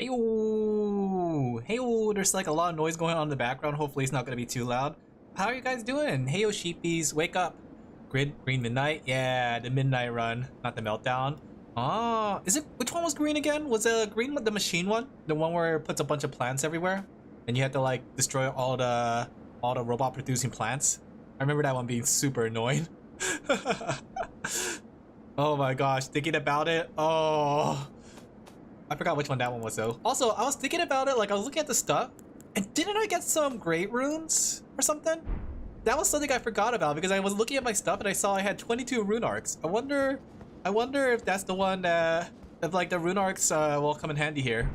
Heyo! Heyo! There's like a lot of noise going on in the background. Hopefully it's not gonna be too loud. How are you guys doing? Heyo sheepies, wake up! Green midnight? Yeah, the midnight run, not the meltdown. Ah, is it? Which one was green again? Was green the machine one? The one where it puts a bunch of plants everywhere, and you had to like destroy all the robot producing plants. I remember that one being super annoying. Oh my gosh, thinking about it. Oh. I forgot which one that one was though. Also, I was thinking about it, like I was looking at the stuff, and didn't I get some great runes or something? That was something I forgot about because I was looking at my stuff and I saw I had 22 rune arcs. I wonder if that's the one that, if like the rune arcs will come in handy here.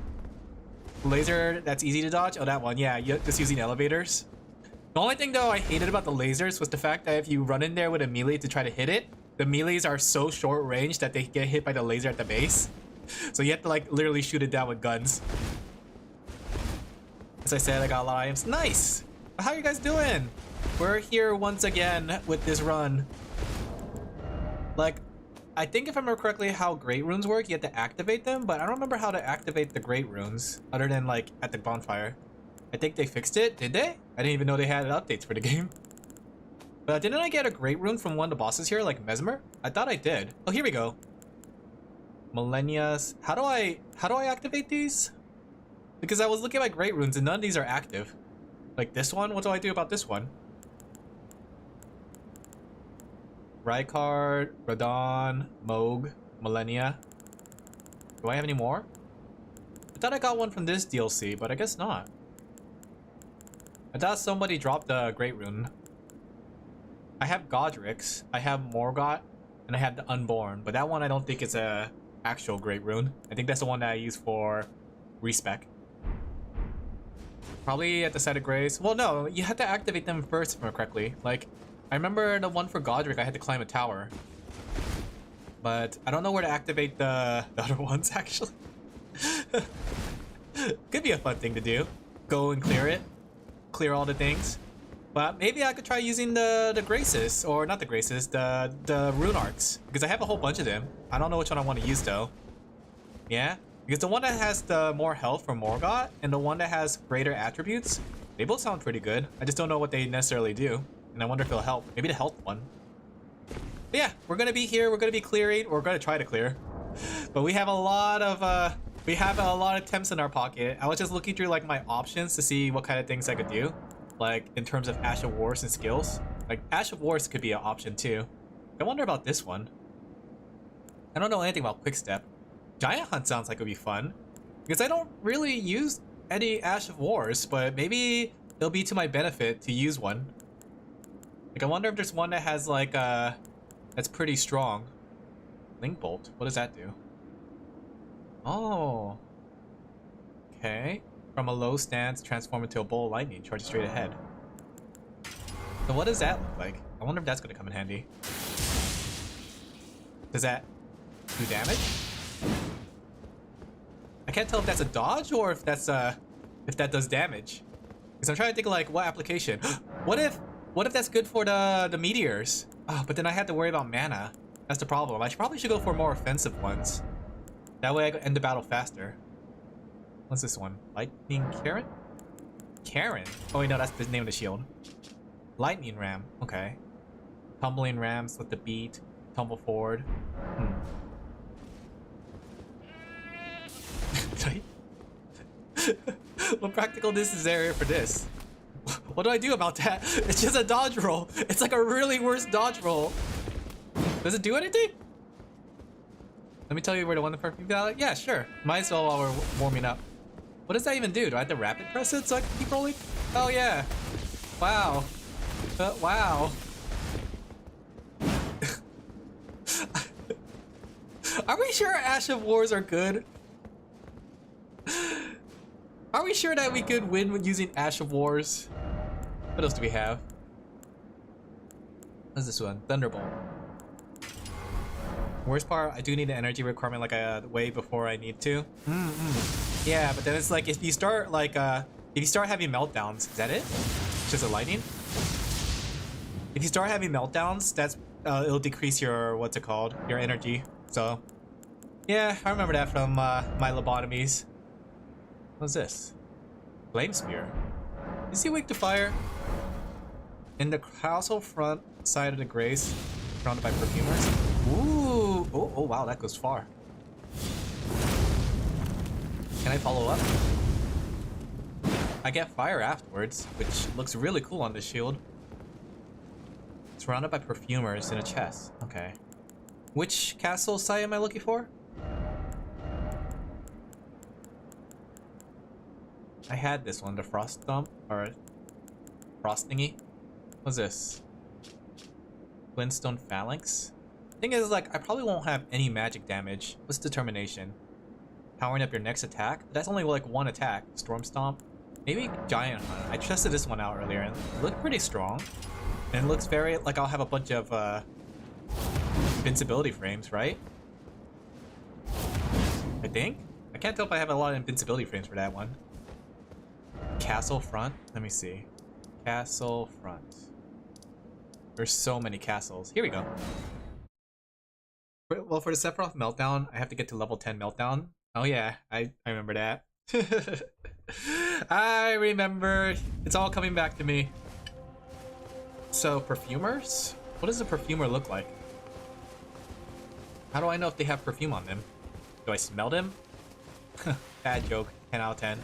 Laser that's easy to dodge? Oh, that one, yeah, just using elevators. The only thing though I hated about the lasers was the fact that if you run in there with a melee to try to hit it, the melees are so short range that they get hit by the laser at the base. So you have to like literally shoot it down with guns. As I said, I got a lot of items. Nice! How are you guys doing? We're here once again with this run. Like, I think if I remember correctly how great runes work, you have to activate them, but I don't remember how to activate the great runes other than like at the bonfire. I think they fixed it, did they? I didn't even know they had updates for the game. But didn't I get a great rune from one of the bosses here, like Mesmer? I thought I did. Oh, here we go. Millennia's. How do I activate these? Because I was looking at my great runes and none of these are active. Like this one, what do I do about this one? Rykard, Radon, Moog, Millennia. Do I have any more? I thought I got one from this DLC, but I guess not. I thought somebody dropped a great rune. I have Godric's, I have Morgott, and I have the Unborn, but that one I don't think is a actual great rune. I think that's the one that I use for respec. Probably at the site of grace. Well, no, you have to activate them first, if I remember correctly. Like, I remember the one for Godric, I had to climb a tower. But I don't know where to activate the other ones, actually. Could be a fun thing to do. Go and clear it. Clear all the things. But maybe I could try using the Graces, or not the Graces, the Rune Arcs. Because I have a whole bunch of them. I don't know which one I want to use though. Yeah? Because the one that has the more health for Morgott, and the one that has greater attributes, they both sound pretty good. I just don't know what they necessarily do. And I wonder if it'll help. Maybe the health one. But yeah, we're gonna be here, we're gonna be clearing, we're gonna try to clear. But we have a lot of attempts in our pocket. I was just looking through like my options to see what kind of things I could do. Like in terms of Ash of Wars and skills. Like Ash of Wars could be an option too. I wonder about this one. I don't know anything about Quickstep. Giant Hunt sounds like it would be fun. Because I don't really use any Ash of Wars, but maybe it'll be to my benefit to use one. Like I wonder if there's one that has like that's pretty strong. Link Bolt, what does that do? Oh. Okay. From a low stance, transform into a bolt of lightning, charge straight ahead. So what does that look like? I wonder if that's gonna come in handy. Does that do damage? I can't tell if that's a dodge or if that's if that does damage. Because I'm trying to think of like what application. What if that's good for the meteors? Oh, but then I have to worry about mana. That's the problem. I probably should go for more offensive ones. That way I can end the battle faster. What's this one? Lightning Karen? Karen? Oh wait, no, that's the name of the shield. Lightning Ram. Okay. Tumbling Rams with the beat. Tumble forward. What practicalness is there for this? What do I do about that? It's just a dodge roll. It's like a really worse dodge roll. Does it do anything? Let me tell you where to win the perfect ballot. Yeah, sure. Might as well while we're warming up. What does that even do? Do I have to rapid press it so I can keep rolling? Oh yeah. Wow. Wow. Are we sure Ash of Wars are good? Are we sure that we could win with using Ash of Wars? What else do we have? What's this one? Thunderbolt. Worst part, I do need an energy requirement like way before I need to. Yeah, but then it's like if you start like if you start having meltdowns, is that it? Just a lightning? If you start having meltdowns, that's it'll decrease your what's it called? Your energy. So yeah, I remember that from my lobotomies. What's this? Flame Spear. Is he weak to fire? In the castle front side of the grace, surrounded by perfumers. Ooh! Oh wow, that goes far. Can I follow up? I get fire afterwards, which looks really cool on this shield. Surrounded by perfumers in a chest. Okay. Which castle site am I looking for? I had this one, the frost dump, or frost thingy. What's this? Glintstone phalanx? Thing is, like, I probably won't have any magic damage. What's determination? Powering up your next attack? That's only like one attack. Storm stomp? Maybe giant hunt. I tested this one out earlier and it looked pretty strong. And it looks very like I'll have a bunch of invincibility frames, right? I think? I can't tell if I have a lot of invincibility frames for that one. Castle front? Let me see. Castle front. There's so many castles. Here we go. Well, for the Sephiroth Meltdown, I have to get to level 10 Meltdown. Oh yeah, I remember that. I remember. It's all coming back to me. So, perfumers? What does a perfumer look like? How do I know if they have perfume on them? Do I smell them? Bad joke. 10 out of 10.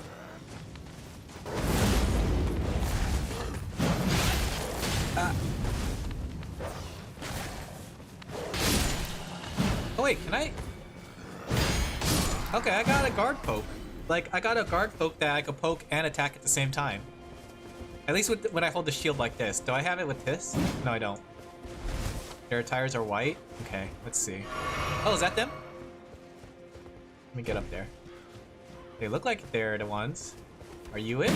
Oh wait, can I? Okay, I got a guard poke. Like, I got a guard poke that I could poke and attack at the same time. At least with when I hold the shield like this. Do I have it with this? No, I don't. Their tires are white? Okay, let's see. Oh, is that them? Let me get up there. They look like they're the ones. Are you it?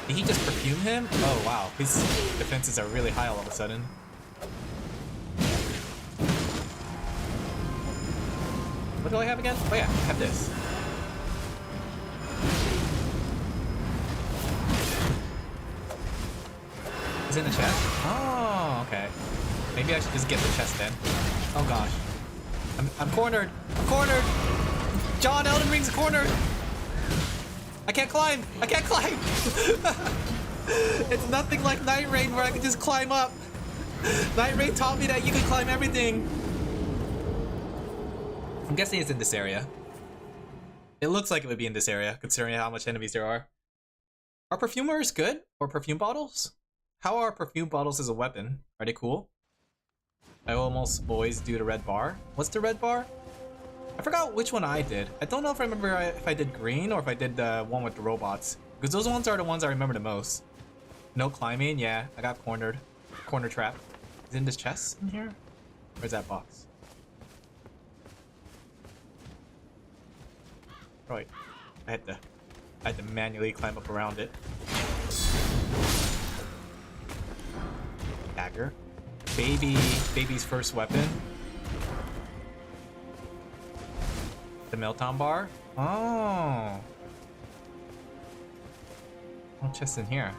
Did he just perfume him? Oh wow, his defenses are really high all of a sudden. What do I have again? Oh yeah, I have this. Is it in the chest? Oh, okay. Maybe I should just get the chest then. Oh gosh. I'm cornered! I'm cornered! John, Elden Ring's cornered! I can't climb! I can't climb! It's nothing like Night Rain where I can just climb up. Night Rain taught me that you can climb everything. I'm guessing it's in this area. It looks like it would be in this area, considering how much enemies there are. Are perfumers good? Or perfume bottles? How are perfume bottles as a weapon? Are they cool? I almost always do the red bar. What's the red bar? I forgot which one I did. I don't know if I remember if I did green or if I did the one with the robots. Because those ones are the ones I remember the most. No climbing? Yeah, I got cornered. Corner trap. Is it in this chest in here? Where's that box? Right. I had to manually climb up around it. Dagger. Baby's first weapon. The Meltdown bar? Oh. No chest in here.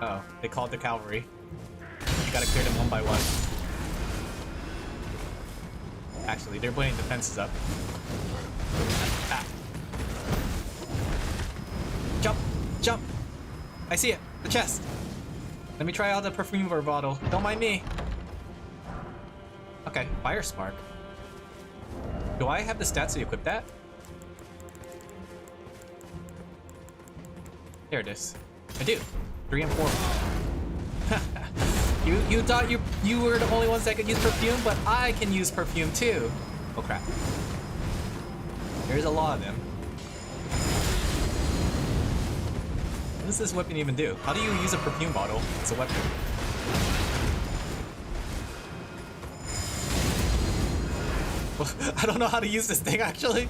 Uh oh, they called the cavalry. You gotta clear them one by one. Actually, they're putting defenses up. Ah. Jump! Jump! I see it! The chest! Let me try out the perfumer bottle. Don't mind me. Okay, fire spark. Do I have the stats to equip that? There it is. I do. 3 and 4. You thought you were the only ones that could use perfume, but I can use perfume too. Oh crap. There's a lot of them. What does this weapon even do? How do you use a perfume bottle as a weapon? I don't know how to use this thing actually.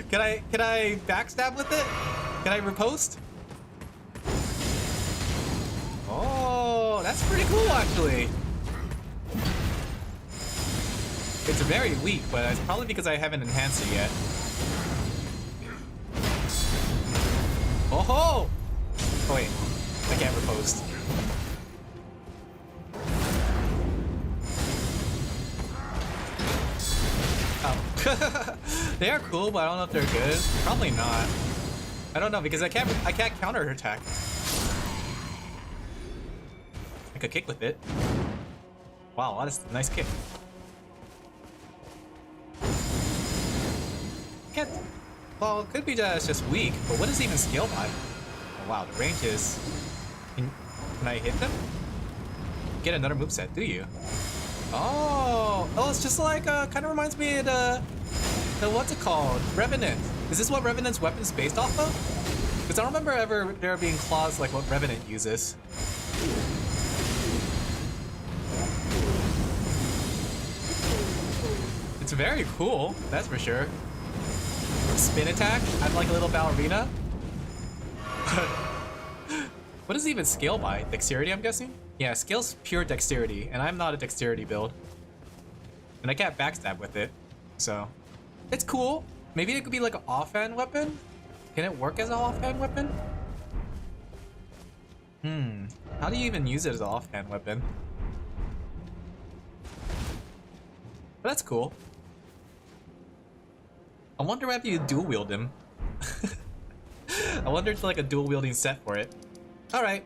Can I backstab with it? Can I riposte? Oh, that's pretty cool actually. It's very weak, but it's probably because I haven't enhanced it yet. Oh ho! Oh wait, I can't riposte. They are cool, but I don't know if they're good. Probably not. I don't know because I can't counter her attack. I could kick with it. Wow, that's a nice kick. Can't. Well, it could be that it's just weak, but what is it even scaled by? Oh, wow, the range is. Can I hit them? Get another moveset, do you? Oh, it's just like kind of reminds me of the what's it called? Revenant. Is this what Revenant's weapon is based off of? Because I don't remember ever there being claws like what Revenant uses. It's very cool, that's for sure. Spin attack. I'm like a little ballerina. What does it even scale by? Dexterity, I'm guessing? Yeah, scale's pure dexterity, and I'm not a dexterity build. And I can't backstab with it, so it's cool. Maybe it could be like an offhand weapon? Can it work as an offhand weapon? How do you even use it as an offhand weapon? But that's cool. I wonder if you dual wield him. I wonder if it's like a dual wielding set for it. Alright.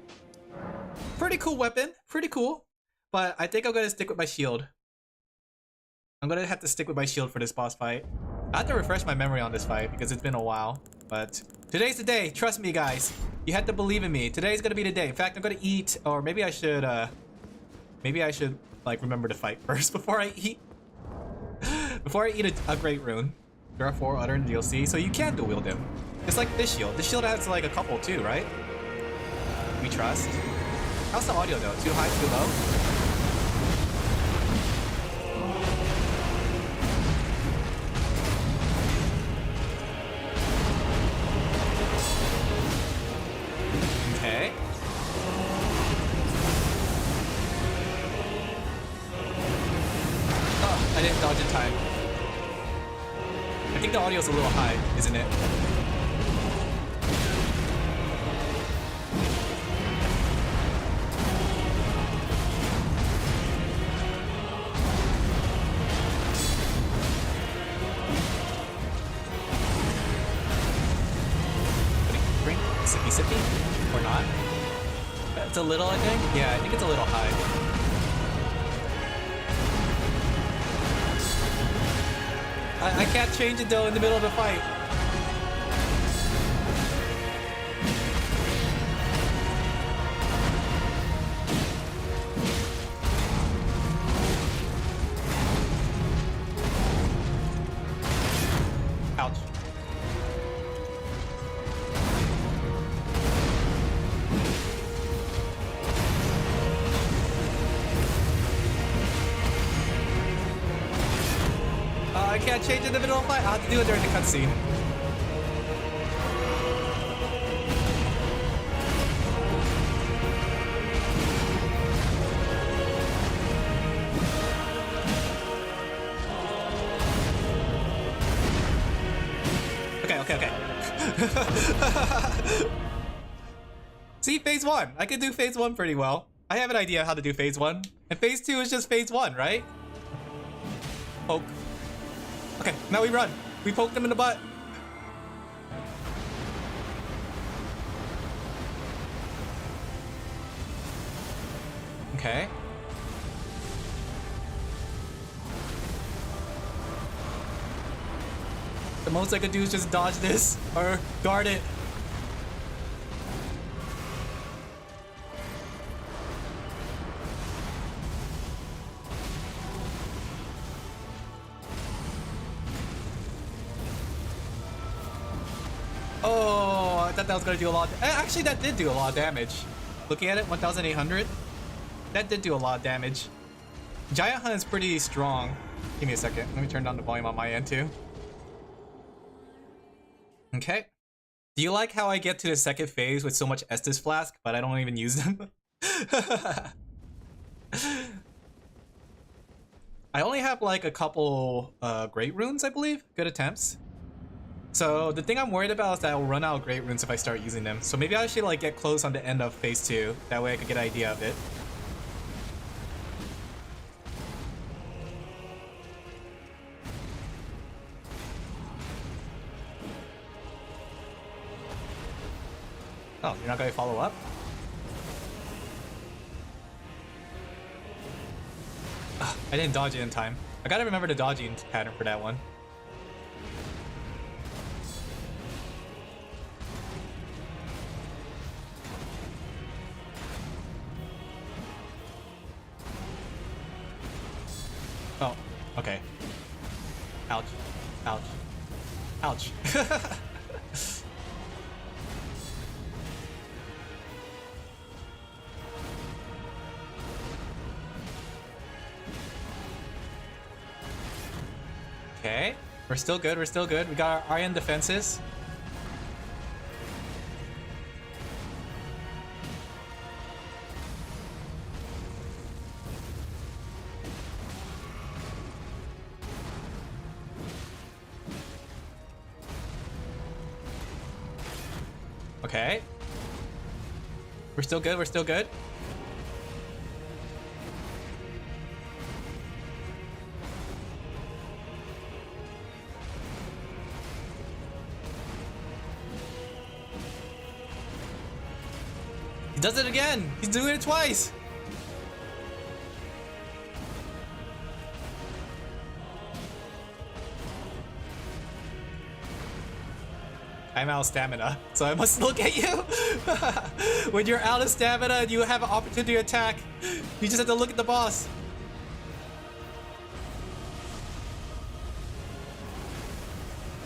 Pretty cool weapon. Pretty cool. But I think I'm gonna stick with my shield. I'm gonna have to stick with my shield for this boss fight. I have to refresh my memory on this fight because it's been a while. But today's the day. Trust me, guys. You have to believe in me. Today's gonna be the day. In fact, I'm gonna eat, or maybe I should like remember to fight first before I eat. Before I eat a great rune. There are 4 other in DLC, so you can dual wield him. It's like this shield. This shield has like a couple too, right? We trust. How's the audio though? Too high, too low? Okay. Oh, I didn't dodge in time. I think the audio's a little high, isn't it? Sippy? Or not? It's a little, I think? Yeah, I think it's a little high. I can't change it though in the middle of the fight. Ouch. I can't change in the middle of the fight. I'll have to do it during the cutscene. Okay. See, phase 1. I can do phase 1 pretty well. I have an idea how to do phase 1. And phase 2 is just phase 1, right? Poke. Okay, now we run. We poke them in the butt. Okay. The most I could do is just dodge this or guard it. Oh, I thought that was gonna do a lot. Actually, that did do a lot of damage. Looking at it, 1,800. That did do a lot of damage. Giant Hunt is pretty strong. Give me a second. Let me turn down the volume on my end too. Okay. Do you like how I get to the second phase with so much Estus Flask, but I don't even use them? I only have like a couple great runes, I believe. Good attempts. So the thing I'm worried about is that I'll run out of great runes if I start using them. So maybe I should like get close on the end of phase 2. That way I could get an idea of it. Oh, you're not gonna follow up? Ugh, I didn't dodge it in time. I gotta remember the dodging pattern for that one. Oh, okay. Ouch. Ouch. Ouch. Okay. We're still good, we're still good. We got our iron defenses. Okay. We're still good, we're still good. He does it again! He's doing it twice! I'm out of stamina, so I must look at you. When you're out of stamina and you have an opportunity to attack, you just have to look at the boss.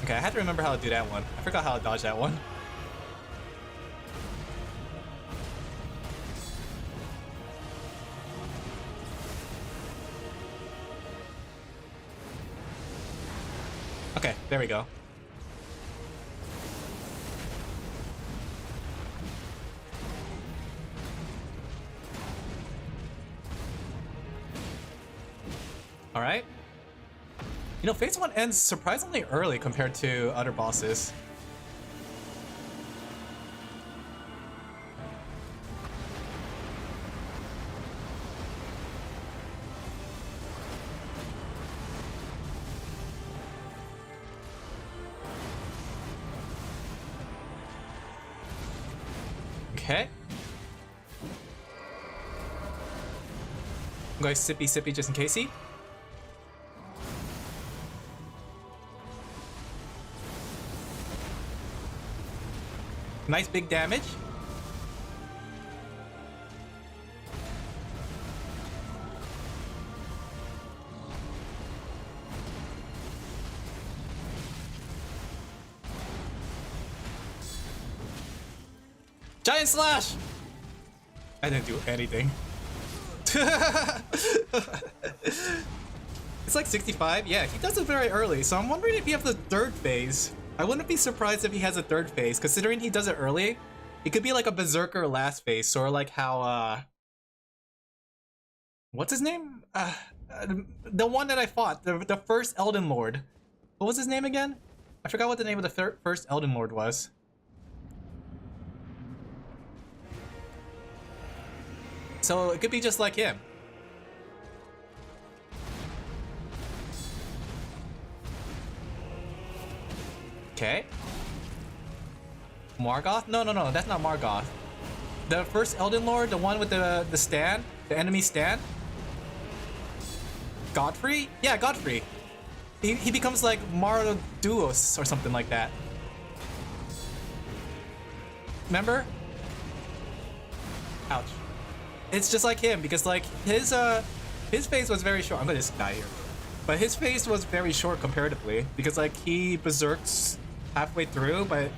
Okay, I had to remember how to do that one. I forgot how to dodge that one. Okay, there we go. Alright. You know, phase 1 ends surprisingly early compared to other bosses. Okay. I'm going sippy sippy just in casey. Nice big damage. Giant slash! I didn't do anything. It's like 65? Yeah, he does it very early, so I'm wondering if he has the third phase. I wouldn't be surprised if he has a third phase, considering he does it early. It could be like a Berserker last phase, sort of like how, what's his name? The one that I fought, the first Elden Lord. What was his name again? I forgot what the name of the first Elden Lord was. So it could be just like him. Okay. Margoth? No, that's not Margoth. The first Elden Lord, the one with the stand, the enemy stand. Godfrey? Yeah, Godfrey. He becomes like Marduos or something like that. Remember? Ouch. It's just like him because like his phase was very short. I'm gonna just die here. But his phase was very short comparatively because like he berserks halfway through, but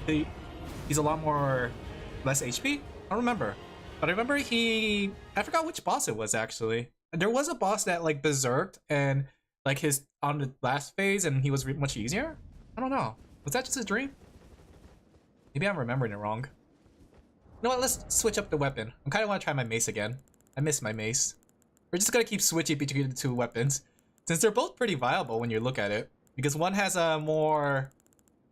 he's a lot more less HP. I don't remember, but I remember I forgot which boss it was actually. There was a boss that like berserked and like his on the last phase and he was much easier. I don't know. Was that just a dream? Maybe I'm remembering it wrong. You know what? Let's switch up the weapon. I kind of want to try my mace again. I miss my mace. We're just gonna keep switching between the two weapons since they're both pretty viable when you look at it. Because one has a more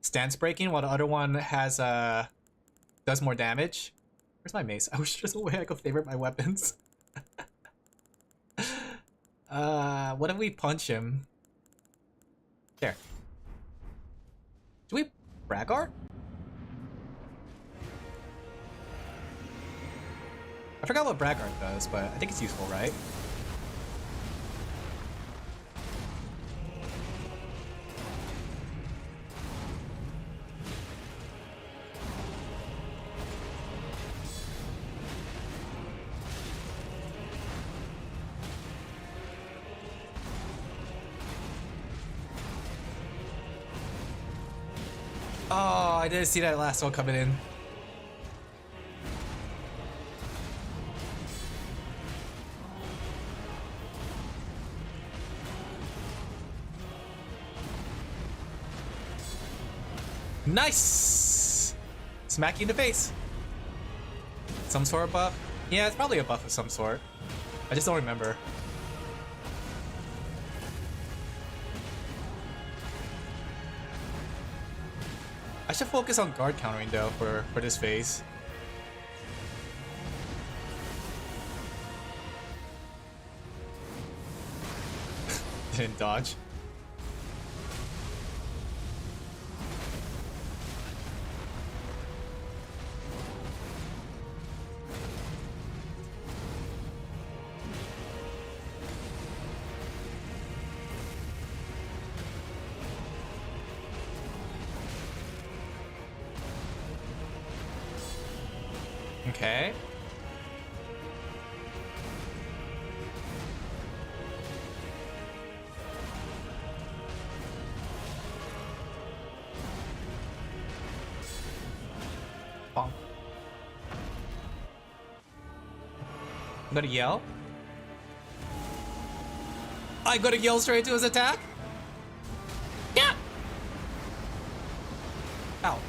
stance breaking, while the other one has does more damage. Where's my mace? I wish there's a way I could favorite my weapons. What if we punch him? There. Do we Braggart? I forgot what Braggart does, but I think it's useful, right? Oh, I didn't see that last one coming in. Nice! Smack you in the face. Some sort of buff? Yeah, it's probably a buff of some sort. I just don't remember. I should focus on guard countering though for this phase. Didn't dodge. Okay. Bonk. I'm gonna yell. I'm gonna yell straight to his attack. Yeah. Ow.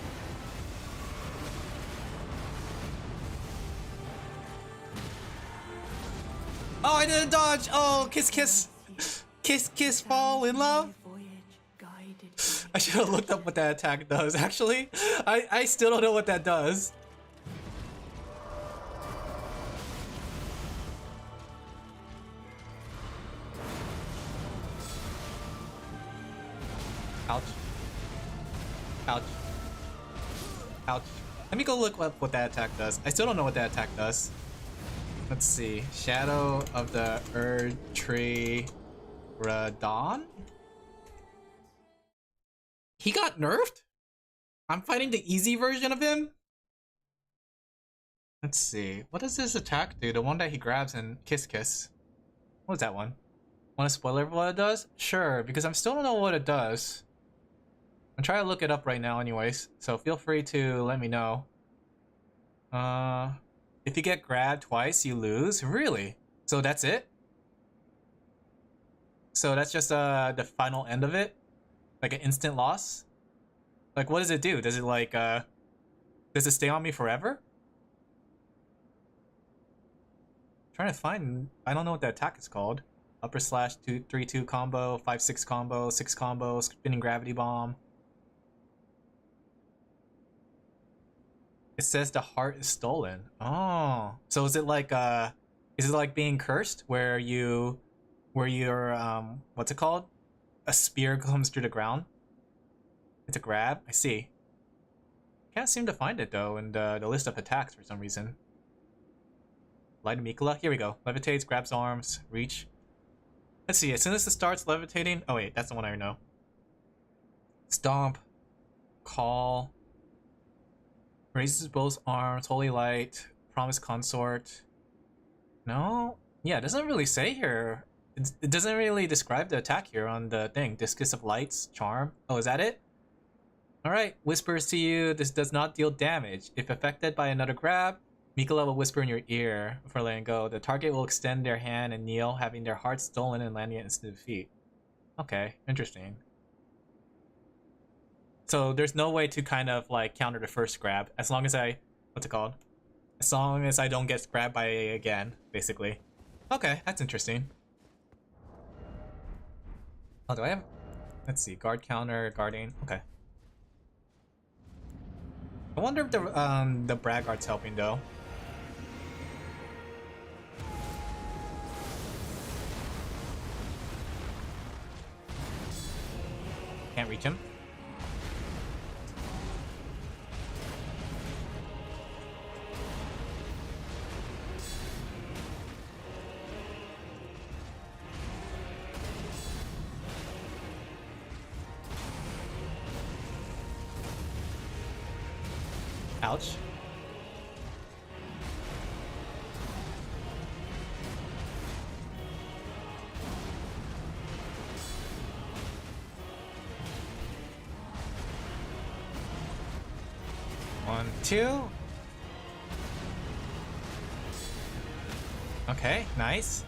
Oh, I didn't dodge. Oh, kiss, kiss. Kiss, kiss, fall in love. I should have looked up what that attack does, actually. I still don't know what that does. Ouch. Ouch. Ouch. Let me go look up what that attack does. I still don't know what that attack does. Let's see. Shadow of the Erdtree Radon? He got nerfed? I'm fighting the easy version of him? Let's see. What does this attack do? The one that he grabs and kiss kiss. What is that one? Want to spoiler what it does? Sure, because I still don't know what it does. I'm trying to look it up right now anyways, so feel free to let me know. If you get grabbed twice, you lose? Really? So that's it? So that's just the final end of it? Like an instant loss? Like what does it do? Does it like does it stay on me forever? I'm trying to find, I don't know what the attack is called. Upper slash 2-3-2 combo, 5-6 combo, 6 combo, spinning gravity bomb. It says the heart is stolen. Oh, so is it like being cursed where you're what's it called? A spear comes through the ground. It's a grab. I see. Can't seem to find it though in the list of attacks for some reason. Light Mikula. Here we go. Levitates, grabs arms, reach. Let's see. As soon as it starts levitating. Oh wait, that's the one I know. Stomp. Call. Raises both arms, holy light, promise consort. No? Yeah, it doesn't really say here. It doesn't really describe the attack here on the thing. Discus of lights, charm. Oh, is that it? Alright, whispers to you, this does not deal damage. If affected by another grab, Mikula will whisper in your ear before letting go. The target will extend their hand and kneel, having their heart stolen and landing it instant defeat. Okay, interesting. So there's no way to kind of like counter the first grab as long as what's it called? As long as I don't get grabbed by A again, basically. Okay, that's interesting. Oh, do I have? Let's see, guard counter, guarding. Okay. I wonder if the Braggart's helping though. Can't reach him. Ouch. One, two. Okay, nice.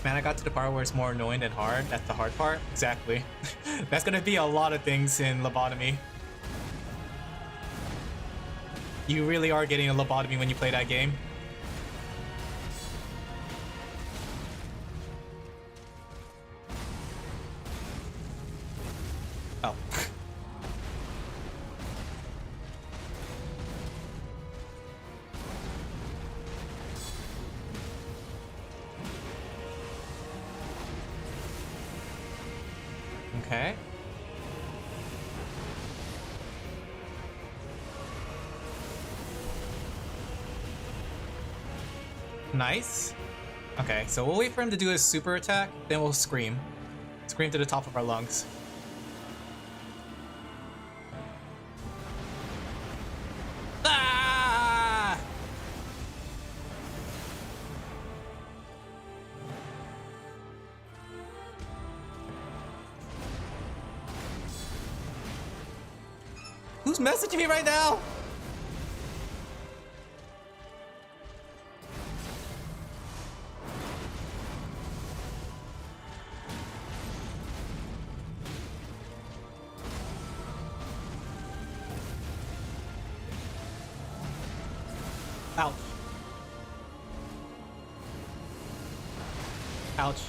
Man, I got to the part where it's more annoying than hard. That's the hard part. Exactly. That's gonna be a lot of things in lobotomy. You really are getting a lobotomy when you play that game. Oh. Okay. Nice. Okay, so we'll wait for him to do his super attack, then we'll scream. Scream to the top of our lungs. Ah! Who's messaging me right now? Ouch. Ouch.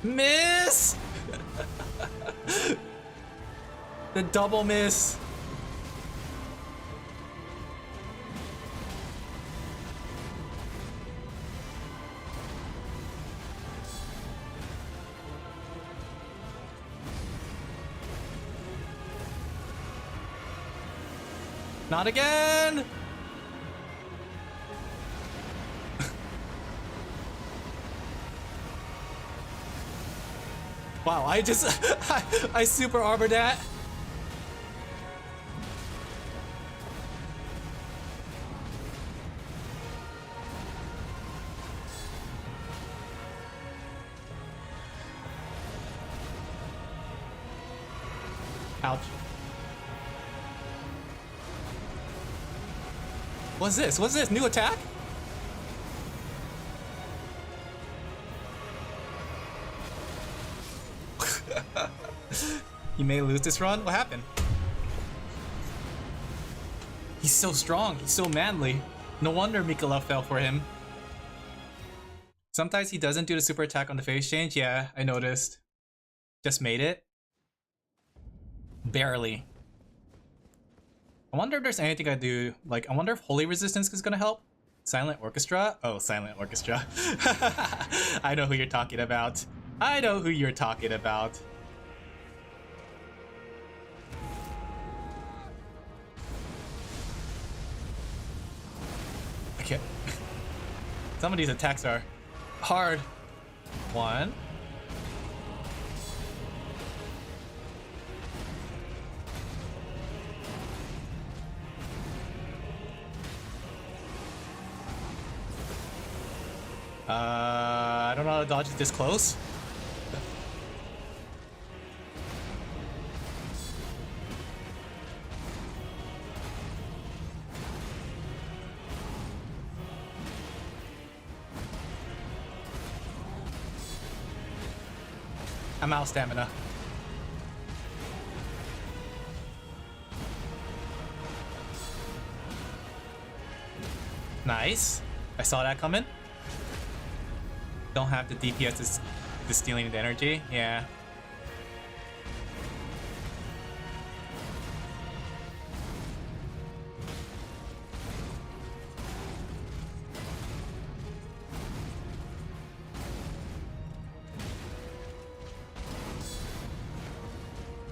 Miss! The double miss. Not again! Wow, I just I super armored that. Ouch. What's this? What's this? New attack? You may lose this run. What happened? He's so strong. He's so manly. No wonder Mikala fell for him. Sometimes he doesn't do the super attack on the phase change. Yeah, I noticed. Just made it. Barely. I wonder if there's anything I do. Like, I wonder if Holy Resistance is gonna help. Silent Orchestra? Oh, Silent Orchestra. I know who you're talking about. I know who you're talking about. Okay. Some of these attacks are hard. One. I don't know how to dodge it this close. I'm out of stamina. Nice. I saw that coming. Don't have the DPS to stealing the energy. Yeah.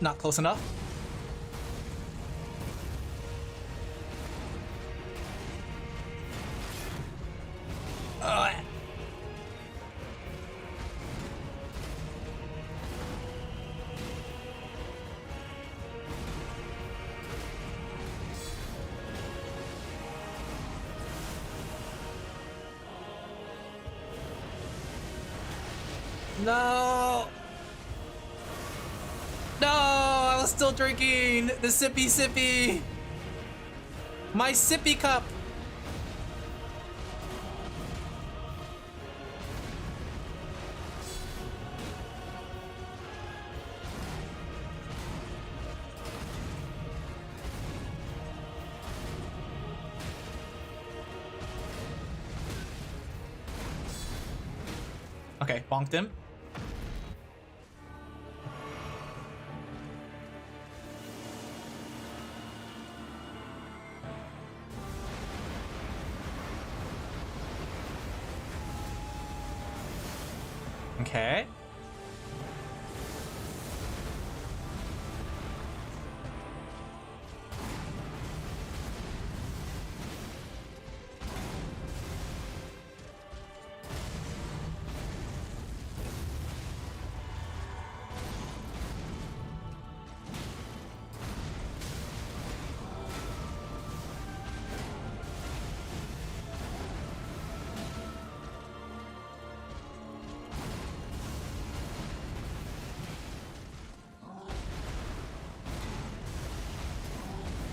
Not close enough. No! No! I was still drinking! The sippy sippy! My sippy cup! Okay, bonked him. Okay.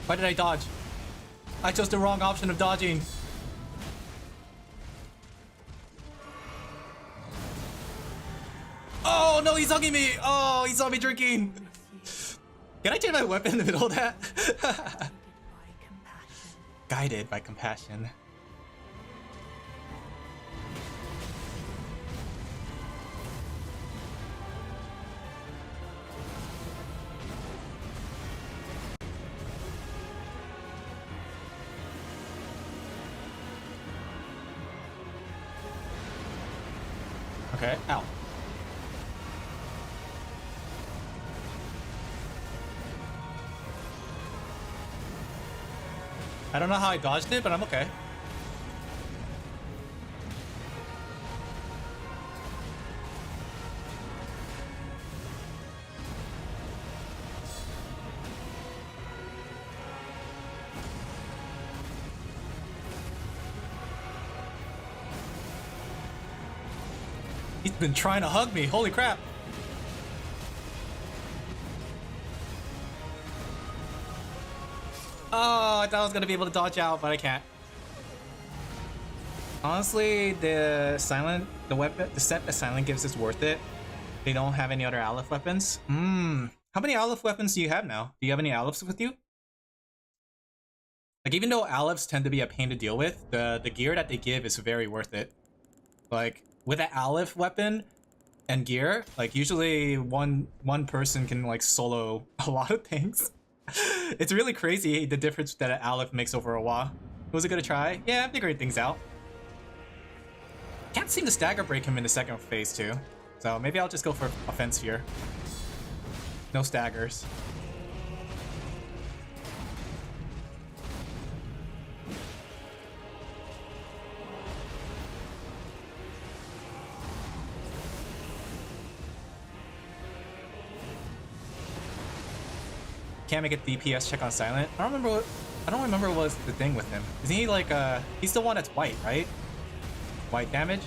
Why did I dodge? I chose the wrong option of dodging. Oh no, he's hugging me! Oh, he saw me drinking! Can I change my weapon in the middle of that? Guided by compassion. Okay, ow. I don't know how I dodged it, but I'm okay. He's been trying to hug me, holy crap. Oh, I thought I was gonna be able to dodge out, but I can't. Honestly, the set that Silent gives is worth it. They don't have any other Aleph weapons. How many Aleph weapons do you have now? Do you have any Alephs with you? Like, even though Alephs tend to be a pain to deal with, the gear that they give is very worth it. Like, with an Aleph weapon and gear, like, usually one person can, like, solo a lot of things. It's really crazy the difference that an Aleph makes over a while. Was it gonna try? Yeah, I'm figuring things out. Can't seem to stagger break him in the second phase too. So maybe I'll just go for offense here. No staggers. Can't make a DPS check on Silent. I don't remember what was the thing with him. Isn't he like he's the one that's white, right? White damage?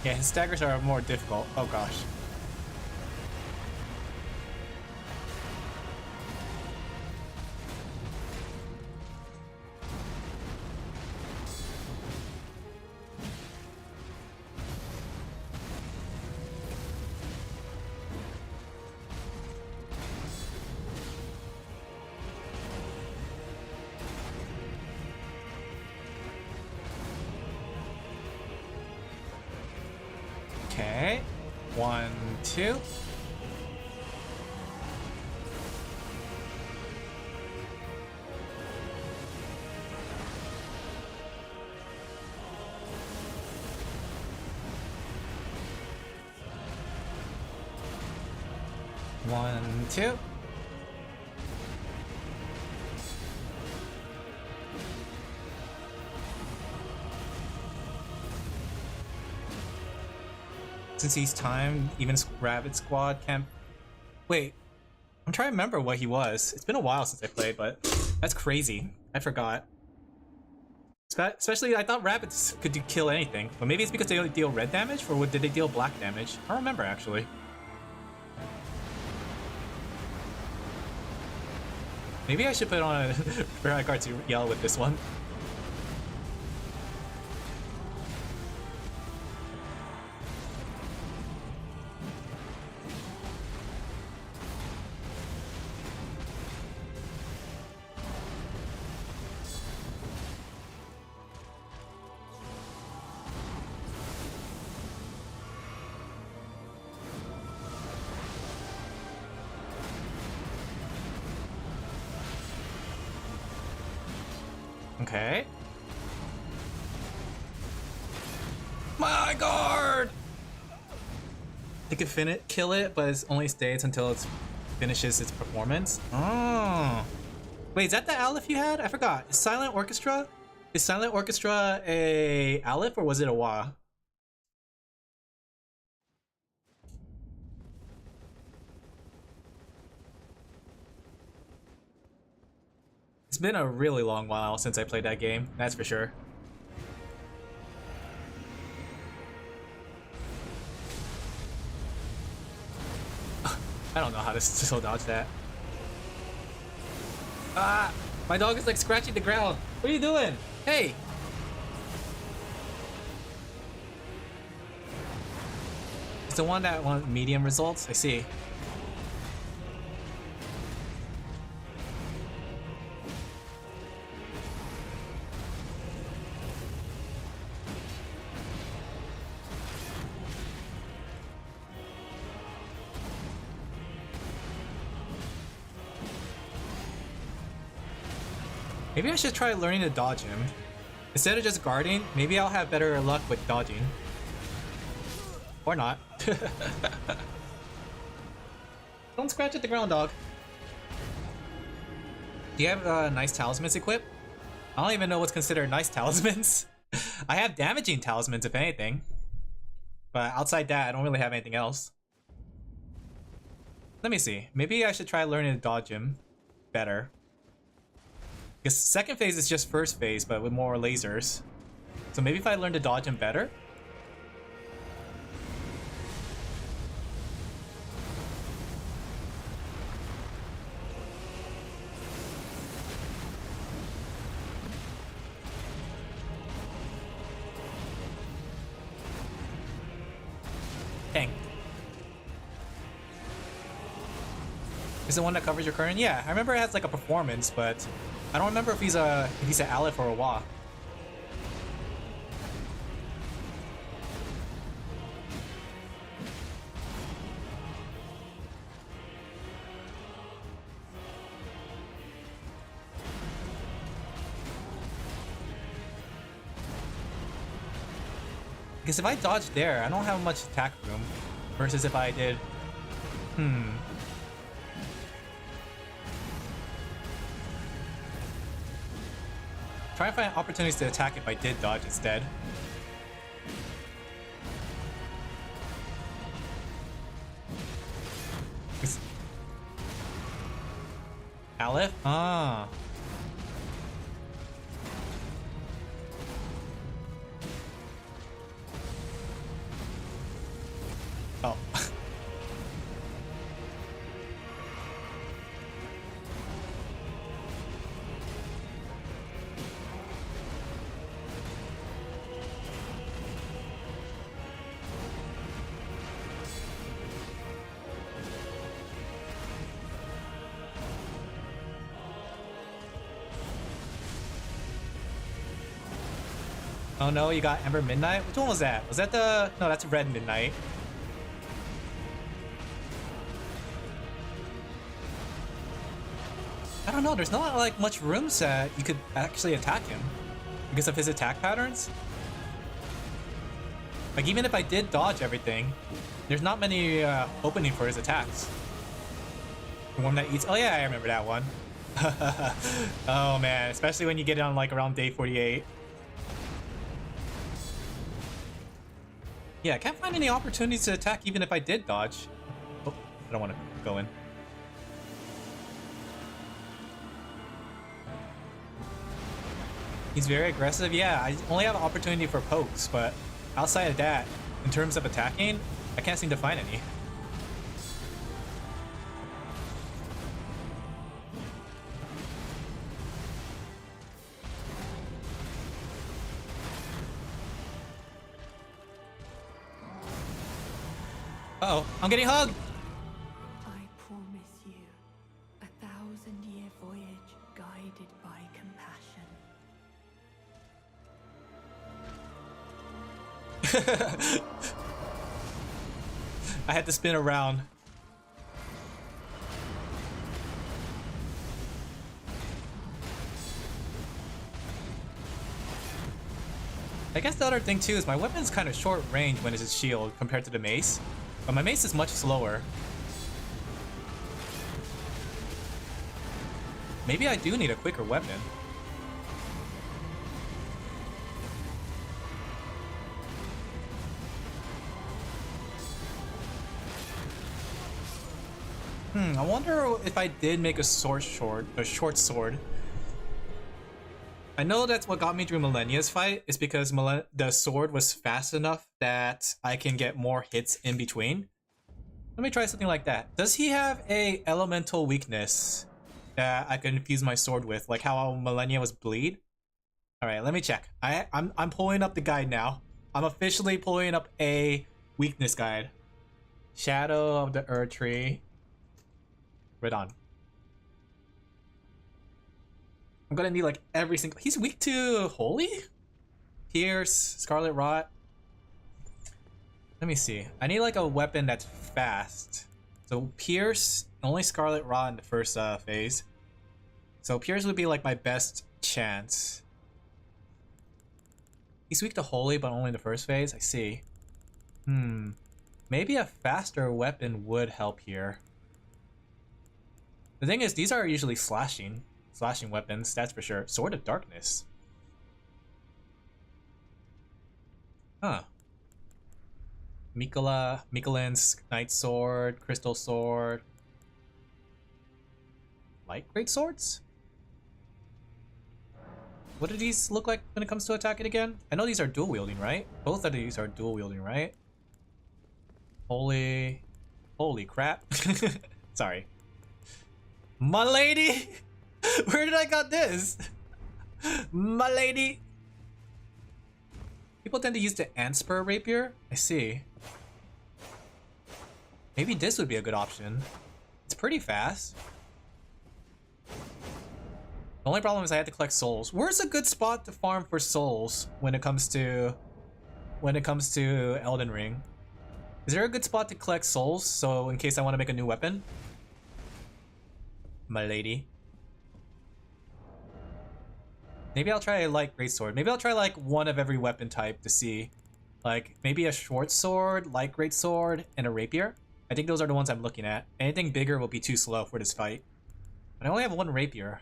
Yeah, his staggers are more difficult. Oh gosh. Okay, 1, 2. One, two. Since he's timed, even Rabbit Squad can't... Wait, I'm trying to remember what he was. It's been a while since I played, but that's crazy. I forgot. Especially, I thought rabbits could kill anything, but maybe it's because they only deal red damage, or did they deal black damage? I don't remember, actually. Maybe I should put on a Fairy card to yell with this one. Okay. My guard! It can kill it, but it only stays until it finishes its performance. Oh. Wait, is that the Aleph you had? I forgot. Is Silent Orchestra a Aleph or was it a Wa? It's been a really long while since I played that game, that's for sure. I don't know how to still dodge that. Ah! My dog is like scratching the ground. What are you doing? Hey! It's the one that wants medium results? I see. Maybe I should try learning to dodge him. Instead of just guarding, maybe I'll have better luck with dodging. Or not. Don't scratch at the ground, dog. Do you have nice talismans equipped? I don't even know what's considered nice talismans. I have damaging talismans, if anything. But outside that, I don't really have anything else. Let me see. Maybe I should try learning to dodge him better. Because second phase is just first phase, but with more lasers. So maybe if I learn to dodge him better? Dang. Is the one that covers your current? Yeah, I remember it has like a performance, but I don't remember if he's an Aleph or a Wa. Because if I dodge there, I don't have much attack room. Versus if I did... Try and find opportunities to attack if I did dodge instead. Aleph? Ah. Oh. Oh no, you got Ember Midnight? Which one was that? Was that the... No, that's Red Midnight. I don't know, there's not like much rooms that you could actually attack him because of his attack patterns. Like even if I did dodge everything, there's not many opening for his attacks. The one that eats... Oh yeah, I remember that one. Oh man, especially when you get on like around day 48. Yeah, I can't find any opportunities to attack even if I did dodge. Oh, I don't want to go in. He's very aggressive. Yeah, I only have an opportunity for pokes, but outside of that, in terms of attacking, I can't seem to find any. Uh-oh, I'm getting hugged! I promise you, 1,000-year voyage guided by compassion. I had to spin around. I guess the other thing too is my weapon's kind of short range when it's a shield compared to the mace. But my mace is much slower. Maybe I do need a quicker weapon. I wonder if I did make a short sword. I know that's what got me through Millennia's fight, is because the sword was fast enough that I can get more hits in between. Let me try something like that. Does he have a elemental weakness that I can infuse my sword with, like how Millennia was bleed? Alright, let me check. I'm pulling up the guide now. I'm officially pulling up a weakness guide. Shadow of the Erdtree. Right on. I'm gonna need like every single. He's weak to Holy? Pierce, Scarlet Rot. Let me see. I need like a weapon that's fast. So Pierce, only Scarlet Rot in the first phase. So Pierce would be like my best chance. He's weak to Holy, but only in the first phase. I see. Maybe a faster weapon would help here. The thing is, these are usually slashing weapons, that's for sure. Sword of Darkness. Huh. Mikolin's Knight Sword, Crystal Sword. Light Great Swords? What do these look like when it comes to attacking again? I know these are dual wielding, right? Both of these are dual wielding, right? Holy crap. Sorry. My lady! Where did I got this? My lady! People tend to use the Antspur Rapier? I see. Maybe this would be a good option. It's pretty fast. The only problem is I have to collect souls. Where's a good spot to farm for souls when it comes to Elden Ring? Is there a good spot to collect souls so in case I want to make a new weapon? My lady. Maybe I'll try a light greatsword. Maybe I'll try like one of every weapon type to see. Like maybe a short sword, light greatsword, and a rapier. I think those are the ones I'm looking at. Anything bigger will be too slow for this fight. But I only have one rapier.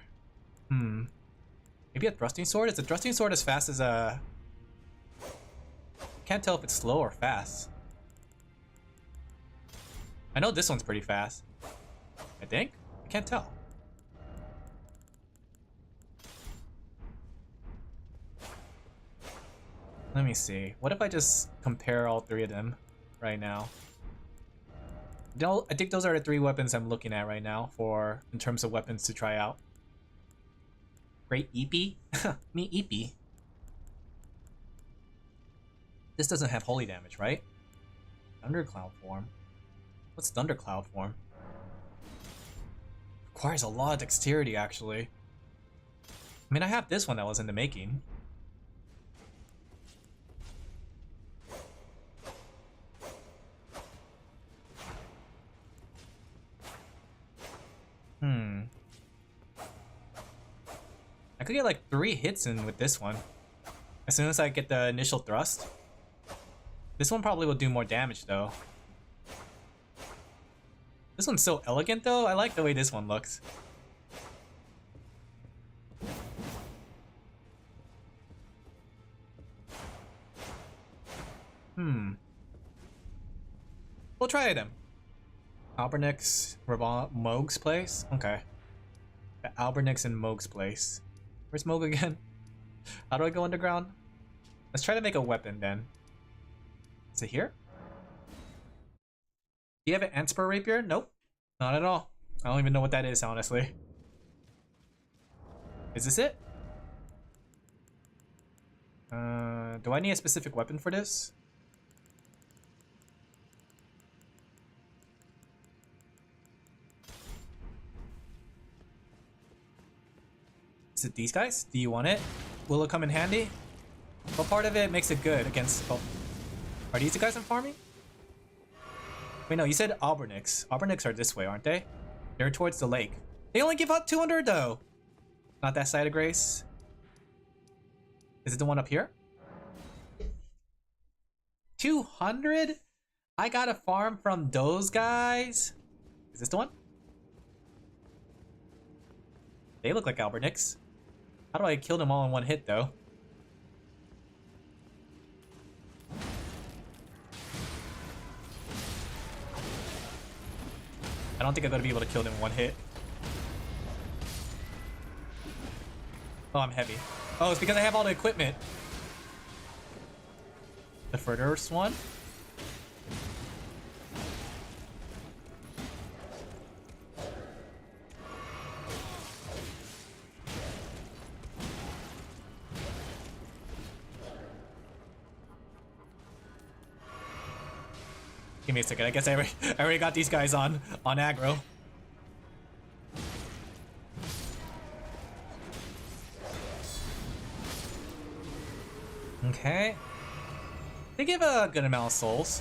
Maybe a thrusting sword? Is the thrusting sword as fast as a... Can't tell if it's slow or fast. I know this one's pretty fast. I think? I can't tell. Let me see. What if I just compare all three of them right now? I think those are the three weapons I'm looking at right now for in terms of weapons to try out. Great EP? Me EP. This doesn't have holy damage, right? Thundercloud form. What's Thundercloud form? Requires a lot of dexterity, actually. I mean, I have this one that was in the making. I could get like 3 hits in with this one. As soon as I get the initial thrust. This one probably will do more damage though. This one's so elegant though. I like the way this one looks. We'll try them. Albernix, Moog's place? Okay. Albernix and Moog's place. Where's Moog again? How do I go underground? Let's try to make a weapon then. Is it here? Do you have an Anspur rapier? Nope. Not at all. I don't even know what that is, honestly. Is this it? Do I need a specific weapon for this? Is it these guys? Do you want it? Will it come in handy? What part of it makes it good against... Oh. Are these the guys I'm farming? Wait, no, you said Albernix. Albernix are this way, aren't they? They're towards the lake. They only give out 200 though! Not that side of grace. Is it the one up here? 200? I got a farm from those guys? Is this the one? They look like Albernix. How do I kill them all in one hit though? I don't think I'm gonna be able to kill them in one hit. Oh, I'm heavy. Oh, it's because I have all the equipment. The first one? Give me a second. I guess I already got these guys on aggro. Okay. They give a good amount of souls.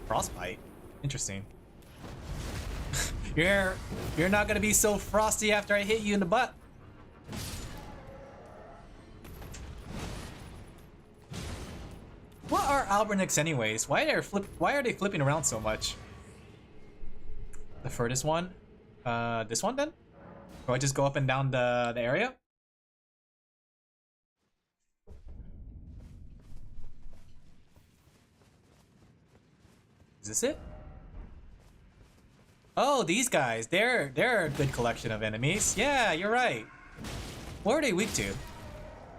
Frostbite. Interesting. You're not gonna be so frosty after I hit you in the butt. What are Albernix anyways? Why are they flipping around so much? The furthest one? This one then? Or I just go up and down the area? Is this it? Oh, these guys. They're a good collection of enemies. Yeah, you're right. What are they weak to?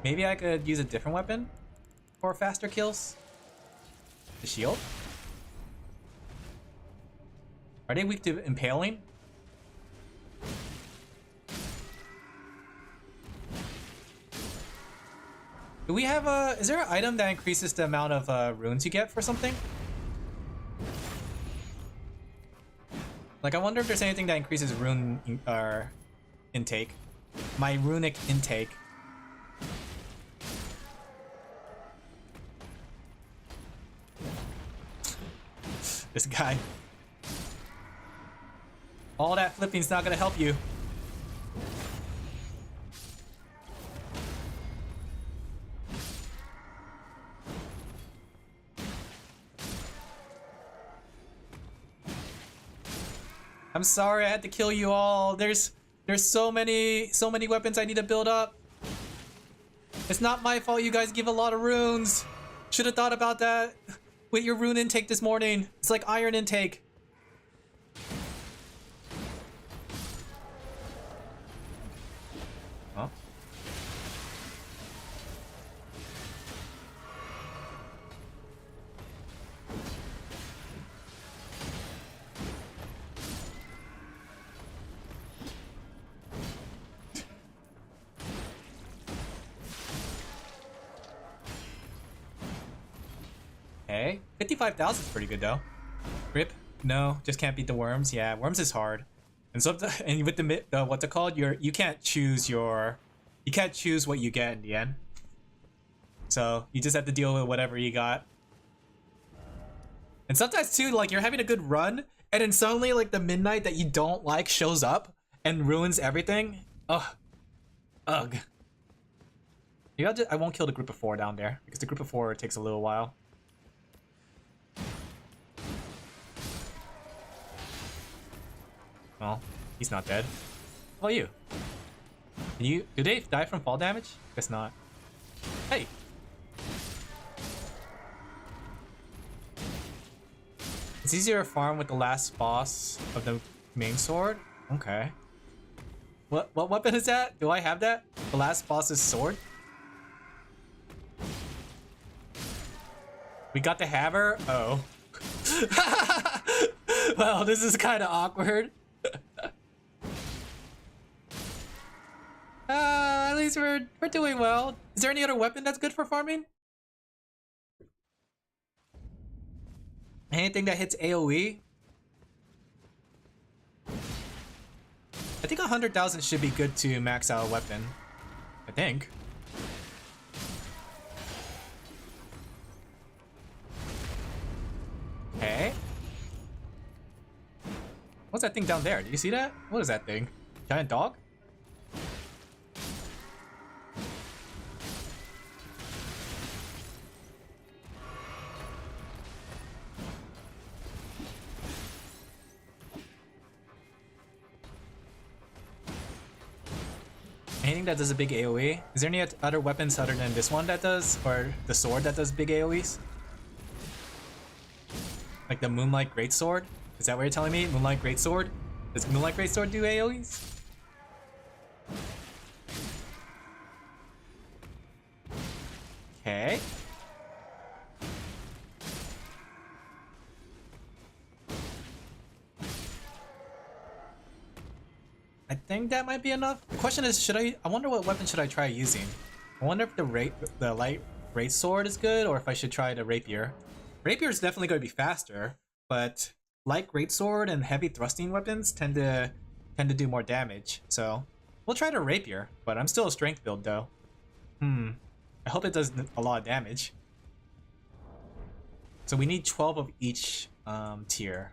Maybe I could use a different weapon for faster kills? The shield? Are they weak to impaling? Do we have a... Is there an item that increases the amount of runes you get for something? Like, I wonder if there's anything that increases rune intake. My runic intake. This guy. All that flipping's not gonna help you. I'm sorry I had to kill you all. There's so many weapons I need to build up. It's not my fault you guys give a lot of runes. Should have thought about that with your rune intake this morning. It's like iron intake. Huh? Okay, 55,000 is pretty good though. Rip? No, just can't beat the worms. Yeah, worms is hard. And so, and with the what's it called? You can't choose what you get in the end. So you just have to deal with whatever you got. And sometimes too, like you're having a good run, and then suddenly like the midnight that you don't like shows up and ruins everything. Ugh. Ugh. Maybe I won't kill the group of 4 down there because the group of 4 takes a little while. Well, he's not dead. How about you? Do they die from fall damage? Guess not. Hey! It's easier to farm with the last boss of the main sword? Okay. What weapon is that? Do I have that? The last boss's sword? We got the hammer? Oh. Well, this is kind of awkward. At least we're doing well. Is there any other weapon that's good for farming? Anything that hits AoE? I think 100,000 should be good to max out a weapon. I think. Okay. What's that thing down there? Do you see that? What is that thing? Giant dog? Anything that does a big AoE? Is there any other weapons other than this one that does? Or the sword that does big AoEs? Like the Moonlight Greatsword? Is that what you're telling me? Moonlight Greatsword? Does Moonlight Greatsword do AoEs? Okay. I think that might be enough. The question is, I wonder what weapon should I try using? I wonder if the light great sword is good, or if I should try the rapier. Rapier is definitely going to be faster, but light greatsword and heavy thrusting weapons tend to do more damage. So we'll try the rapier, but I'm still a strength build though. I hope it does a lot of damage. So we need 12 of each tier.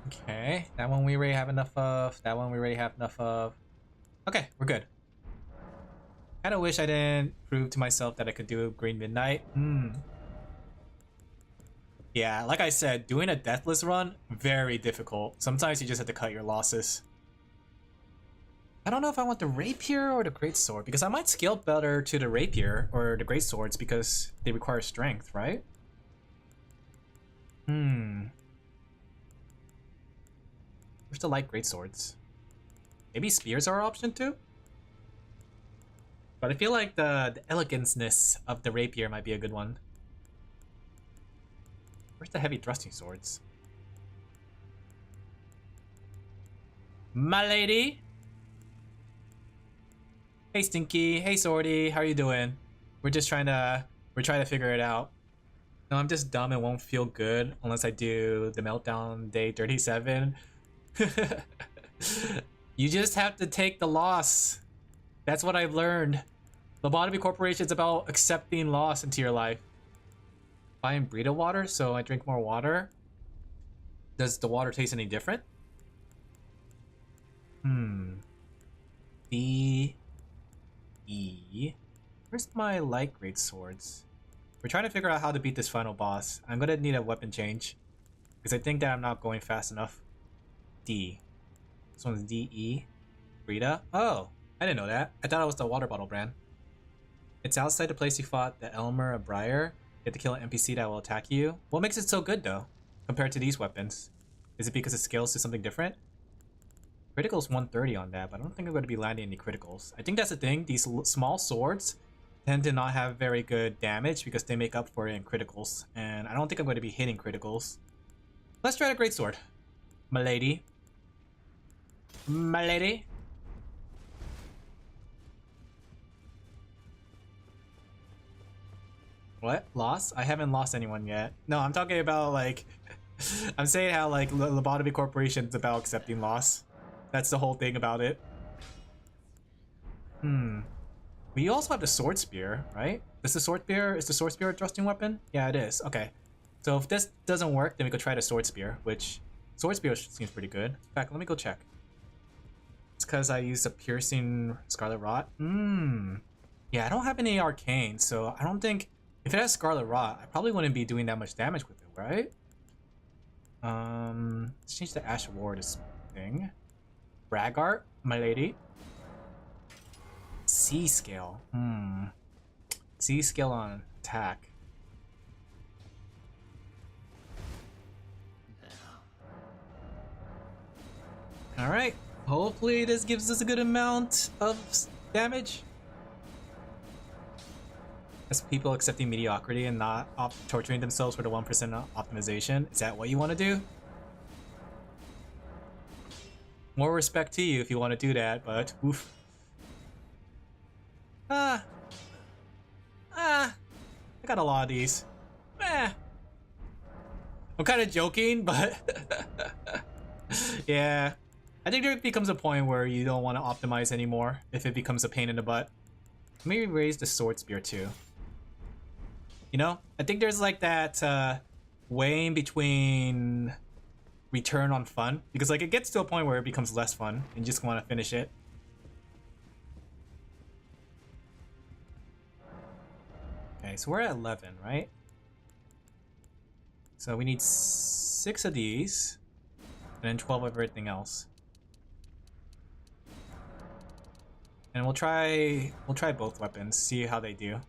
Okay, that one we already have enough of. That one we already have enough of. Okay, we're good. Kinda wish I didn't prove to myself that I could do Green Midnight. Yeah, like I said, doing a deathless run, very difficult. Sometimes you just have to cut your losses. I don't know if I want the rapier or the greatsword, because I might scale better to the rapier or the greatswords because they require strength, right? Where's the light greatswords? Maybe spears are an option too? But I feel like the elegance-ness of the rapier might be a good one. Where's the heavy thrusting swords? My lady? Hey Stinky, hey Swordy, how are you doing? We're trying to figure it out. No, I'm just dumb and won't feel good unless I do the meltdown day 37. You just have to take the loss. That's what I've learned. Lobotomy Corporation is about accepting loss into your life. Buying Brita water, so I drink more water. Does the water taste any different? D E. Where's my light great swords? We're trying to figure out how to beat this final boss. I'm gonna need a weapon change because I think that I'm not going fast enough. D. This one's DE. Brita. Oh, I didn't know that. I thought it was the water bottle brand. It's outside the place you fought the Elmer of Briar. You have to kill an NPC that will attack you. What makes it so good though, compared to these weapons? Is it because it scales to something different? Critical's 130 on that, but I don't think I'm going to be landing any criticals. I think that's the thing. These small swords tend to not have very good damage because they make up for it in criticals. And I don't think I'm going to be hitting criticals. Let's try the greatsword. My lady. My lady. What? Lost? I haven't lost anyone yet. No, I'm talking about like... I'm saying how like Lobotomy Corporation is about accepting loss. That's the whole thing about it. We also have the sword spear, right? Is the sword spear a thrusting weapon? Yeah, it is. Okay. So if this doesn't work, then we could try the sword spear, which sword spear seems pretty good. In fact, let me go check. It's because I used a piercing Scarlet Rot. Yeah, I don't have any arcane, so I don't think if it has Scarlet Rot, I probably wouldn't be doing that much damage with it, right? Let's change the Ash Ward thing. Braggart, my lady. C scale. C scale on attack. Alright. Hopefully this gives us a good amount of damage. As people accepting mediocrity and not torturing themselves for the 1% optimization. Is that what you want to do? More respect to you if you want to do that, but oof. I got a lot of these. I'm kind of joking, but yeah. I think there becomes a point where you don't want to optimize anymore if it becomes a pain in the butt. Maybe raise the sword spear too. You know, I think there's like that weighing between return on fun, because like it gets to a point where it becomes less fun and you just want to finish it. Okay, so we're at 11, right? So we need 6 of these and then 12 of everything else. And we'll try both weapons, see how they do.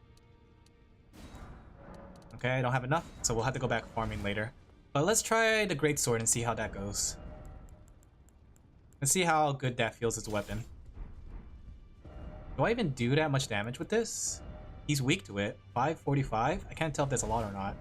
Okay, I don't have enough, so we'll have to go back farming later. But let's try the greatsword and see how that goes. Let's see how good that feels as a weapon. Do I even do that much damage with this? He's weak to it. 545? I can't tell if that's a lot or not.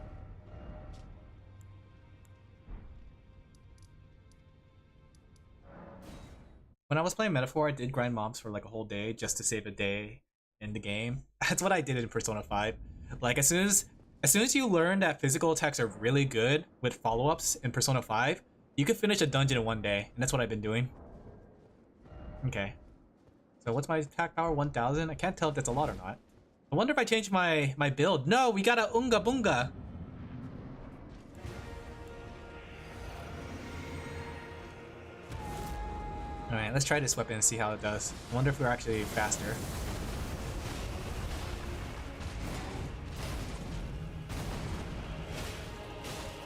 When I was playing Metaphor, I did grind mobs for like a whole day just to save a day in the game. That's what I did in Persona 5. Like as soon as you learn that physical attacks are really good with follow-ups in Persona 5, you can finish a dungeon in one day, and that's what I've been doing. Okay. So what's my attack power? 1000? I can't tell if that's a lot or not. I wonder if I change my build. No, we got a Unga Bunga. Alright, let's try this weapon and see how it does. I wonder if we're actually faster.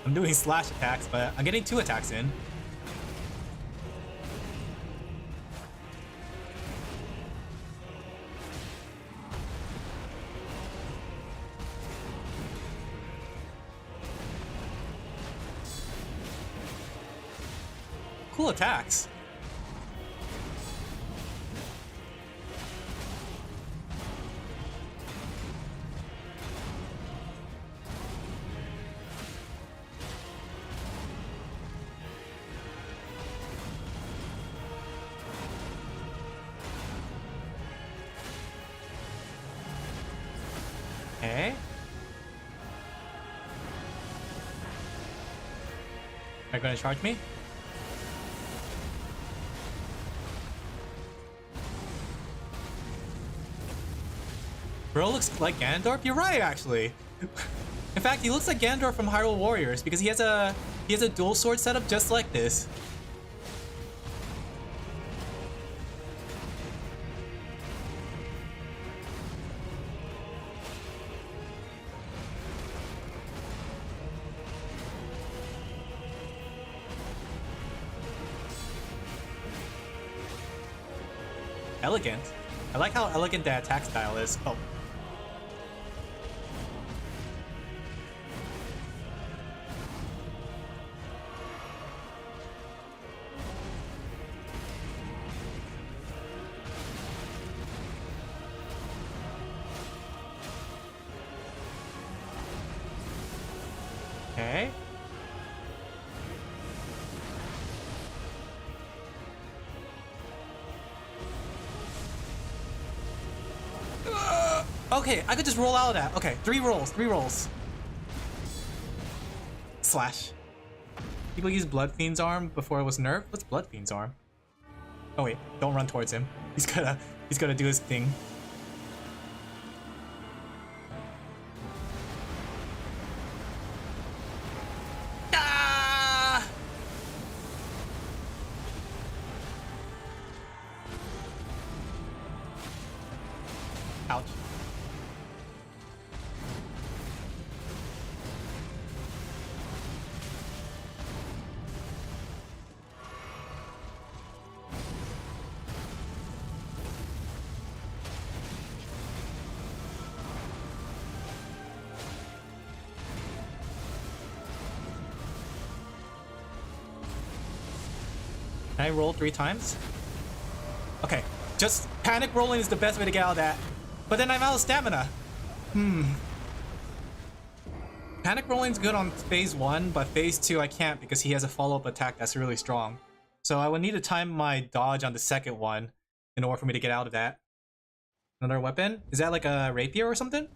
I'm doing slash attacks, but I'm getting 2 attacks in. Cool attacks. Okay. Are you gonna charge me? Bro looks like Ganondorf? You're right, actually. In fact, he looks like Ganondorf from Hyrule Warriors because he has a dual sword setup just like this. Elegant. I like how elegant that attack style is. Oh. Okay. Okay, I could just roll out of that. Okay, 3 rolls. Slash. People use Blood Fiend's arm before it was nerfed? What's Blood Fiend's arm? Oh wait, don't run towards him. He's gonna do his thing. Ah! Ouch. I roll 3 times? Okay, just panic rolling is the best way to get out of that. But then I'm out of stamina. Panic rolling's good on phase 1, but phase 2 I can't because he has a follow-up attack that's really strong. So I would need to time my dodge on the second one in order for me to get out of that. Another weapon? Is that like a rapier or something?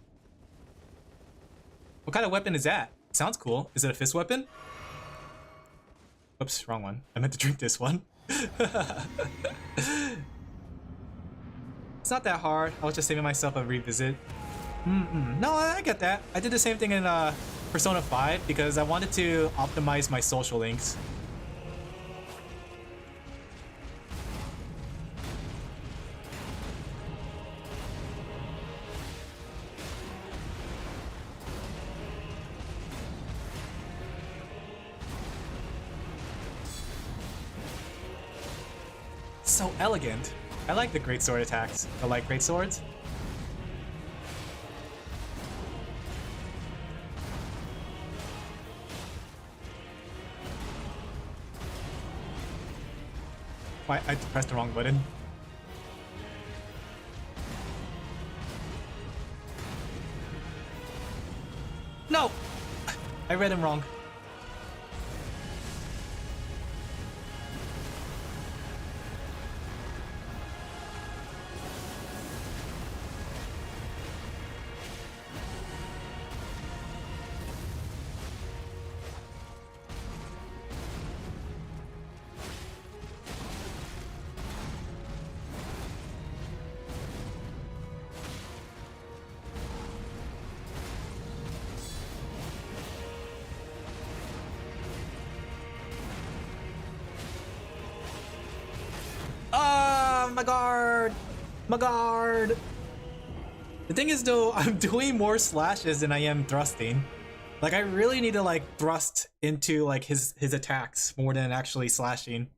What kind of weapon is that? Sounds cool. Is it a fist weapon? Oops, wrong one. I meant to drink this one. It's not that hard. I was just saving myself a revisit. No, I get that. I did the same thing in Persona 5 because I wanted to optimize my social links. So elegant. I like the greatsword attacks. I like greatswords. Why? I pressed the wrong button. No! I read him wrong. My guard! My guard! The thing is though, I'm doing more slashes than I am thrusting. Like I really need to like thrust into like his attacks more than actually slashing.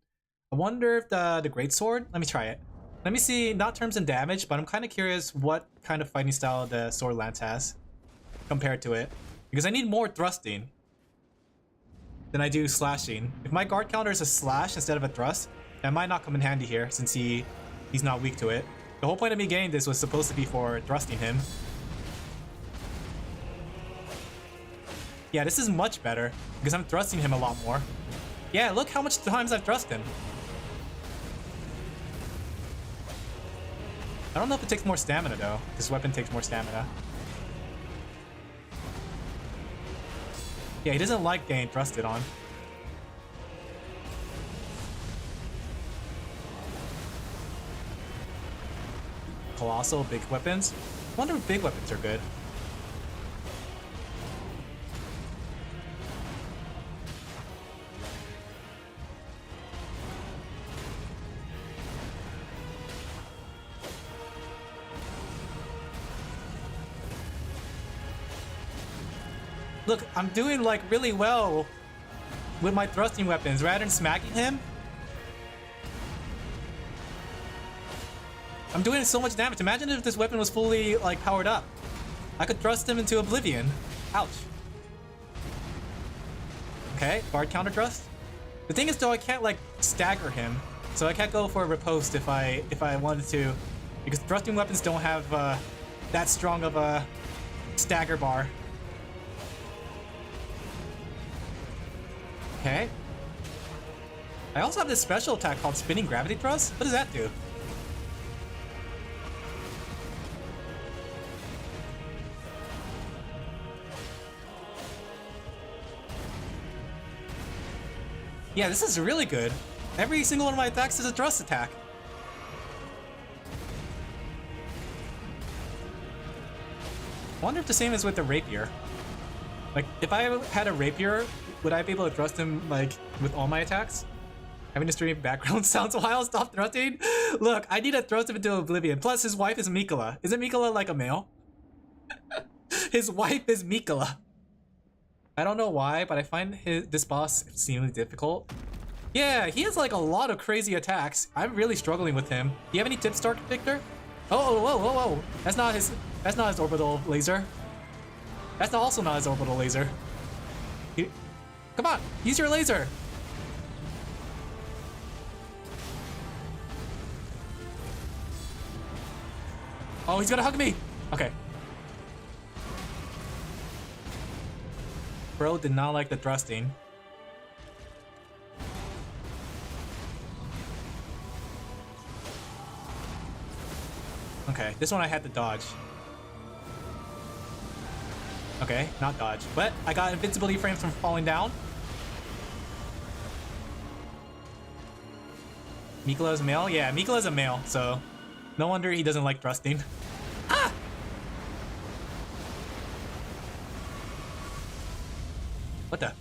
I wonder if the greatsword, let me try it. Let me see, not terms and damage, but I'm kind of curious what kind of fighting style the sword lance has compared to it. Because I need more thrusting than I do slashing. If my guard counter is a slash instead of a thrust, that might not come in handy here since he's not weak to it. The whole point of me getting this was supposed to be for thrusting him. Yeah, this is much better because I'm thrusting him a lot more. Yeah, look how much times I've thrust him. I don't know if it takes more stamina though. This weapon takes more stamina. Yeah, he doesn't like getting thrusted on. Colossal big weapons. I wonder if big weapons are good. Look, I'm doing like really well with my thrusting weapons rather than smacking him. I'm doing so much damage. Imagine if this weapon was fully like powered up. I could thrust him into oblivion. Ouch. Okay, guard counter thrust. The thing is though, I can't like stagger him, so I can't go for a riposte if I wanted to, because thrusting weapons don't have that strong of a stagger bar. Okay. I also have this special attack called spinning gravity thrust. What does that do? Yeah, this is really good. Every single one of my attacks is a thrust attack. I wonder if the same is with the rapier. Like, if I had a rapier, would I be able to thrust him, like, with all my attacks? Having to stream background sounds while I'll stop thrusting? Look, I need to thrust him into oblivion. Plus, his wife is Mikola. Isn't Mikola like a male? His wife is Mikola. I don't know why, but I find this boss extremely difficult. Yeah, he has like a lot of crazy attacks. I'm really struggling with him. Do you have any tips, Dark Victor? Oh, whoa, whoa, whoa. That's not his orbital laser. That's also not his orbital laser. Come on, use your laser. Oh, he's gonna hug me. Okay. Bro did not like the thrusting. Okay, this one I had to dodge. Okay, not dodge, but I got invincibility frames from falling down. Mikola's a male? Yeah, Mikola's a male, so no wonder he doesn't like thrusting. Ah! What the?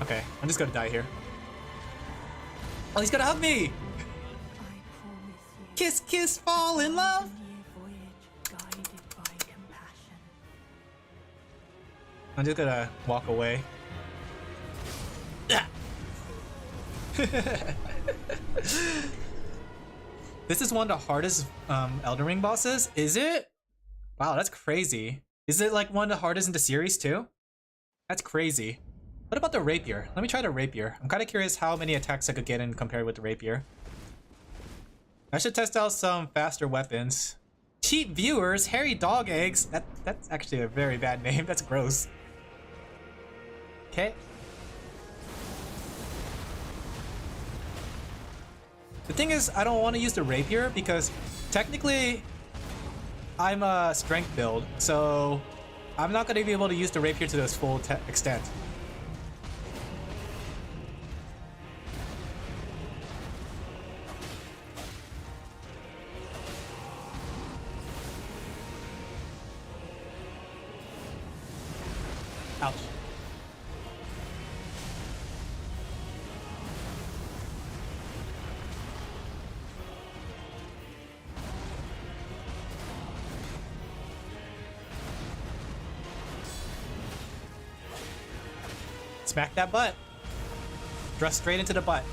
Okay, I'm just gonna die here. Oh, he's gonna hug me! Kiss, kiss, fall in love! I'm just gonna walk away. This is one of the hardest Elden Ring bosses, is it? Wow, that's crazy. Is it like one of the hardest in the series too? That's crazy. What about the rapier? Let me try the rapier. I'm kind of curious how many attacks I could get in compared with the rapier. I should test out some faster weapons. Cheap viewers, hairy dog eggs. That's actually a very bad name. That's gross. Okay. The thing is, I don't want to use the rapier because technically I'm a strength build, so I'm not going to be able to use the rapier to its full extent. Ouch. Smack that butt. Thrust straight into the butt.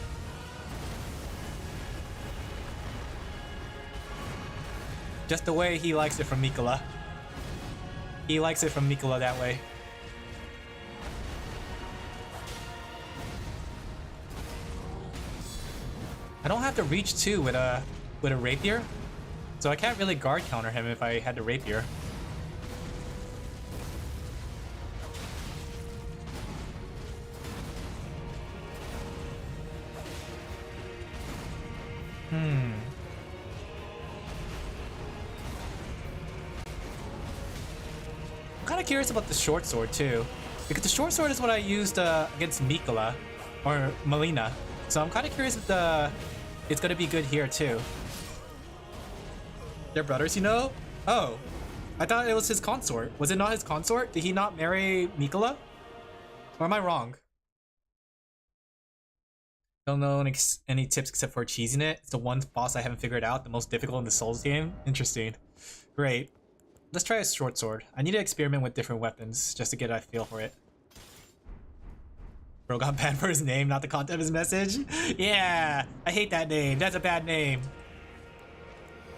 Just the way he likes it from Mikola. He likes it from Mikola that way. I don't have to reach 2 with a rapier, so I can't really guard counter him if I had the rapier. I'm kind of curious about the short sword too, because the short sword is what I used against Mikola or Melina. So I'm kind of curious if it's gonna be good here too. They're brothers, you know? Oh, I thought it was his consort. Was it not his consort? Did he not marry Mikola? Or am I wrong? Don't know any tips except for cheesing it. It's the one boss I haven't figured out, the most difficult in the Souls game. Interesting. Great. Let's try a short sword. I need to experiment with different weapons just to get a feel for it. Bro got banned for his name, not the content of his message. Yeah, I hate that name. That's a bad name.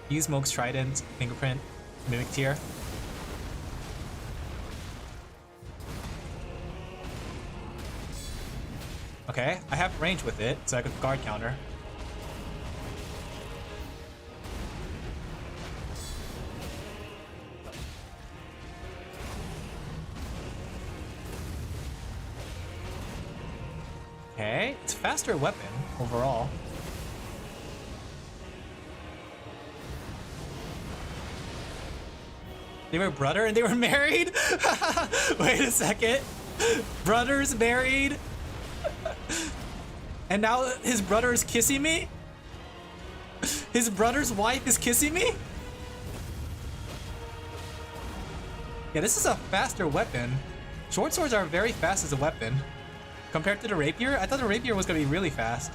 Use Moke's Trident, Fingerprint, Mimic Tier. Okay, I have range with it, so I could guard counter. Okay, it's a faster weapon overall. They were brother and they were married? Wait a second. Brothers married? And now his brother is kissing me? His brother's wife is kissing me? Yeah, this is a faster weapon. Short swords are very fast as a weapon. Compared to the rapier? I thought the rapier was gonna be really fast.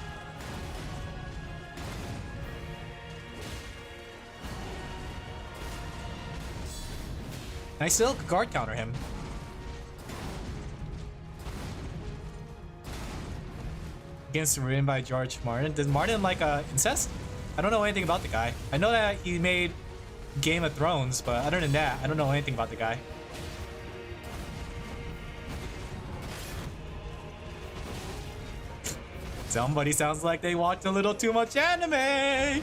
I still guard counter him. Against written by George Martin. Does Martin like incest? I don't know anything about the guy. I know that he made Game of Thrones, but other than that, I don't know anything about the guy. Somebody sounds like they watch a little too much anime.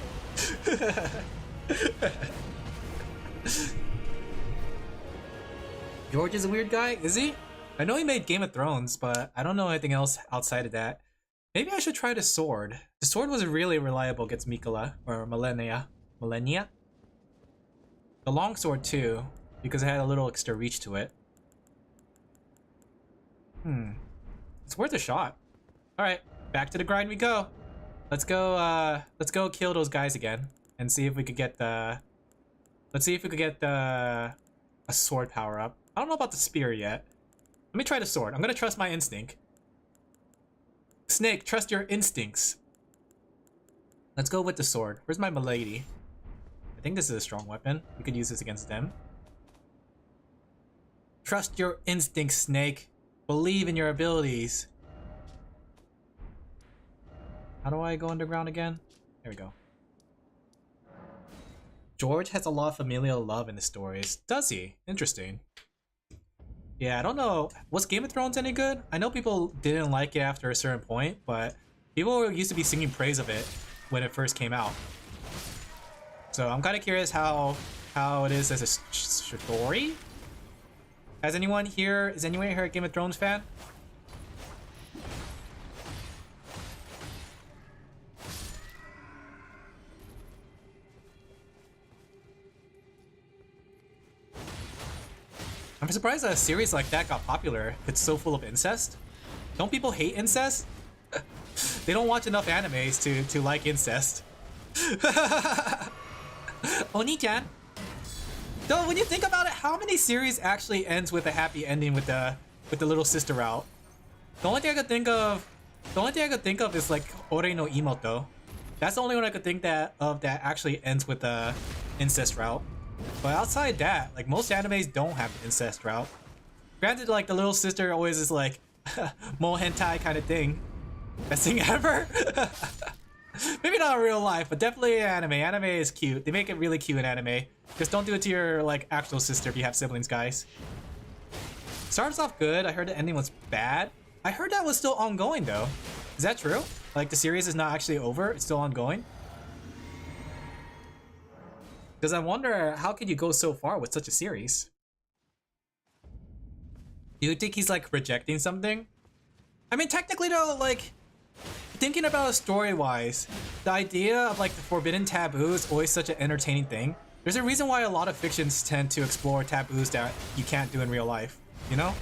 George is a weird guy, is he? I know he made Game of Thrones, but I don't know anything else outside of that. Maybe I should try the sword. The sword was really reliable against Mikola, or Millennia. Millennia? The longsword too, because it had a little extra reach to it. It's worth a shot. Alright, back to the grind we go. Let's go kill those guys again and see if we could get the a sword power up. I don't know about the spear yet. Let me try the sword. I'm gonna trust my instinct. Snake, trust your instincts. Let's go with the sword. Where's my milady? I think this is a strong weapon. We could use this against them. Trust your instincts, Snake. Believe in your abilities. How do I go underground again? There we go. George has a lot of familial love in his stories. Does he? Interesting. Yeah, I don't know. Was Game of Thrones any good? I know people didn't like it after a certain point, but people used to be singing praise of it when it first came out. So I'm kind of curious how it is as a story. Is anyone here a Game of Thrones fan? I'm surprised that a series like that got popular. It's so full of incest. Don't people hate incest? They don't watch enough animes to like incest. Oni-chan. Though when you think about it, how many series actually ends with a happy ending with the little sister route? The only thing I could think of is like Ore no Imoto. That's the only one I could think of that actually ends with the incest route. But outside that, like most animes don't have the incest route. Granted, like the little sister always is like mo hentai kind of thing. Best thing ever. Maybe not in real life, but definitely in anime. Anime is cute. They make it really cute in anime. Just don't do it to your like actual sister if you have siblings, guys. Starts off good. I heard the ending was bad. I heard that was still ongoing though. Is that true? Like the series is not actually over, it's still ongoing? Because I wonder, how could you go so far with such a series? Do you think he's like rejecting something? I mean, technically though, like, thinking about it story-wise, the idea of like the forbidden taboo is always such an entertaining thing. There's a reason why a lot of fictions tend to explore taboos that you can't do in real life, you know?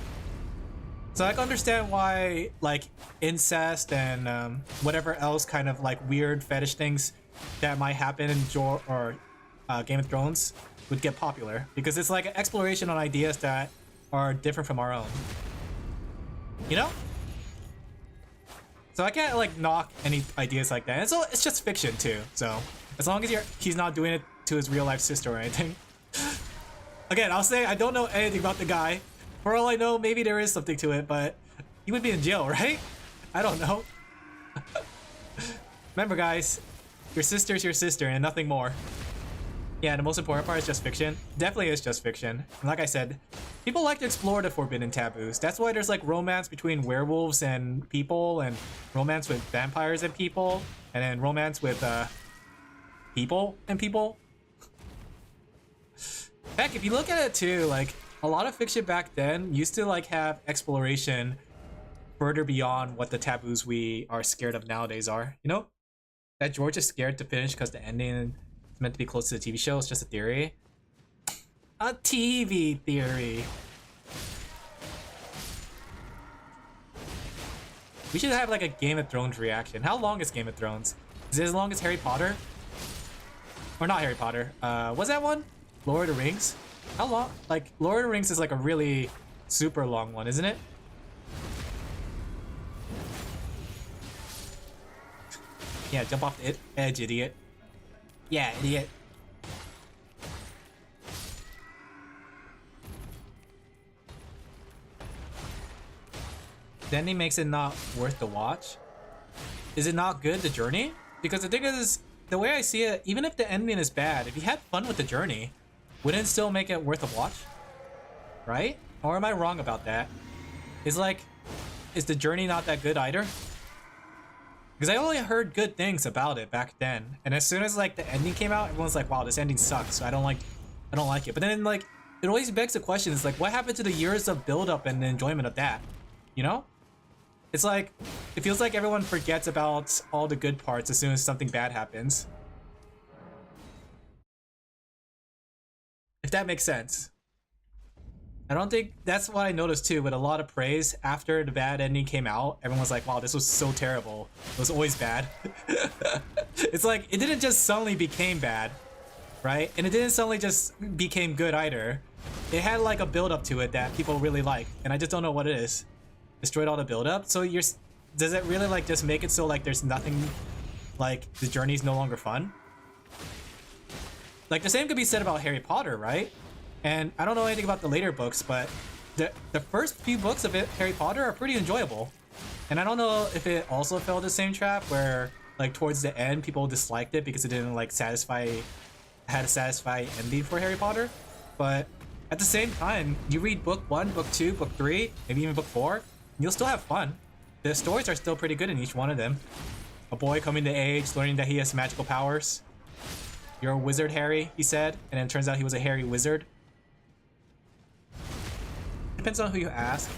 So I can understand why like incest and whatever else kind of like weird fetish things that might happen in Game of Thrones would get popular, because it's like an exploration on ideas that are different from our own, you know? So I can't like knock any ideas like that. And so it's just fiction too, so as long as he's not doing it to his real life sister or anything. Again, I'll say I don't know anything about the guy. For all I know, maybe there is something to it, but he would be in jail, right? I don't know. Remember guys, your sister's your sister and nothing more. Yeah, the most important part is just fiction. Definitely is just fiction. And like I said, people like to explore the forbidden taboos. That's why there's like romance between werewolves and people, and romance with vampires and people, and then romance with people and people. Heck, if you look at it too, like a lot of fiction back then used to like have exploration further beyond what the taboos we are scared of nowadays are. You know? That George is scared to finish because the ending meant to be close to the TV show. It's just a theory. A TV theory. We should have like a Game of Thrones reaction. How long is Game of Thrones? Is it as long as Harry Potter? Or not Harry Potter. Was that one? Lord of the Rings? How long? Like Lord of the Rings is like a really super long one, isn't it? Yeah, jump off the edge, idiot. Yeah, idiot. The ending makes it not worth the watch. Is it not good, the journey? Because the thing is, the way I see it, even if the ending is bad, if you had fun with the journey, wouldn't it still make it worth a watch? Right? Or am I wrong about that? Is the journey not that good either? Because I only heard good things about it back then, and as soon as like the ending came out, everyone's like, "Wow, this ending sucks." So I don't like it. But then like it always begs the question: is like, what happened to the years of build up and the enjoyment of that? You know? It's like it feels like everyone forgets about all the good parts as soon as something bad happens. If that makes sense. I don't think that's what I noticed too, with a lot of praise after the bad ending came out. Everyone was like, wow, this was so terrible. It was always bad. It's like, it didn't just suddenly became bad, right? And it didn't suddenly just became good either. It had like a build up to it that people really like, and I just don't know what it is. Destroyed all the build up. So does it really like just make it so like there's nothing, like the journey's no longer fun? Like the same could be said about Harry Potter, right? And I don't know anything about the later books, but the first few books of Harry Potter are pretty enjoyable. And I don't know if it also fell the same trap where like towards the end people disliked it because it didn't like had a satisfying ending for Harry Potter. But at the same time, you read book 1, book 2, book 3, maybe even book 4, and you'll still have fun. The stories are still pretty good in each one of them. A boy coming to age, learning that he has magical powers. You're a wizard, Harry, he said, and then it turns out he was a hairy wizard. Depends on who you ask.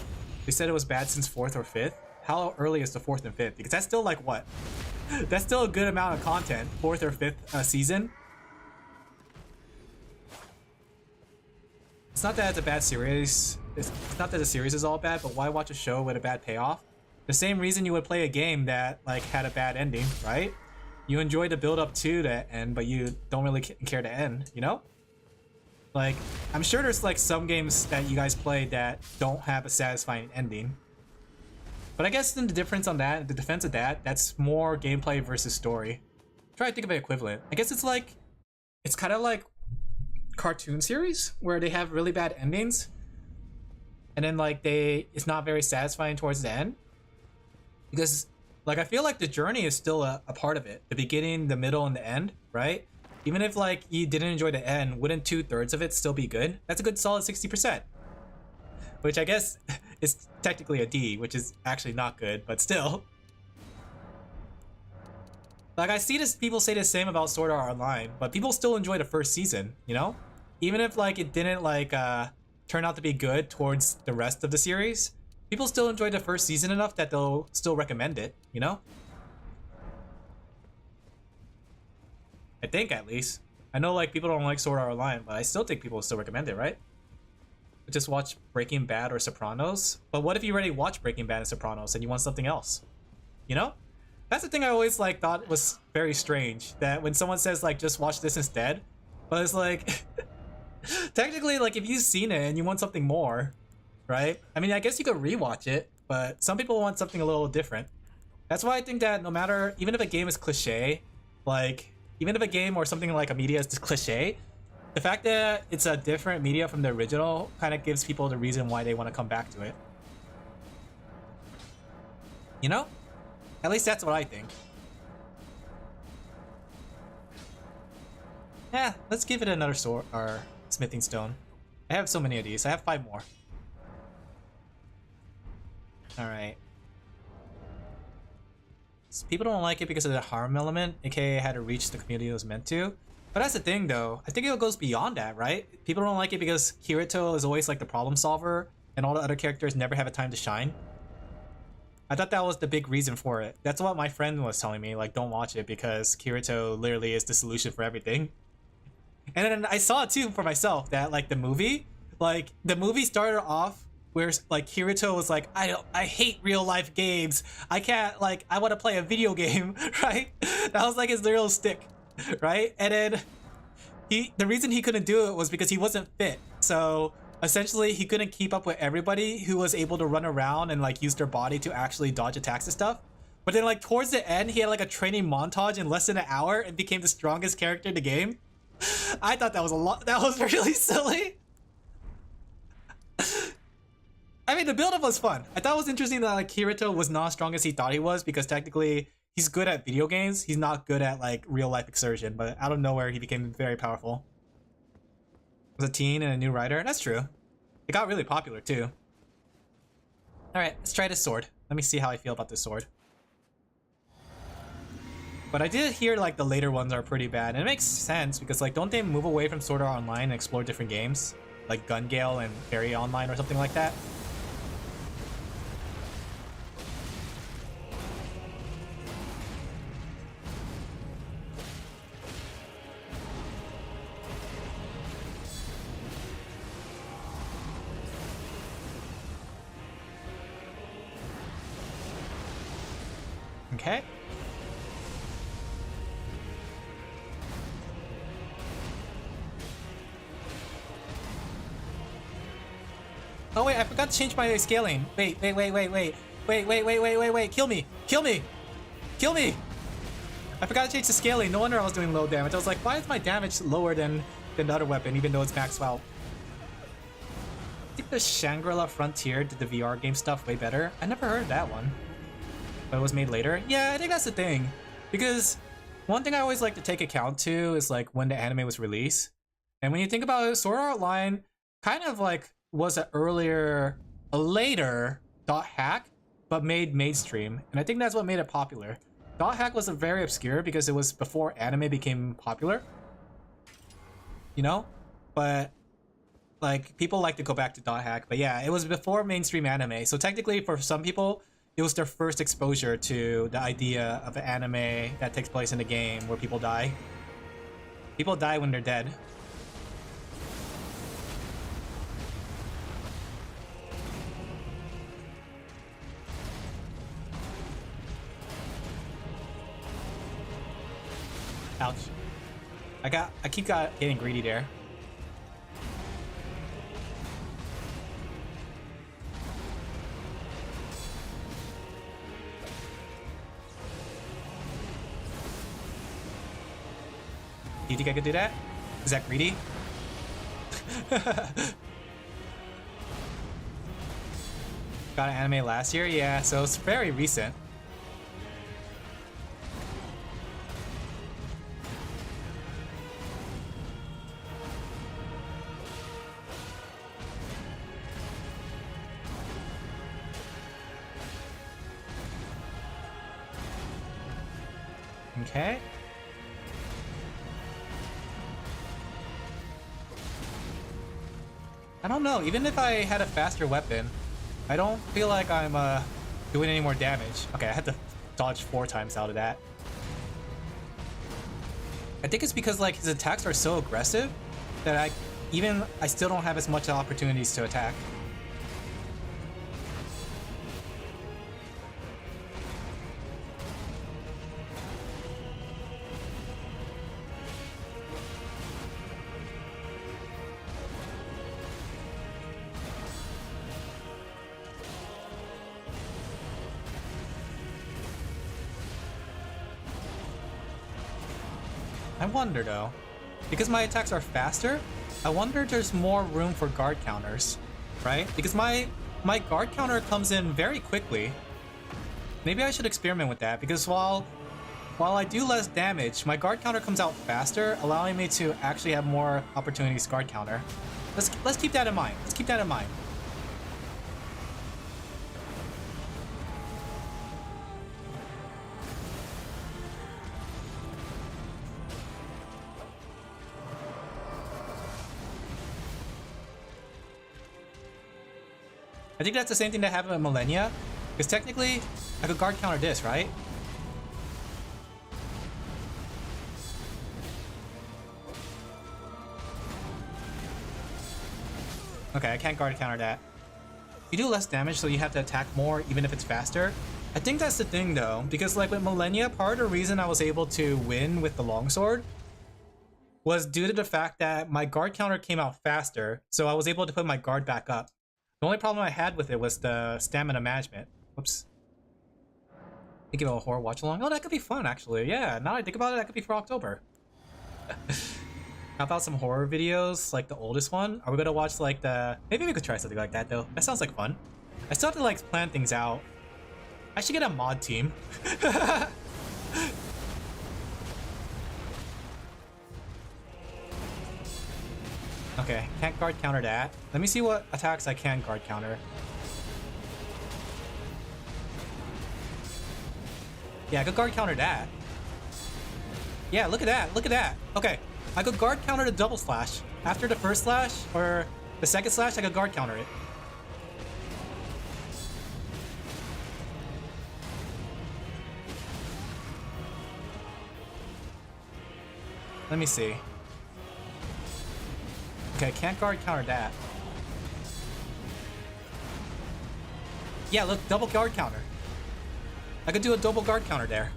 They said it was bad since 4th or 5th. How early is the 4th and 5th? Because that's still like what? That's still a good amount of content. 4th or 5th season. It's not that it's a bad series. It's not that the series is all bad, but why watch a show with a bad payoff? The same reason you would play a game that like had a bad ending, right? You enjoy the build up to the end, but you don't really care to end, you know? Like, I'm sure there's like some games that you guys play that don't have a satisfying ending. But I guess then the difference on that, the defense of that, that's more gameplay versus story. Try to think of an equivalent. I guess it's like, it's kind of like cartoon series where they have really bad endings. And then like it's not very satisfying towards the end. Because like, I feel like the journey is still a part of it. The beginning, the middle, and the end, right? Even if like you didn't enjoy the end, wouldn't 2/3 of it still be good? That's a good solid 60%. Which I guess is technically a D, which is actually not good, but still. Like I see this, people say the same about Sword Art Online, but people still enjoy the first season, you know? Even if like it didn't like turn out to be good towards the rest of the series, people still enjoy the first season enough that they'll still recommend it, you know? I think, at least. I know like people don't like Sword Art Online, but I still think people will still recommend it, right? Just watch Breaking Bad or Sopranos. But what if you already watched Breaking Bad and Sopranos and you want something else? You know? That's the thing I always like thought was very strange. That when someone says like just watch this instead, but it's like technically like if you've seen it and you want something more, right? I mean, I guess you could rewatch it, but some people want something a little different. That's why I think that no matter, even if a game is cliche, like even if a game or something like a media is cliche, the fact that it's a different media from the original kind of gives people the reason why they want to come back to it. You know? At least that's what I think. Yeah, let's give it another sword or smithing stone. I have so many of these. I have 5 more. Alright. People don't like it because of the harm element, aka how to reach the community it was meant to. But that's the thing though, I think it goes beyond that, right? People don't like it because Kirito is always like the problem solver and all the other characters never have a time to shine. I thought that was the big reason for it. That's what my friend was telling me, like don't watch it because Kirito literally is the solution for everything. And then I saw it too for myself that like the movie started off where like Kirito was like, I hate real life games. I can't, like, I want to play a video game, right? That was like his literal stick, right? And then the reason he couldn't do it was because he wasn't fit. So essentially he couldn't keep up with everybody who was able to run around and like use their body to actually dodge attacks and stuff. But then like towards the end, he had like a training montage in less than an hour and became the strongest character in the game. I thought that was that was really silly. I mean, the build-up was fun. I thought it was interesting that like Kirito was not as strong as he thought he was because technically he's good at video games. He's not good at like real life exertion, but out of nowhere he became very powerful. Was a teen and a new writer. That's true. It got really popular too. All right, let's try this sword. Let me see how I feel about this sword. But I did hear like the later ones are pretty bad, and it makes sense because like don't they move away from Sword Art Online and explore different games like Gun Gale and Fairy Online or something like that? Okay. Oh wait, I forgot to change my scaling. Wait. Kill me. I forgot to change the scaling. No wonder I was doing low damage. I was like, why is my damage lower than the other weapon, even though it's maxed out? I think the Shangri-La Frontier did the VR game stuff way better. I never heard of that one. But it was made later. Yeah, I think that's the thing. Because one thing I always like to take account to is like when the anime was released. And when you think about it, Sword Art Online kind of like was a later dot hack, but made mainstream, and I think that's what made it popular. Dot hack was a very obscure because it was before anime became popular, you know. But like people like to go back to dot hack, but yeah, it was before mainstream anime. So technically, for some people, it was their first exposure to the idea of an anime that takes place in a game where people die. People die when they're dead. Ouch. I keep getting greedy there. Do you think I could do that? Is that greedy? Got an anime last year? Yeah, so it's very recent. Okay. I don't know, even if I had a faster weapon, I don't feel like I'm doing any more damage. Okay, I had to dodge 4 times out of that. I think it's because like his attacks are so aggressive that I still don't have as much opportunities to attack. I wonder though, because my attacks are faster, I wonder if there's more room for guard counters, right? Because my guard counter comes in very quickly. Maybe I should experiment with that, because while I do less damage, my guard counter comes out faster, allowing me to actually have more opportunities to guard counter. Let's keep that in mind. Let's keep that in mind. I think that's the same thing that happened with Millennia, because technically I could guard counter this, right? Okay, I can't guard counter that. You do less damage, so you have to attack more even if it's faster. I think that's the thing though, because like with Millennia, part of the reason I was able to win with the longsword was due to the fact that my guard counter came out faster, so I was able to put my guard back up. The only problem I had with it was the stamina management. Whoops. Thinking about a horror watch along. Oh, that could be fun actually. Yeah, now that I think about it, that could be for October. How about some horror videos, like the oldest one? Are we gonna watch like the... Maybe we could try something like that though. That sounds like fun. I still have to like plan things out. I should get a mod team. Okay, can't guard counter that. Let me see what attacks I can guard counter. Yeah, I could guard counter that. Yeah, look at that. Look at that. Okay, I could guard counter the double slash. After the first slash, or the second slash, I could guard counter it. Let me see. Okay, can't guard counter that. Yeah, look, double guard counter. I could do a double guard counter there.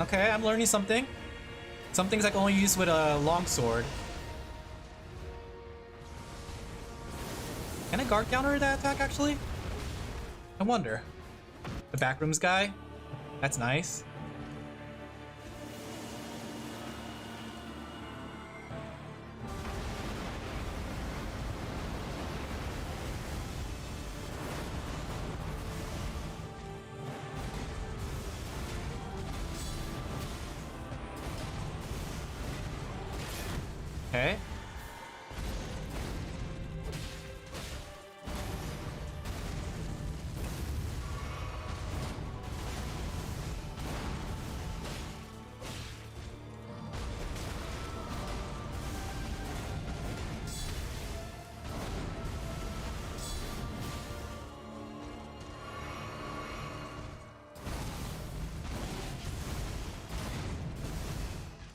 Okay, I'm learning something. Some things I can only use with a longsword. Can I guard counter that attack, actually? I wonder. The backrooms guy? That's nice. Okay.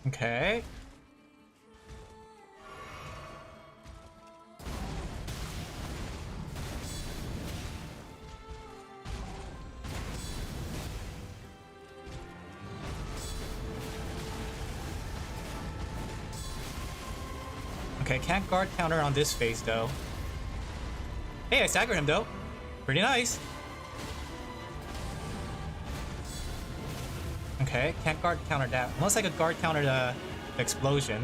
Okay. Okay, can't guard counter on this phase though. Hey, I staggered him though. Pretty nice. Okay, can't guard counter that. Unless I could guard counter the explosion.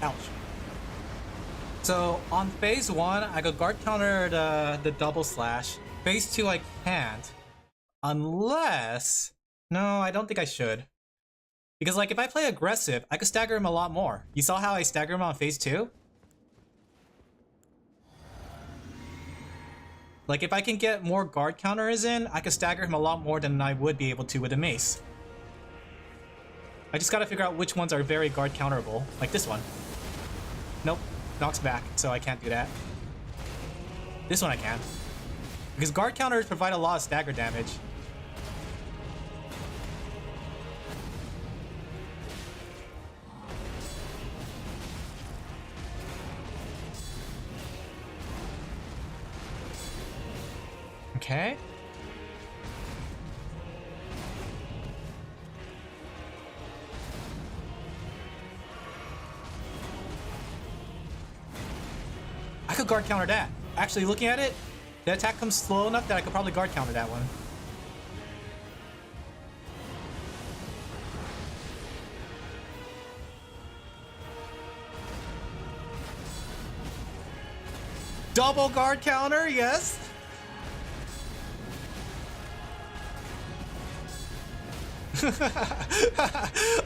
Ouch. So on phase 1, I could guard counter the double slash. Phase 2, I can't. Unless... No, I don't think I should. Because like if I play aggressive, I could stagger him a lot more. You saw how I stagger him on phase 2? Like if I can get more guard counters in, I could stagger him a lot more than I would be able to with a mace. I just gotta figure out which ones are very guard counterable. Like this one. Nope. Knocks back, so I can't do that. This one I can. Because guard counters provide a lot of stagger damage. Okay. I could guard counter that. Actually, looking at it, the attack comes slow enough that I could probably guard counter that one. Double guard counter, yes.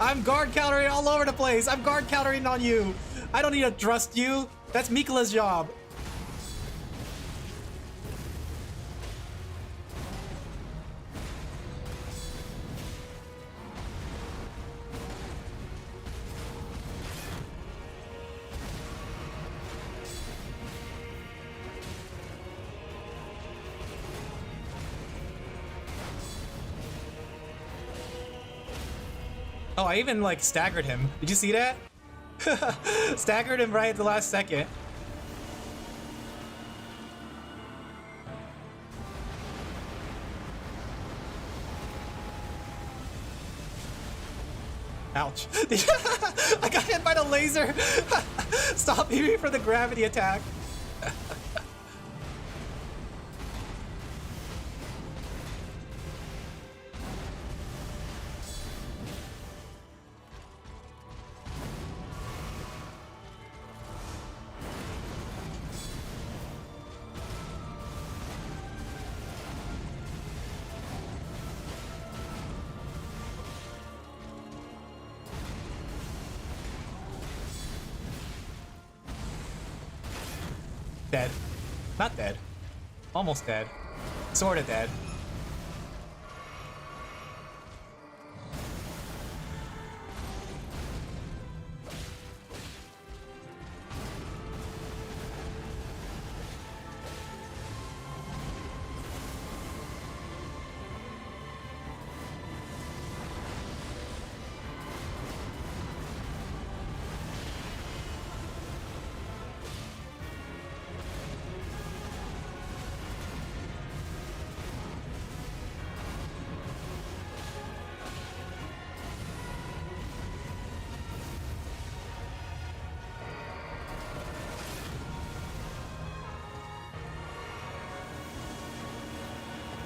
I'm guard countering all over the place. I'm guard countering on you. I don't need to trust you. That's Mikola's job. Oh, I even like staggered him. Did you see that? Staggered him right at the last second. Ouch. I got hit by the laser. Stop aiming for the gravity attack. Dead. Not dead. Almost dead. Sorta dead.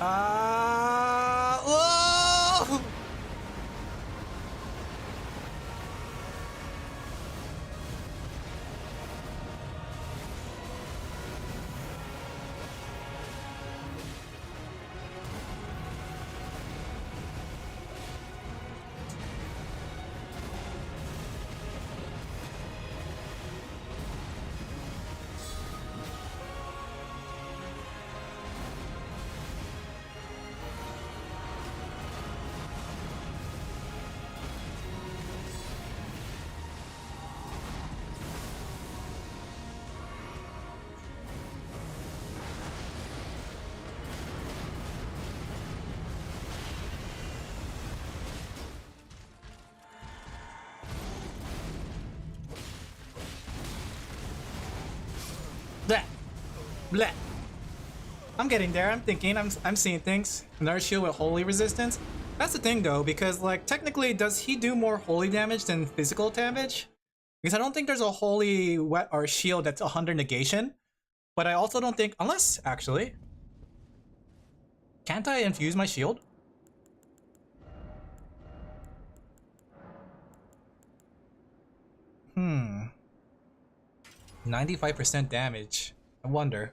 Whoa! Bleh. Bleh. I'm getting there. I'm thinking. I'm seeing things. Another shield with holy resistance. That's the thing though, because like technically, does he do more holy damage than physical damage? Because I don't think there's a holy wet or shield that's 100 negation. But I also don't think, unless actually, can't I infuse my shield? 95% damage. I wonder.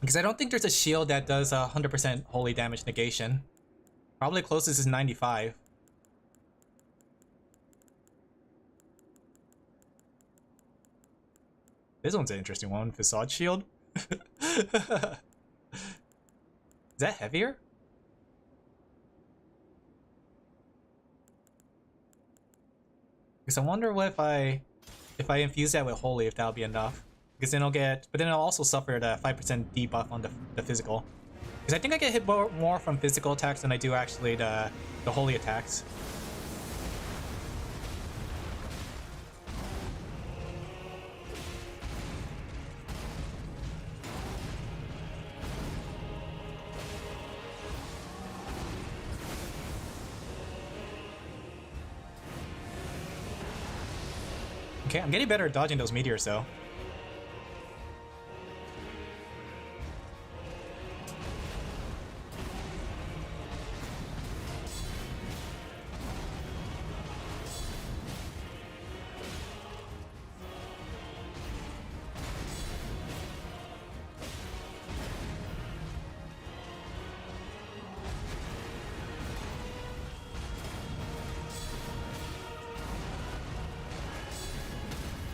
Because I don't think there's a shield that does 100% holy damage negation. Probably closest is 95. This one's an interesting one. Facade shield. Is that heavier? Because I wonder what if I infuse that with holy, if that'll be enough. Because then I'll get, but then I'll also suffer the 5% debuff on the physical. Because I think I get hit more from physical attacks than I do actually the holy attacks. Okay, I'm getting better at dodging those meteors though.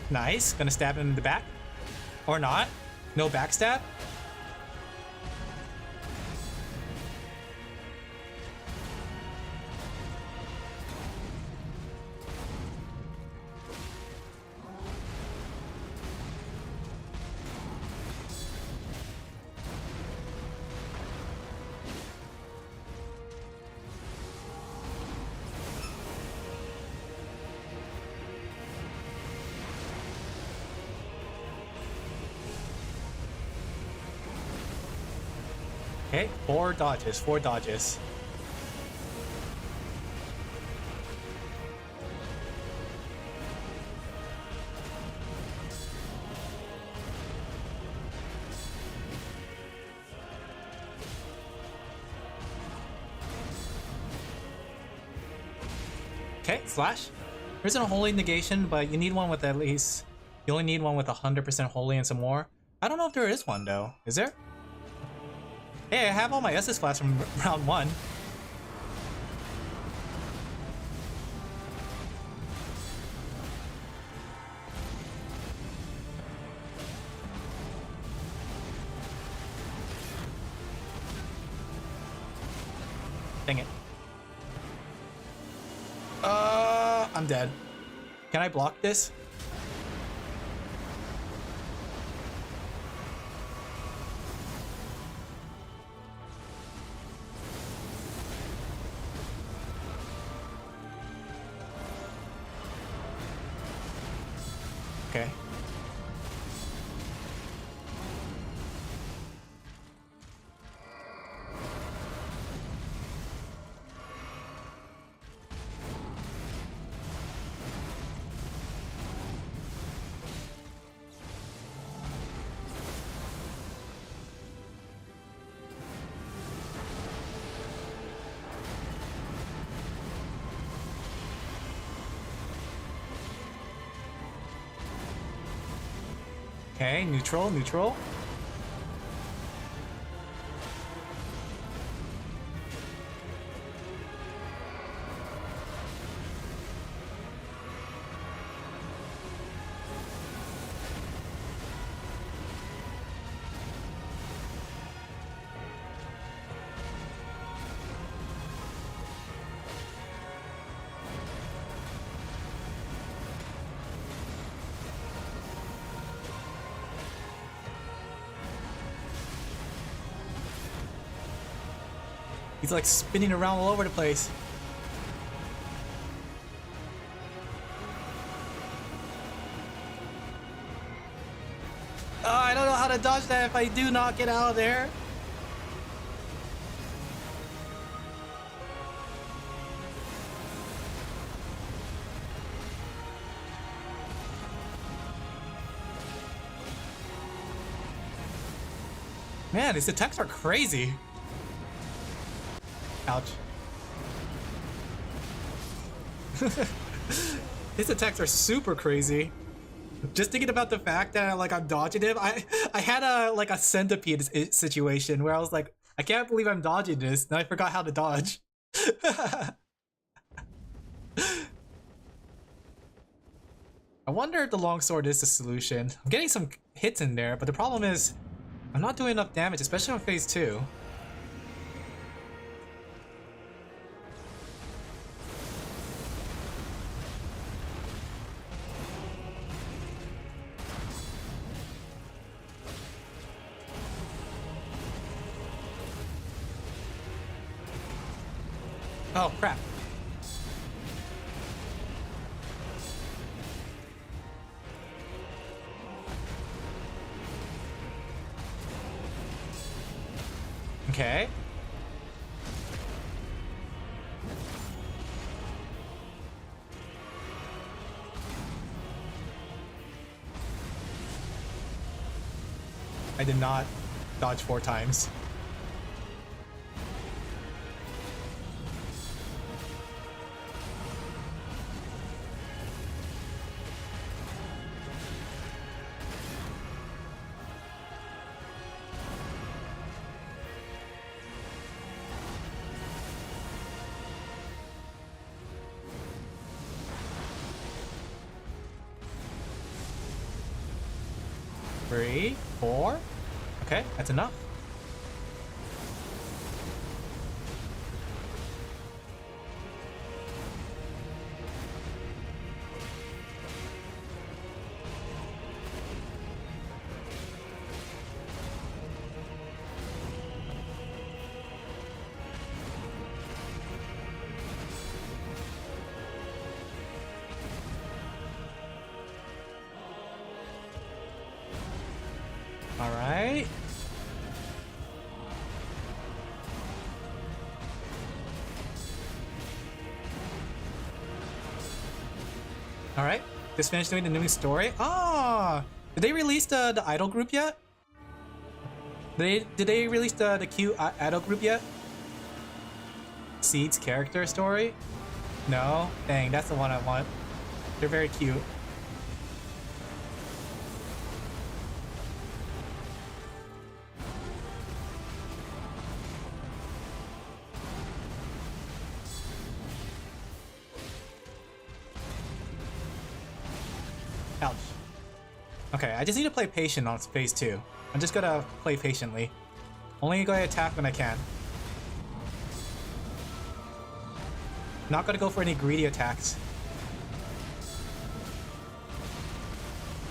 Nice. Gonna stab him in the back. Or not. No backstab. Okay, 4 dodges, 4 dodges. Okay, slash. There isn't a holy negation, but you need one with at least... You only need one with 100% holy and some more. I don't know if there is one though. Is there? Hey, I have all my SS flash from round 1. Dang it. I'm dead. Can I block this? Okay. Okay, neutral, neutral. He's like spinning around all over the place. Oh, I don't know how to dodge that if I do not get out of there. Man, these attacks are crazy. Ouch. His attacks are super crazy. Just thinking about the fact that like I'm dodging him, I had a centipede situation where I was like, I can't believe I'm dodging this, and I forgot how to dodge. I wonder if the longsword is the solution. I'm getting some hits in there, but the problem is I'm not doing enough damage, especially on phase 2. Oh, crap. Okay. I did not dodge 4 times. Three, 4. Okay, that's enough. All right. All right. Just finished doing the new story. Ah, did they release the idol group yet? Did they release the cute idol group yet? Seed's character story? No? Dang, that's the one I want. They're very cute. Ouch. Okay, I just need to play patient on phase 2. I'm just gonna play patiently. Only gonna attack when I can. Not gonna go for any greedy attacks.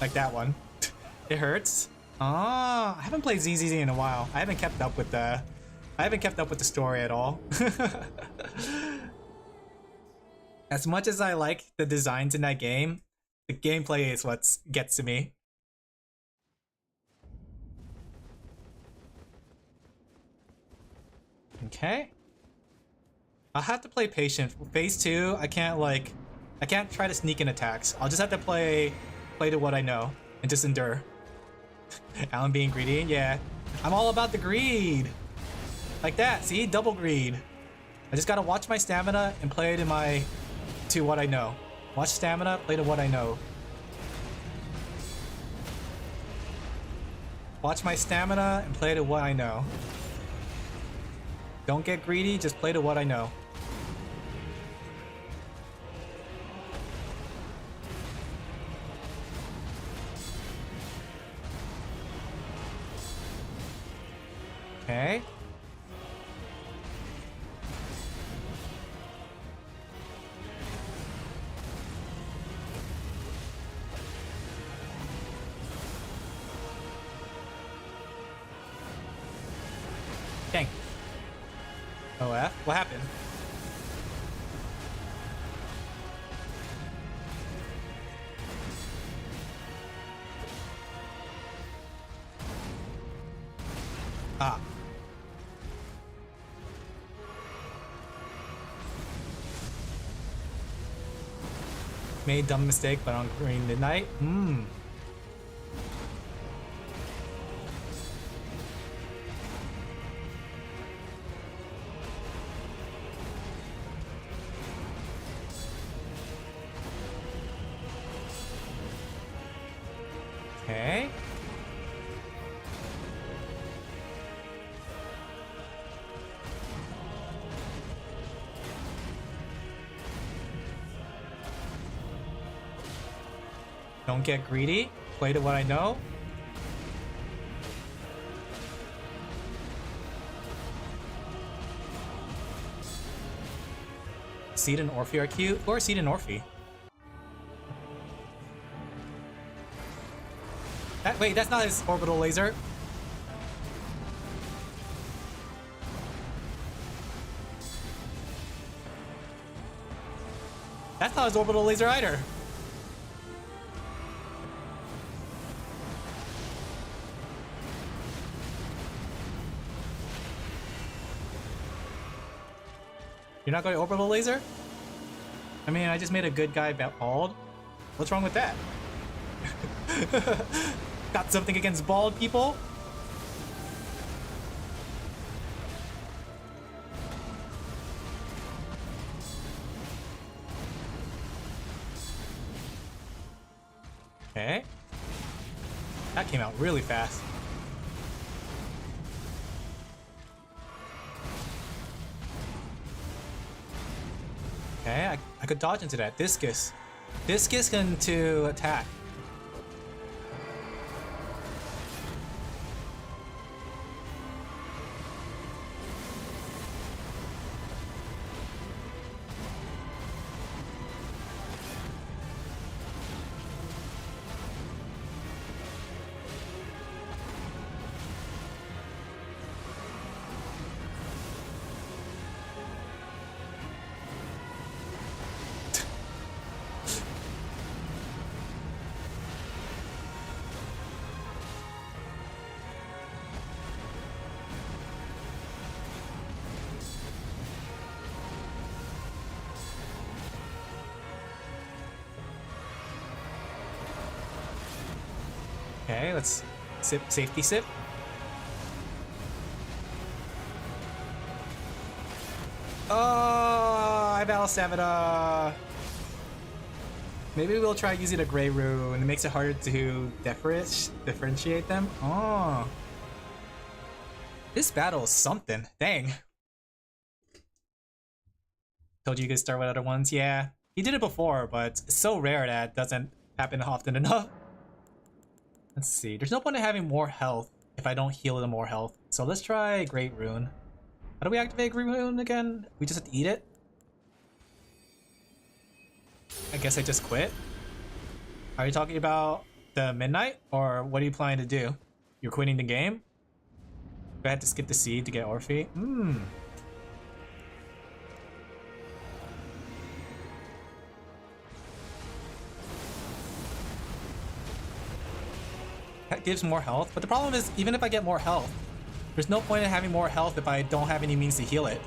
Like that one. It hurts. Ah, I haven't played ZZZ in a while. I haven't kept up with the story at all. As much as I like the designs in that game, the gameplay is what gets to me. Okay. I'll have to play patient. Phase 2, I can't try to sneak in attacks. I'll just have to play to what I know and just endure. Alin being greedy, yeah. I'm all about the greed. Like that, see? Double greed. I just gotta watch my stamina and play it to what I know. Watch stamina, play to what I know. Watch my stamina and play to what I know. Don't get greedy, just play to what I know. Okay. Dang. Oh, what happened? Ah. Made dumb mistake, but on green midnight. Okay. Don't get greedy. Play to what I know. Seed and Orphe are cute. Or Seed and Orphe. Wait, that's not his orbital laser. That's not his orbital laser either. You're not going to orbital laser? I mean, I just made a good guy bald. What's wrong with that? Got something against bald people? Okay. That came out really fast. Okay, I could dodge into that. Discus. Discus into attack. Okay, let's safety sip. Oh, I battle stamina. Maybe we'll try using a gray rune. It makes it harder to differentiate them. Oh, this battle is something. Dang. Told you could start with other ones. Yeah, he did it before, but it's so rare that it doesn't happen often enough. Let's see. There's no point in having more health if I don't heal the more health. So let's try Great Rune. How do we activate Great Rune again? We just have to eat it? I guess I just quit. Are you talking about the midnight, or what are you planning to do? You're quitting the game? I had to skip the seed to get Orphe? That gives more health, but the problem is, even if I get more health, there's no point in having more health if I don't have any means to heal it.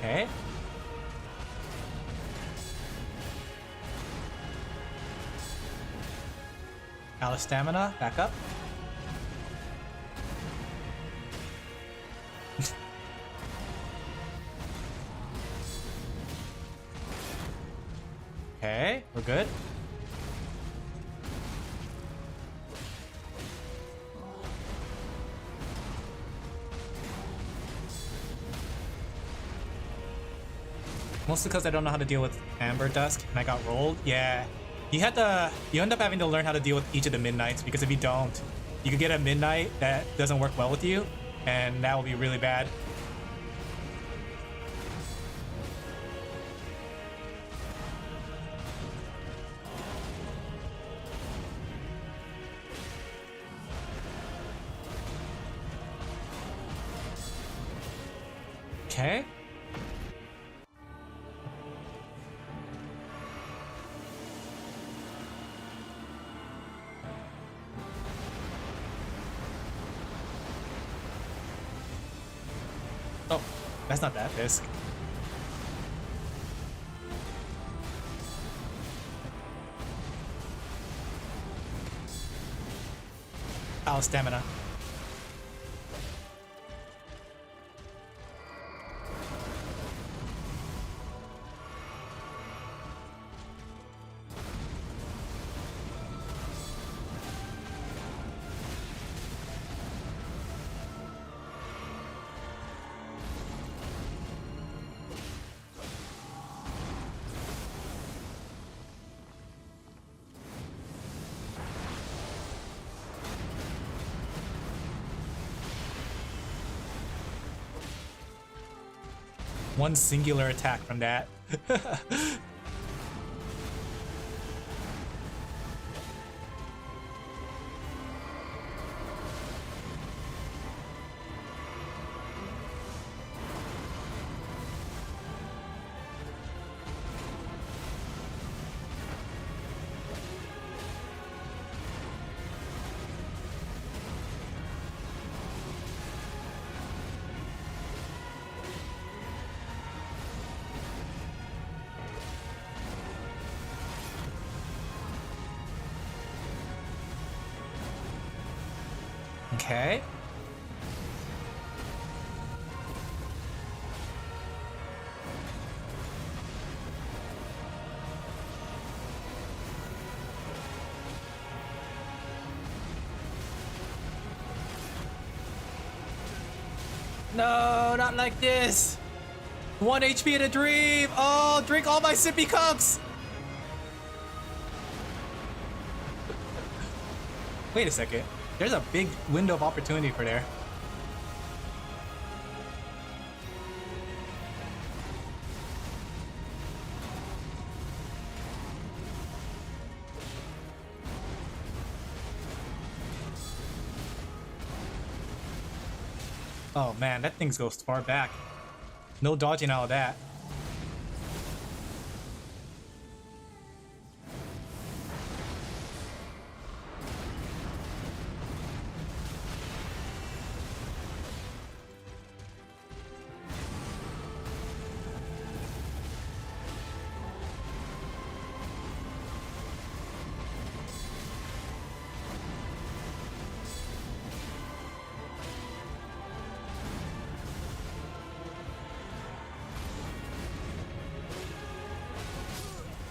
Okay. Out of stamina, back up. Okay, we're good. Mostly because I don't know how to deal with Amber Dusk and I got rolled. Yeah. You end up having to learn how to deal with each of the midnights, because if you don't, you could get a midnight that doesn't work well with you, and that will be really bad. Okay. Oh, that's not that Fisk. Out stamina. One singular attack from that. Okay. No, not like this. 1 HP in a dream. Oh, drink all my sippy cups. Wait a second. There's a big window of opportunity for there. Oh man, that thing goes far back. No dodging out of that.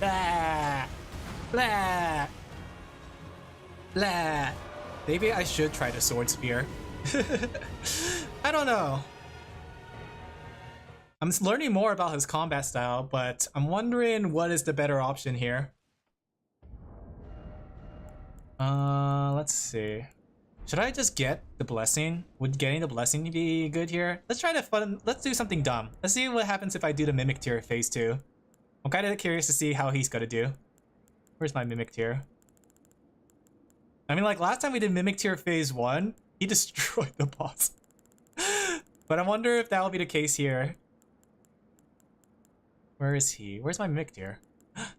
Blah. Blah. Blah. Maybe I should try the sword spear. I don't know. I'm learning more about his combat style, but I'm wondering what is the better option here. Let's see. Should I just get the blessing? Would getting the blessing be good here? Let's try to fun. Let's do something dumb. Let's see what happens if I do the mimic tier phase 2. I'm kind of curious to see how he's gonna do. Where's my mimic tier? I mean, like last time we did mimic tier phase 1, he destroyed the boss. But I wonder if that will be the case here. Where is he? Where's my mimic tier?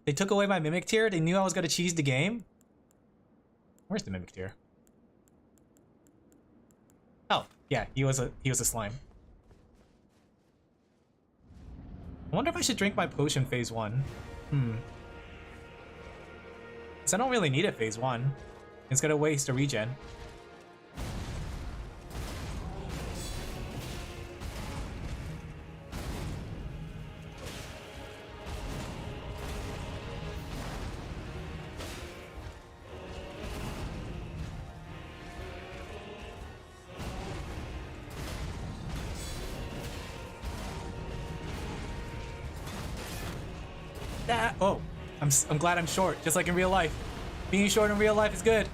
They took away my mimic tier? They knew I was gonna cheese the game? Where's the mimic tier? Oh, yeah, he was a slime. I wonder if I should drink my potion phase 1. Cause I don't really need it phase 1. It's gonna waste a regen. Oh, I'm glad I'm short, just like in real life. Being short in real life is good.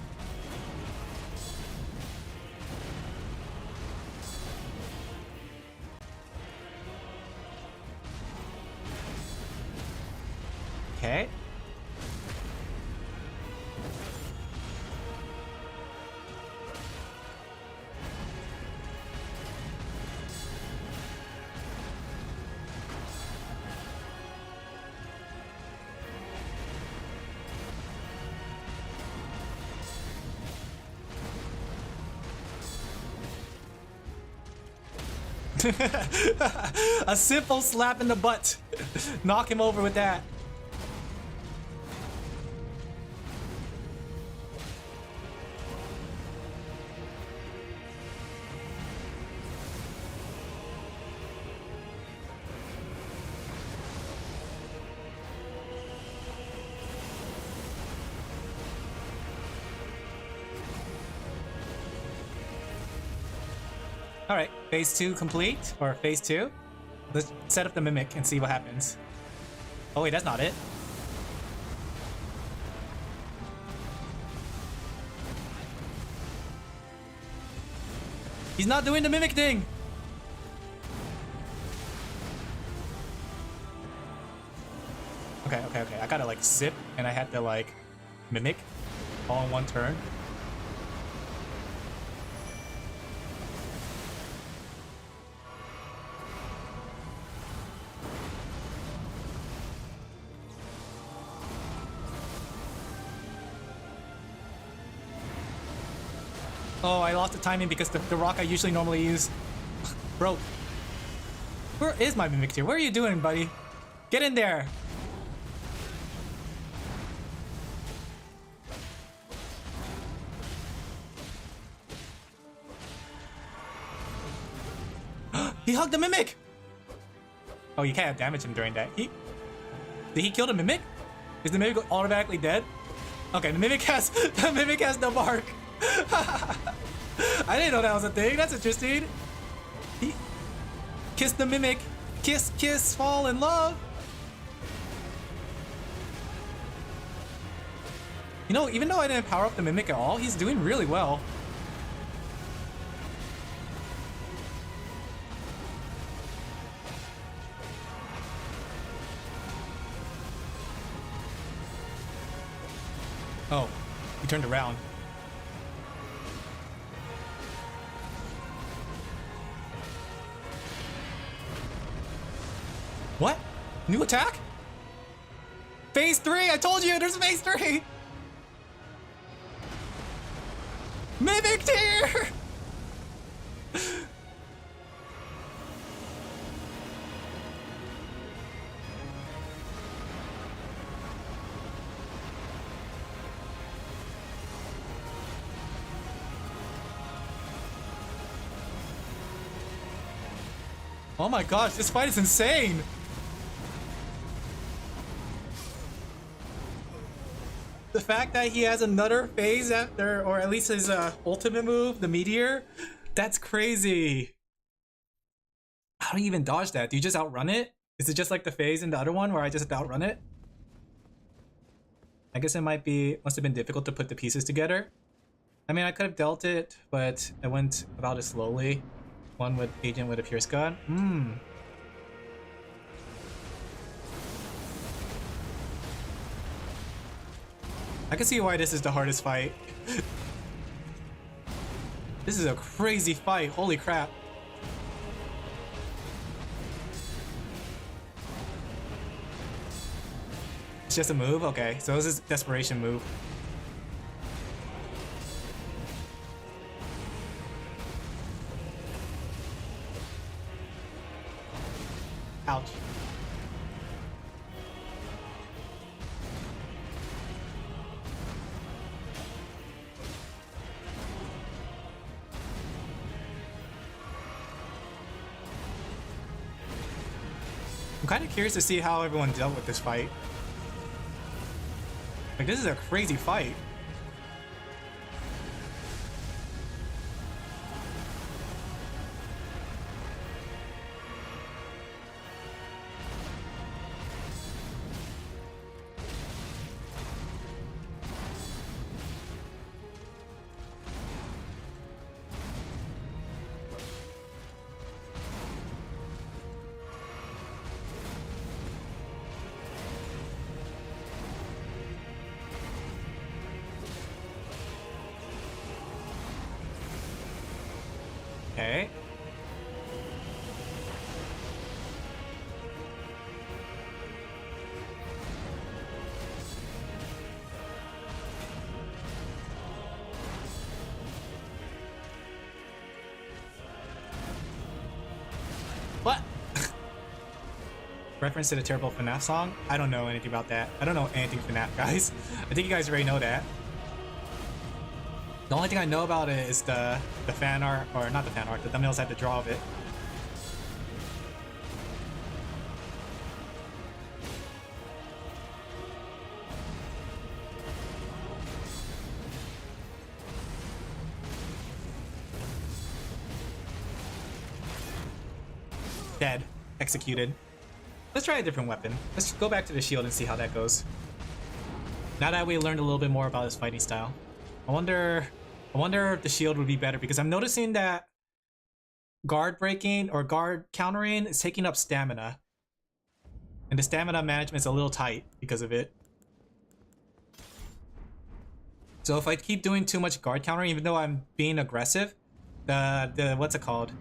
Okay. A simple slap in the butt. Knock him over with that. Alright, phase 2 complete, or phase 2. Let's set up the mimic and see what happens. Oh wait, that's not it. He's not doing the mimic thing! Okay. I gotta like zip, and I had to like mimic all in one turn. Oh, I lost the timing because the rock I usually normally use broke. Where is my mimic tier? What are you doing, buddy? Get in there! He hugged the mimic! Oh, you can't damage him during that. Did he kill the mimic? Is the mimic automatically dead? Okay, the mimic has no mark. I didn't know that was a thing. That's interesting. He kissed the mimic. Kiss, kiss, fall in love. You know, even though I didn't power up the mimic at all, he's doing really well. Oh, he turned around. What? New attack? Phase 3! I told you! There's phase 3! Mimic tier! Oh my gosh, this fight is insane! The fact that he has another phase after, or at least his ultimate move, the meteor, that's crazy. How do you even dodge that? Do you just outrun it? Is it just like the phase in the other one where I just outrun it? I guess it must have been difficult to put the pieces together. I mean, I could have dealt it, but I went about it slowly. One with agent with a pierce gun. I can see why this is the hardest fight. This is a crazy fight, holy crap. It's just a move? Okay, so this is a desperation move. Ouch. I'm kind of curious to see how everyone dealt with this fight. Like, this is a crazy fight. Okay. What? Reference to the terrible FNAF song? I don't know anything about that. I don't know anything FNAF, guys. I think you guys already know that. The only thing I know about it is the fan art, or not the fan art, the thumbnails had the draw of it. Dead. Executed. Let's try a different weapon. Let's go back to the shield and see how that goes. Now that we learned a little bit more about his fighting style. I wonder if the shield would be better, because I'm noticing that guard breaking or guard countering is taking up stamina. And the stamina management is a little tight because of it. So if I keep doing too much guard countering, even though I'm being aggressive, the what's it called?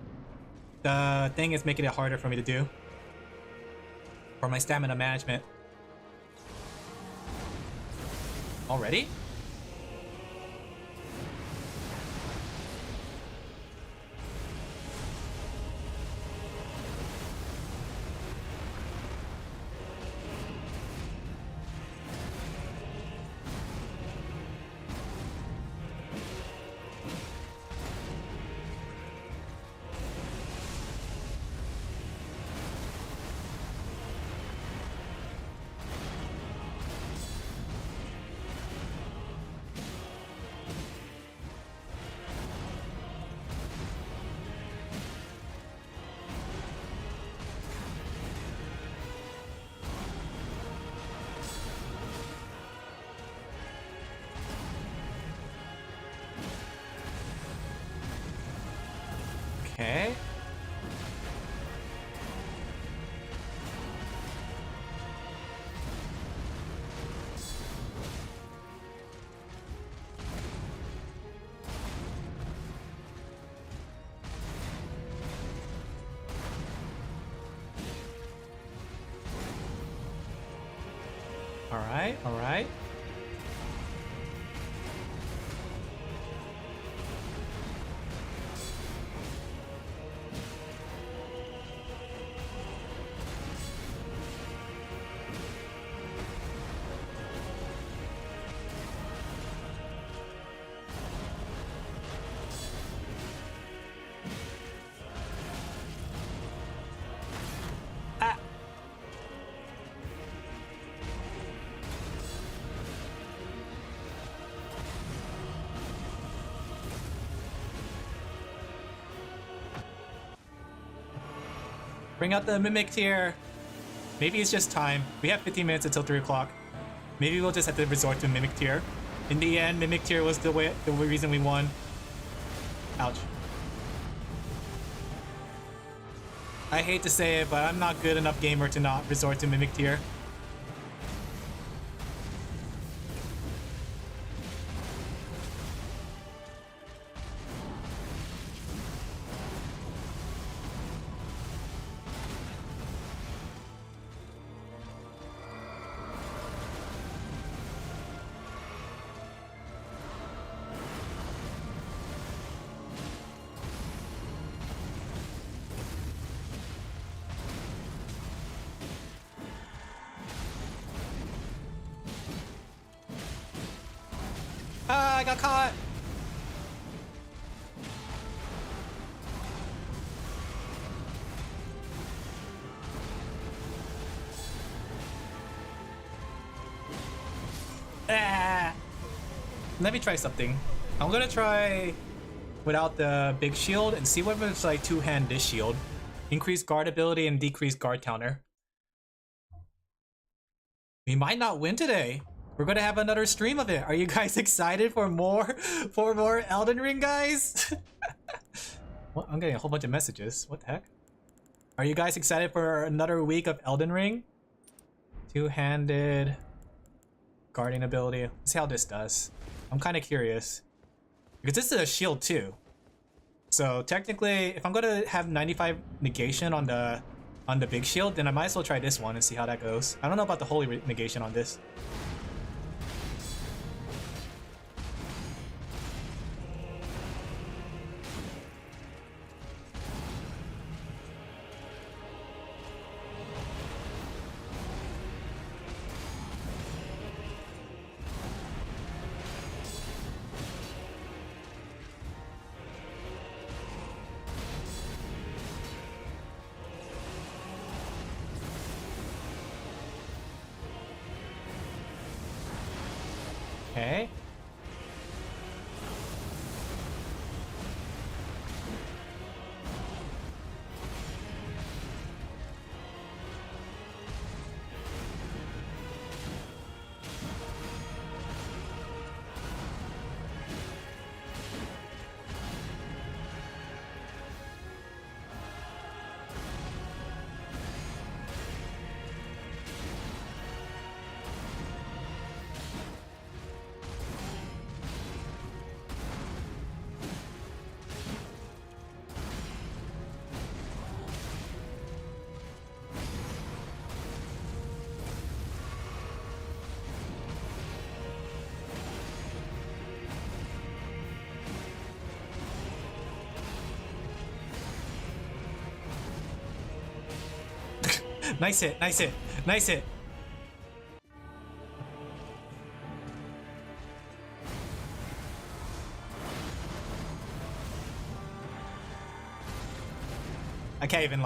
The thing is making it harder for me to do. For my stamina management. Already? Okay. All right, all right. Bring out the Mimic tier. Maybe it's just time. We have 15 minutes until 3 o'clock. Maybe we'll just have to resort to Mimic tier. In the end, Mimic tier was the reason we won. Ouch. I hate to say it, but I'm not good enough gamer to not resort to Mimic tier. I got caught! Ah. Let me try something. I'm gonna try without the big shield and see whether it's like two-hand this shield. Increase guard ability and decrease guard counter. We might not win today. We're gonna have another stream of it. Are you guys excited for more Elden Ring, guys? What? I'm getting a whole bunch of messages. What the heck? Are you guys excited for another week of Elden Ring? Two-handed guarding ability. Let's see how this does. I'm kind of curious because this is a shield too. So technically, if I'm gonna have 95 negation on the big shield, then I might as well try this one and see how that goes. I don't know about the holy negation on this. Okay. Nice hit, nice hit, nice hit. I can't even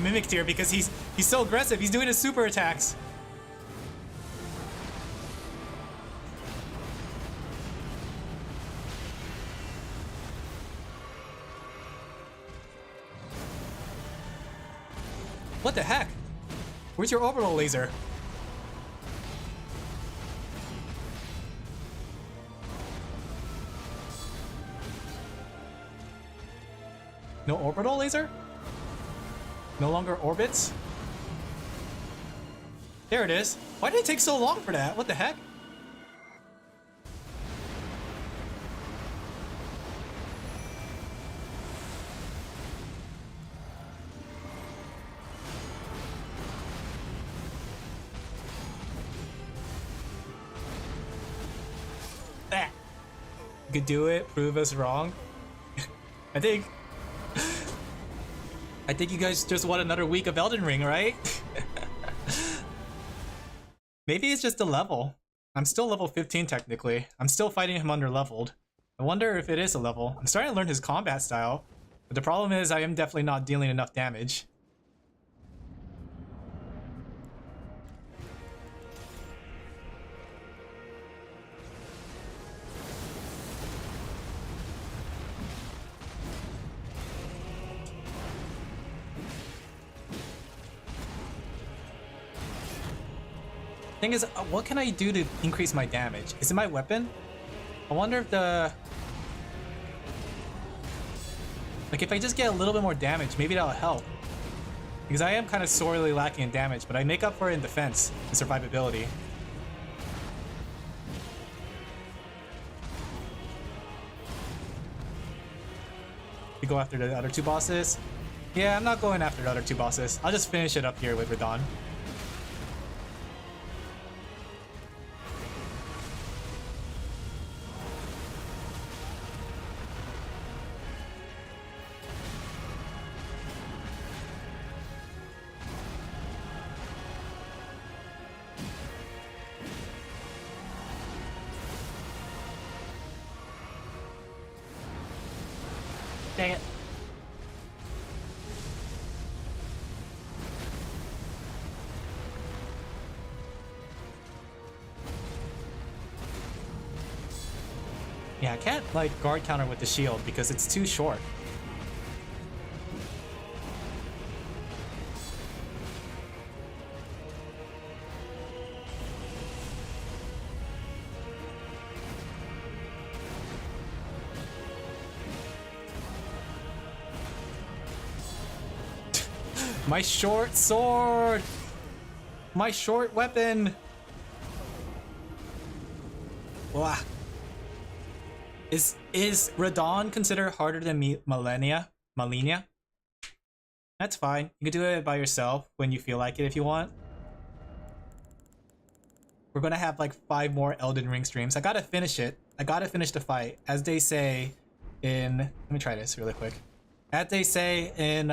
mimic tier because he's so aggressive. He's doing his super attacks. What the heck? Where's your orbital laser? No orbital laser? No longer orbits? There it is. Why did it take so long for that? What the heck? Could do it, prove us wrong. I think you guys just want another week of Elden Ring, right? Maybe it's just a level. I'm still level 15 technically. I'm still fighting him under leveled. I wonder if it is a level. I'm starting to learn his combat style, but the problem is I am definitely not dealing enough damage. Thing is, what can I do to increase my damage? Is it my weapon? I wonder if the... Like, if I just get a little bit more damage, maybe that'll help. Because I am kind of sorely lacking in damage, but I make up for it in defense and survivability. We go after the other two bosses. Yeah, I'm not going after the other two bosses. I'll just finish it up here with Radon. Dang it. Yeah, I can't like guard counter with the shield because it's too short. My short sword! My short weapon! Wow. Is Radon considered harder than Malenia? That's fine. You can do it by yourself when you feel like it if you want. We're gonna have like 5 more Elden Ring streams. I gotta finish it. I gotta finish the fight. As they say in... Let me try this really quick. As they say in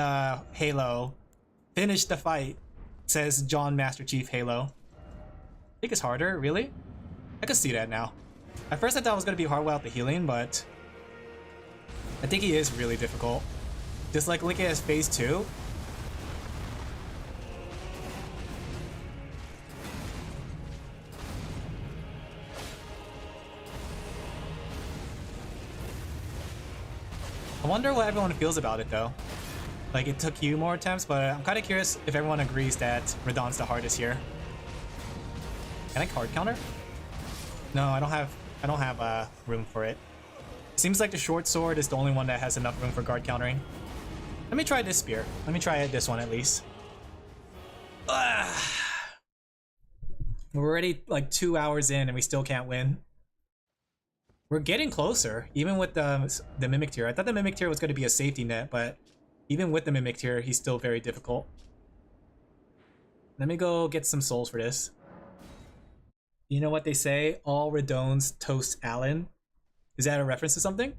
Halo, finish the fight, says John Master Chief Halo. I think it's harder, really? I could see that now. At first I thought it was going to be hard without the healing, but I think he is really difficult. Just like looking at his phase 2. I wonder what everyone feels about it though. Like it took you more attempts, but I'm kind of curious if everyone agrees that Radon's the hardest here. Can I card counter? No, I don't have room for it. Seems like the short sword is the only one that has enough room for guard countering. Let me try this spear. Let me try this one at least. Ugh. We're already like 2 hours in and we still can't win. We're getting closer, even with the Mimic Tier. I thought the Mimic Tier was going to be a safety net, but even with the Mimic Tier, he's still very difficult. Let me go get some souls for this. You know what they say? All Radones toast Alin. Is that a reference to something?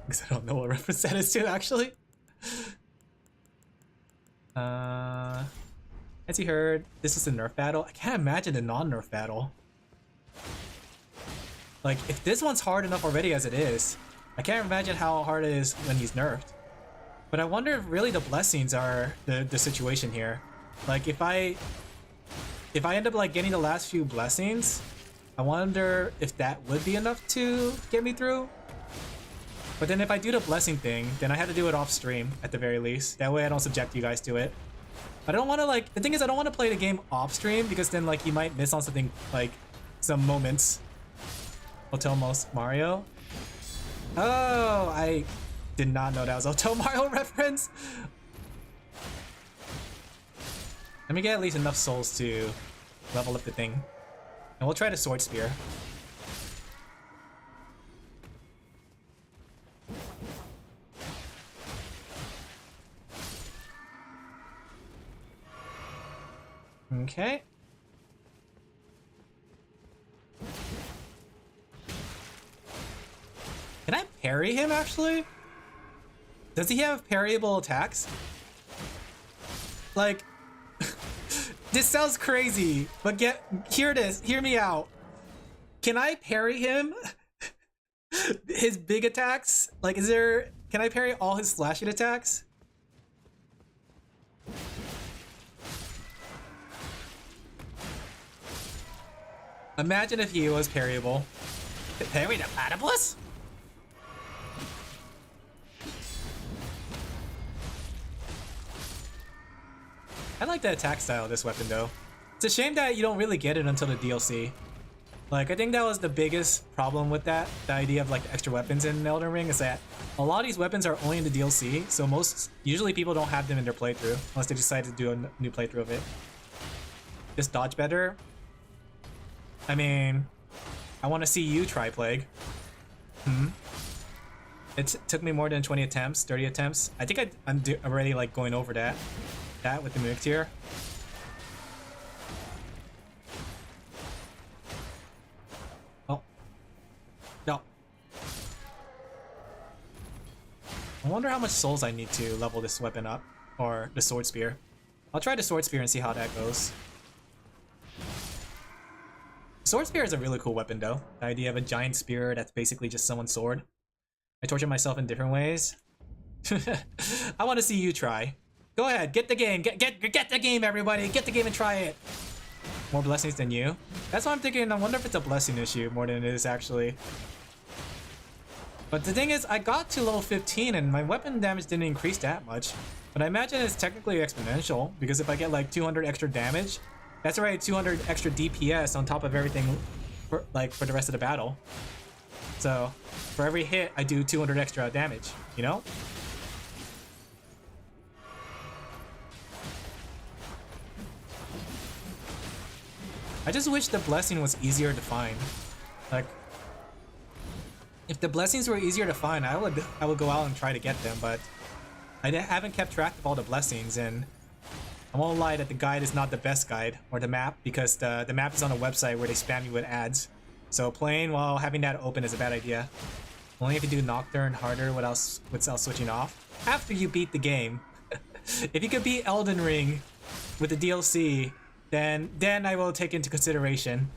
Because I don't know what reference that is to, actually. As you heard, this is a nerf battle. I can't imagine a non-nerf battle. Like, if this one's hard enough already as it is, I can't imagine how hard it is when he's nerfed. But I wonder if really the blessings are the situation here. Like, if I end up like getting the last few blessings, I wonder if that would be enough to get me through. But then if I do the blessing thing, then I have to do it off stream at the very least. That way I don't subject you guys to it. I don't want to like, the thing is I don't want to play the game off stream because then like you might miss on something like some moments. Hotel Mario. Oh, I did not know that was a Hotel Mario reference. Let me get at least enough souls to level up the thing. And we'll try the sword spear. Okay. Can I parry him actually? Does he have parryable attacks? Like, this sounds crazy, but hear this, hear me out. Can I parry him? His big attacks? Like, can I parry all his slashing attacks? Imagine if he was parryable. Parry the platypus? I like the attack style of this weapon though. It's a shame that you don't really get it until the DLC. Like, I think that was the biggest problem with that. The idea of like the extra weapons in Elden Ring is that a lot of these weapons are only in the DLC, so usually people don't have them in their playthrough unless they decide to do a new playthrough of it. Just dodge better. I mean, I want to see you try Plague. It took me more than 20 attempts, 30 attempts. I think I'm already like going over that with the Mimic tier. Oh. No. I wonder how much souls I need to level this weapon up, or the sword spear. I'll try the sword spear and see how that goes. Sword spear is a really cool weapon though. The idea of a giant spear that's basically just someone's sword. I torture myself in different ways. I want to see you try. Go ahead, get the game. Get the game, everybody. Get the game and try it. More blessings than you. That's what I'm thinking. I wonder if it's a blessing issue more than it is actually. But the thing is, I got to level 15 and my weapon damage didn't increase that much. But I imagine it's technically exponential because if I get like 200 extra damage, that's already 200 extra DPS on top of everything for the rest of the battle. So for every hit, I do 200 extra damage, you know? I just wish the blessing was easier to find. Like, if the blessings were easier to find, I would go out and try to get them, but I haven't kept track of all the blessings, and I won't lie that the guide is not the best guide, or the map, because the map is on a website where they spam you with ads. So playing while having that open is a bad idea. Only if you do Nocturne harder without switching off. After you beat the game. If you could beat Elden Ring with the DLC, then I will take into consideration.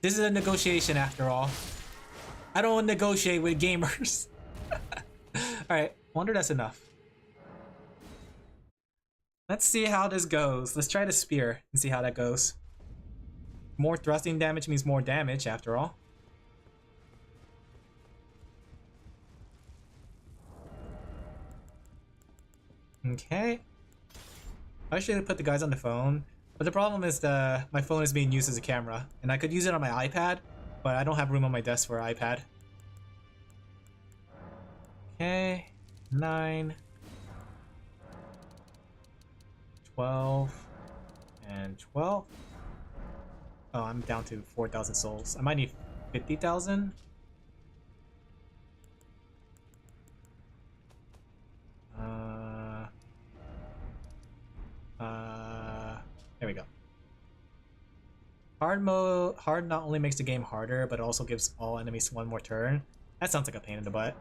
This is a negotiation after all. I don't negotiate with gamers. Alright, wonder that's enough. Let's see how this goes. Let's try the spear and see how that goes. More thrusting damage means more damage after all. Okay. I should put the guys on the phone, but the problem is my phone is being used as a camera, and I could use it on my iPad, but I don't have room on my desk for an iPad. Okay, 9, 12, and 12. Oh, I'm down to 4,000 souls. I might need 50,000. There we go. Hard not only makes the game harder, but also gives all enemies one more turn. That sounds like a pain in the butt.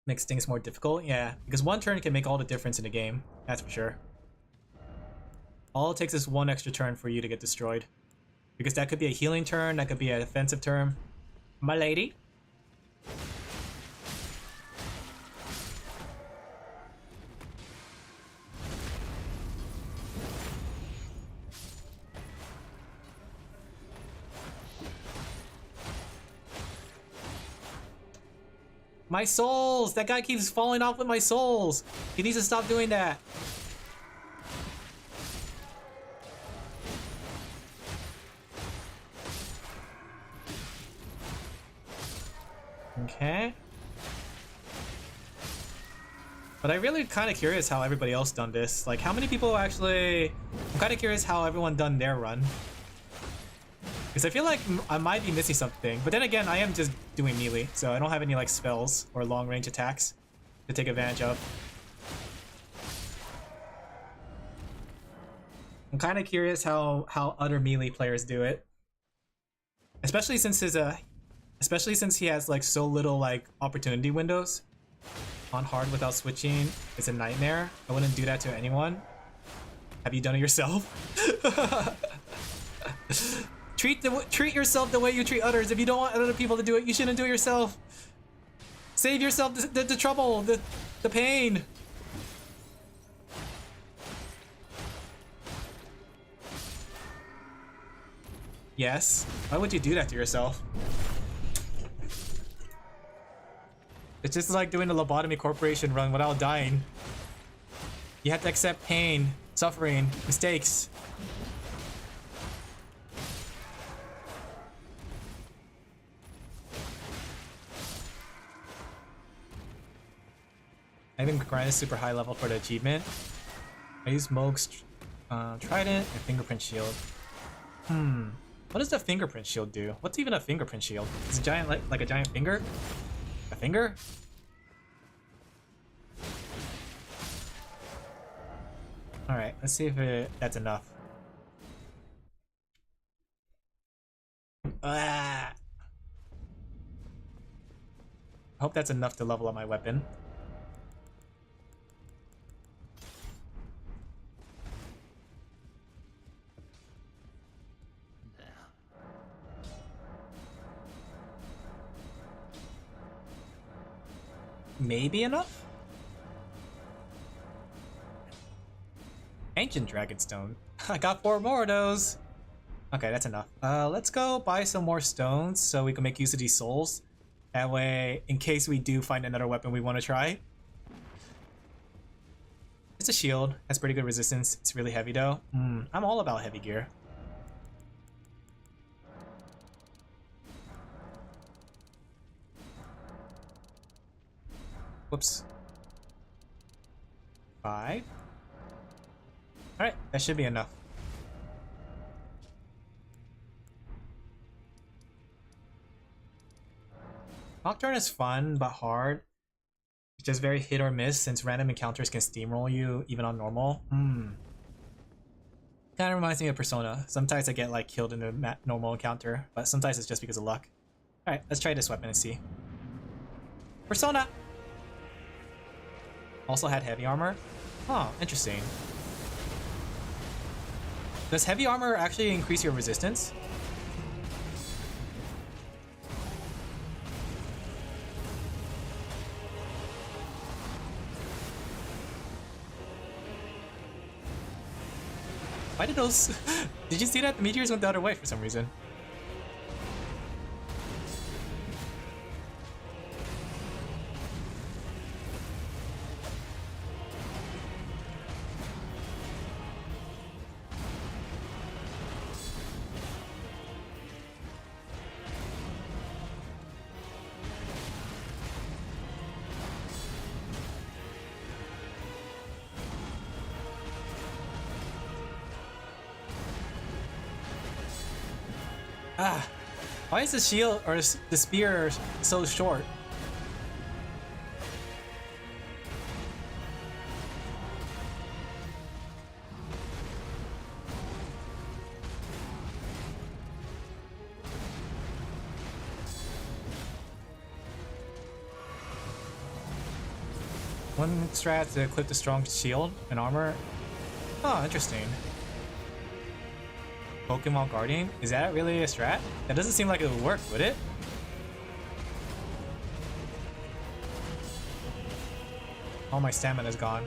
Makes things more difficult? Yeah, because one turn can make all the difference in the game. That's for sure. All it takes is one extra turn for you to get destroyed. Because that could be a healing turn, that could be a defensive turn. My lady? My souls! That guy keeps falling off with my souls! He needs to stop doing that. Okay. But I'm really kind of curious how everybody else done this. Like, how many people actually... I'm kind of curious how everyone done their run. Because I feel like I might be missing something. But then again, I am just doing melee, so I don't have any like spells or long range attacks to take advantage of. I'm kind of curious how other melee players do it. Especially since he has like so little like opportunity windows. On hard without switching is a nightmare. I wouldn't do that to anyone. Have you done it yourself? Treat yourself the way you treat others. If you don't want other people to do it, you shouldn't do it yourself. Save yourself the trouble, the pain. Yes. Why would you do that to yourself? It's just like doing a lobotomy corporation run without dying. You have to accept pain, suffering, mistakes. I even grinded super high level for the achievement. I use Moog's Trident and Fingerprint Shield. What does the Fingerprint Shield do? What's even a Fingerprint Shield? Is a giant like a giant finger? A finger? Alright, let's see if that's enough. Ah! I hope that's enough to level up my weapon. Maybe enough? Ancient Dragonstone. I got 4 more of those. Okay, that's enough. Let's go buy some more stones so we can make use of these souls. That way, in case we do find another weapon we want to try. It's a shield. Has pretty good resistance. It's really heavy though. I'm all about heavy gear. Whoops. 5. Alright, that should be enough. Nocturne is fun, but hard. It's just very hit or miss since random encounters can steamroll you even on normal. Kind of reminds me of Persona. Sometimes I get like killed in a normal encounter, but sometimes it's just because of luck. Alright, let's try this weapon and see. Persona! Also had heavy armor? Oh, interesting. Does heavy armor actually increase your resistance? Why did those... Did you see that? The meteors went the other way for some reason. Why is the shield or the spear so short? One strat to equip the strong shield and armor. Oh, interesting. Pokemon Guardian? Is that really a strat? That doesn't seem like it would work, would it? All my stamina's gone.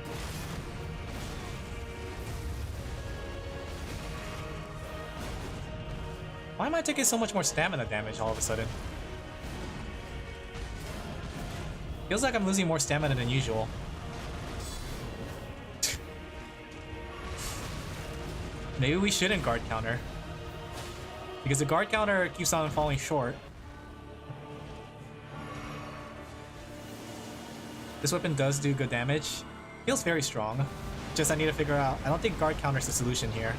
Why am I taking so much more stamina damage all of a sudden? Feels like I'm losing more stamina than usual. Maybe we shouldn't guard counter. Because the guard counter keeps on falling short. This weapon does do good damage. Feels very strong. Just I need to figure out... I don't think guard counter is the solution here.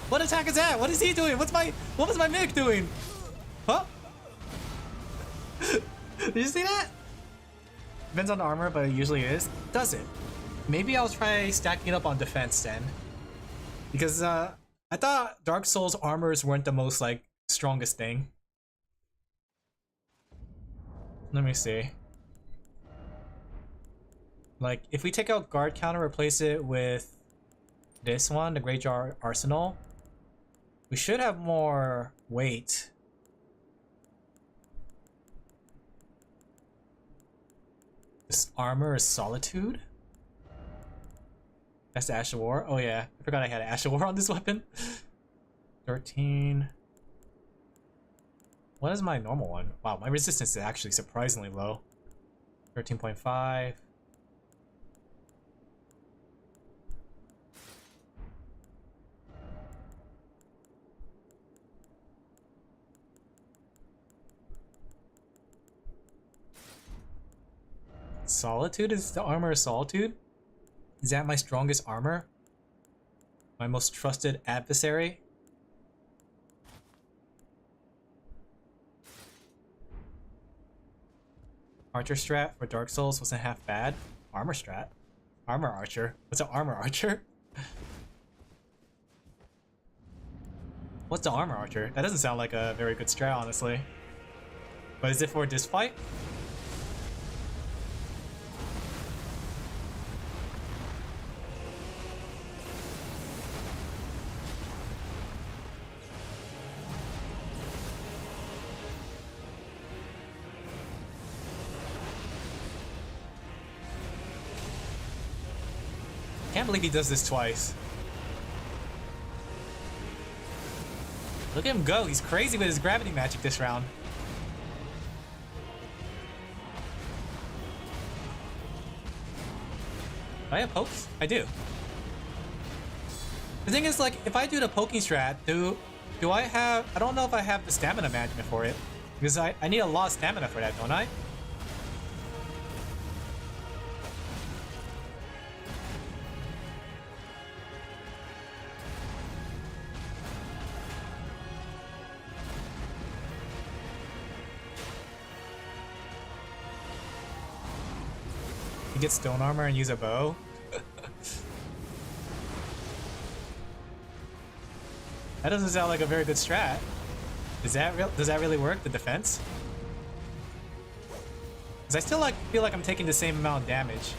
What attack is that? What is he doing? What was my Mick doing? Huh? Did you see that? Depends on the armor, but it usually is. Does it? Maybe I'll try stacking it up on defense then. Because I thought Dark Souls armors weren't the most like strongest thing. Let me see. Like if we take out guard counter, replace it with this one, the Great Jar Arsenal. We should have more weight. This armor is Solitude. That's the Ash of War. Oh yeah, I forgot I had Ash of War on this weapon. 13. What is my normal one? Wow, my resistance is actually surprisingly low. 13.5. Solitude is the armor of Solitude? Is that my strongest armor? My most trusted adversary? Archer strat for Dark Souls wasn't half bad. Armor strat? Armor archer? What's an armor archer? What's the armor archer? That doesn't sound like a very good strat, honestly. But is it for this fight? Can't believe he does this twice. Look at him go. He's crazy with his gravity magic this round. Do I have pokes? I do. The thing is, like, if I do the poking strat, do I have... I don't know if I have the stamina management for it. Because I need a lot of stamina for that, don't I? Get stone armor and use a bow. That doesn't sound like a very good strat. Does that really work, the defense? Because I still feel like I'm taking the same amount of damage.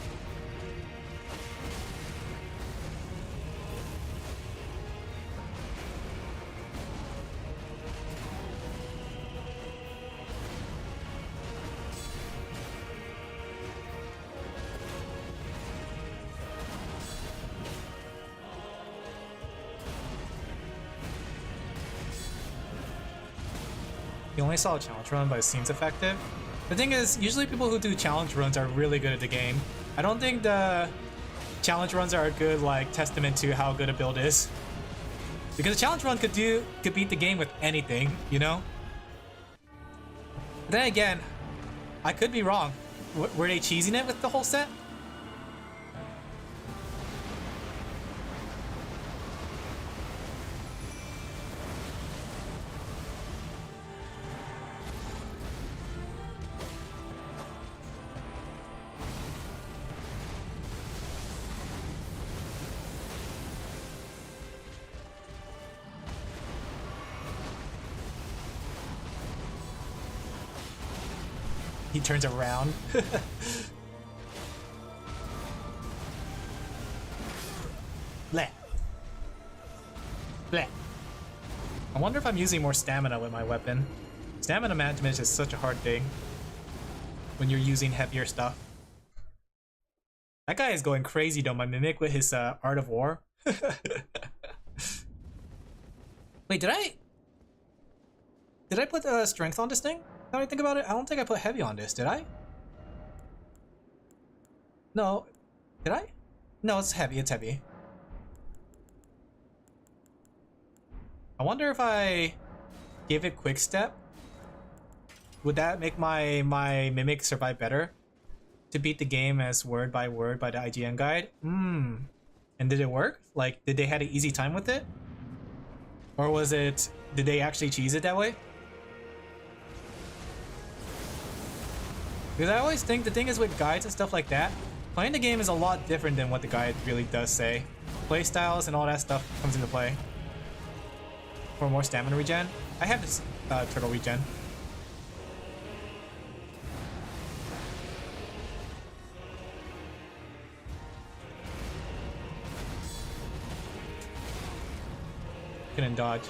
You only saw a challenge run, but it seems effective. The thing is, usually people who do challenge runs are really good at the game. I don't think the challenge runs are a good testament to how good a build is. Because a challenge run could beat the game with anything, you know? But then again, I could be wrong. Were they cheesing it with the whole set? He turns around. Bleh. Bleh. I wonder if I'm using more stamina with my weapon. Stamina management is such a hard thing when you're using heavier stuff. That guy is going crazy though, my Mimic with his Art of War. Wait, did I put strength on this thing? Now I think about it, I don't think I put heavy on this, did I? No. Did I? No, it's heavy, it's heavy. I wonder if I give it quick step, would that make my Mimic survive better? To beat the game as word by the IGN guide? And did it work? Like, did they had an easy time with it? Or was it, did they actually cheese it that way? Because I always think the thing is with guides and stuff like that, playing the game is a lot different than what the guide really does say. Playstyles and all that stuff comes into play. For more stamina regen. I have this turtle regen. Couldn't dodge.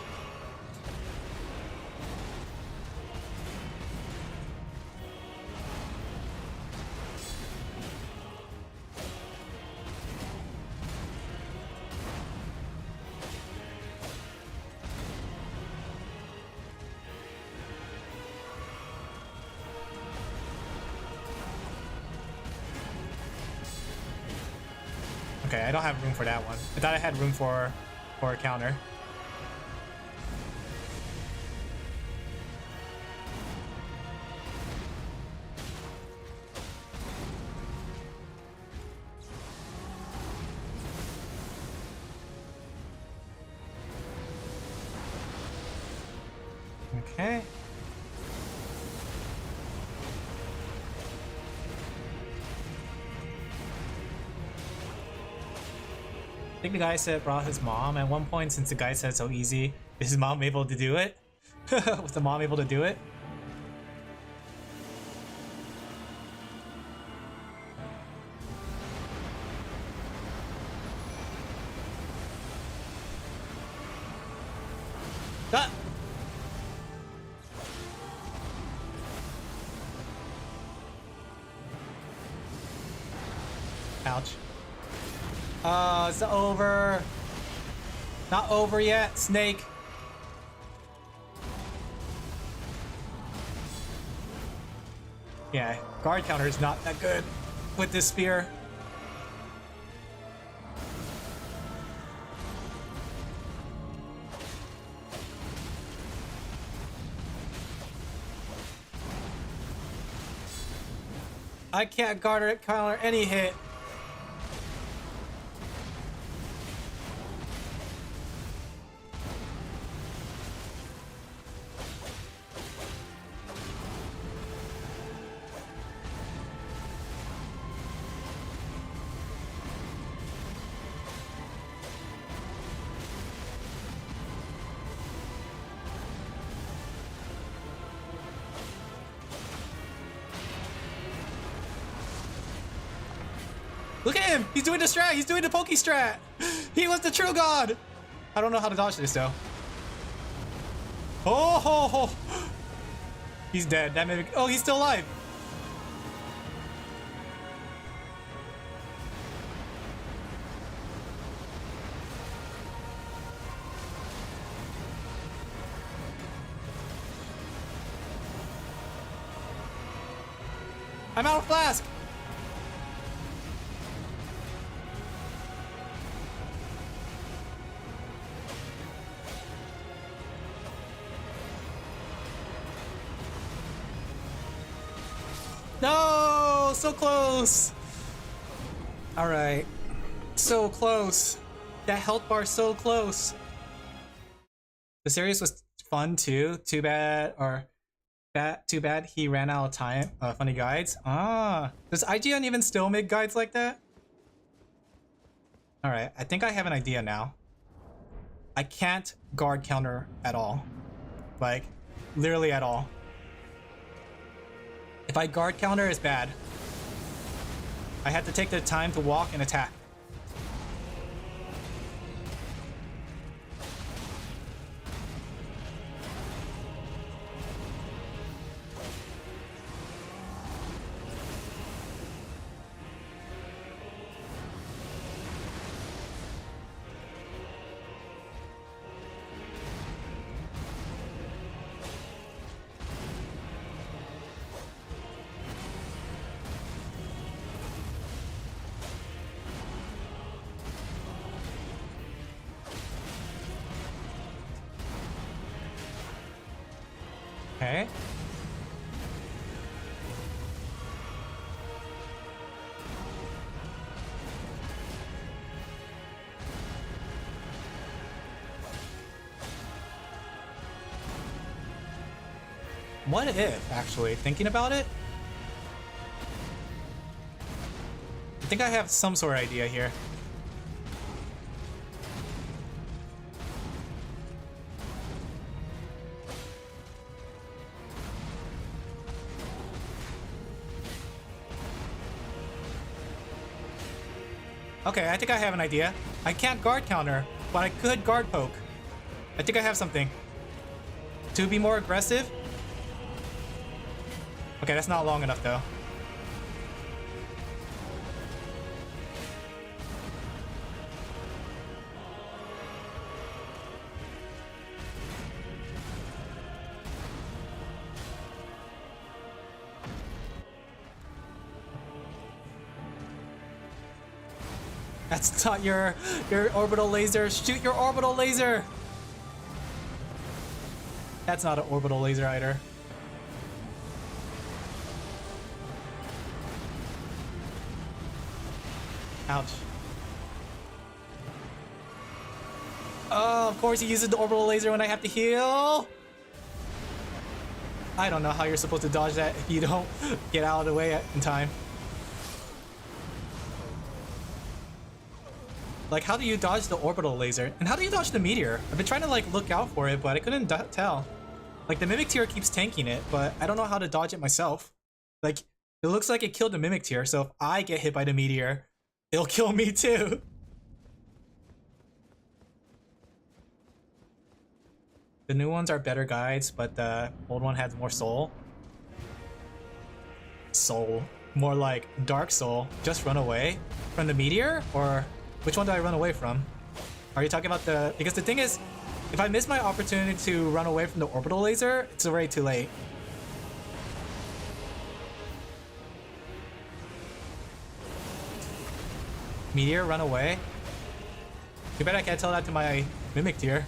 Okay, I don't have room for that one. I thought I had room for a counter. Okay. I think the guy said brought his mom at one point. Since the guy said so easy, is his mom able to do it? Was the mom able to do it? Ah! Ouch. It's over. Not over yet, Snake. Yeah, guard counter is not that good with this spear. I can't guard counter any hit. Look at him! He's doing the strat! He's doing the pokey strat! He was the true god! I don't know how to dodge this though. Oh ho ho! He's dead. That made me... Oh, he's still alive! I'm out of flask! No, so close. All right, so close. That health bar so close. The series was fun too. Too bad he ran out of time. Funny guides. Ah, does IGN even still make guides like that? All right, I think I have an idea now. I can't guard counter at all. Like, literally at all. If I guard counter, it's bad. I had to take the time to walk and attack. Okay. What if, actually, thinking about it? I think I have some sort of idea here. Okay, I think I have an idea. I can't guard counter, but I could guard poke. I think I have something. To be more aggressive? Okay, that's not long enough though. That's not your orbital laser. Shoot your orbital laser. That's not an orbital laser either. Ouch. Oh, of course he uses the orbital laser when I have to heal. I don't know how you're supposed to dodge that if you don't get out of the way in time. Like, how do you dodge the orbital laser? And how do you dodge the meteor? I've been trying to like look out for it, but I couldn't tell. Like, the mimic tier keeps tanking it, but I don't know how to dodge it myself. Like, it looks like it killed the mimic tier, so if I get hit by the meteor, it'll kill me too. The new ones are better guides, but the old one has more soul. Soul. More like dark soul. Just run away from the meteor? Or which one do I run away from? Are you talking about the... Because the thing is, if I miss my opportunity to run away from the orbital laser, it's already too late. Meteor, run away. Too bad I can't tell that to my mimic tier.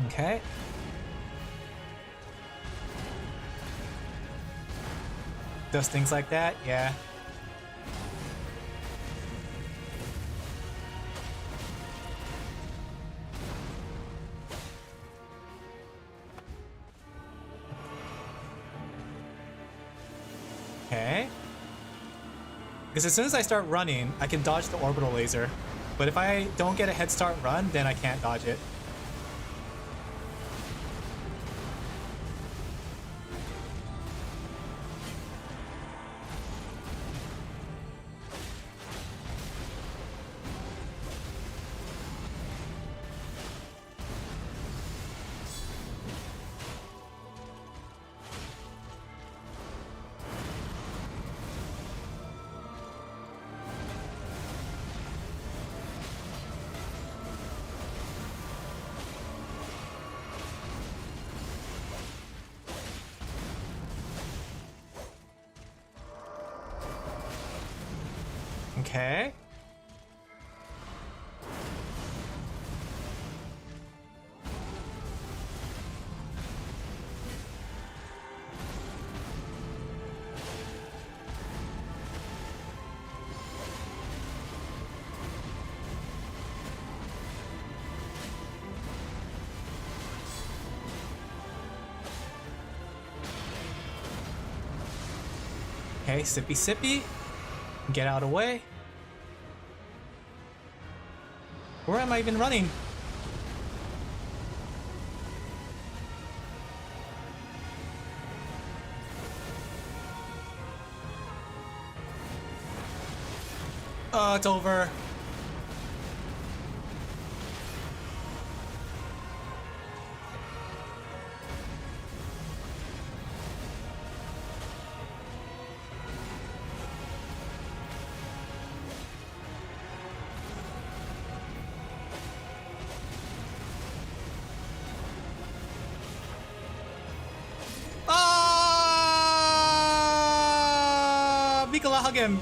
Okay. Does things like that? Yeah. Okay. Because as soon as I start running, I can dodge the orbital laser. But if I don't get a head start run, then I can't dodge it. Okay. Okay, sippy sippy. Get out of the way. Where am I even running? Oh, it's over. Mikola, hug him.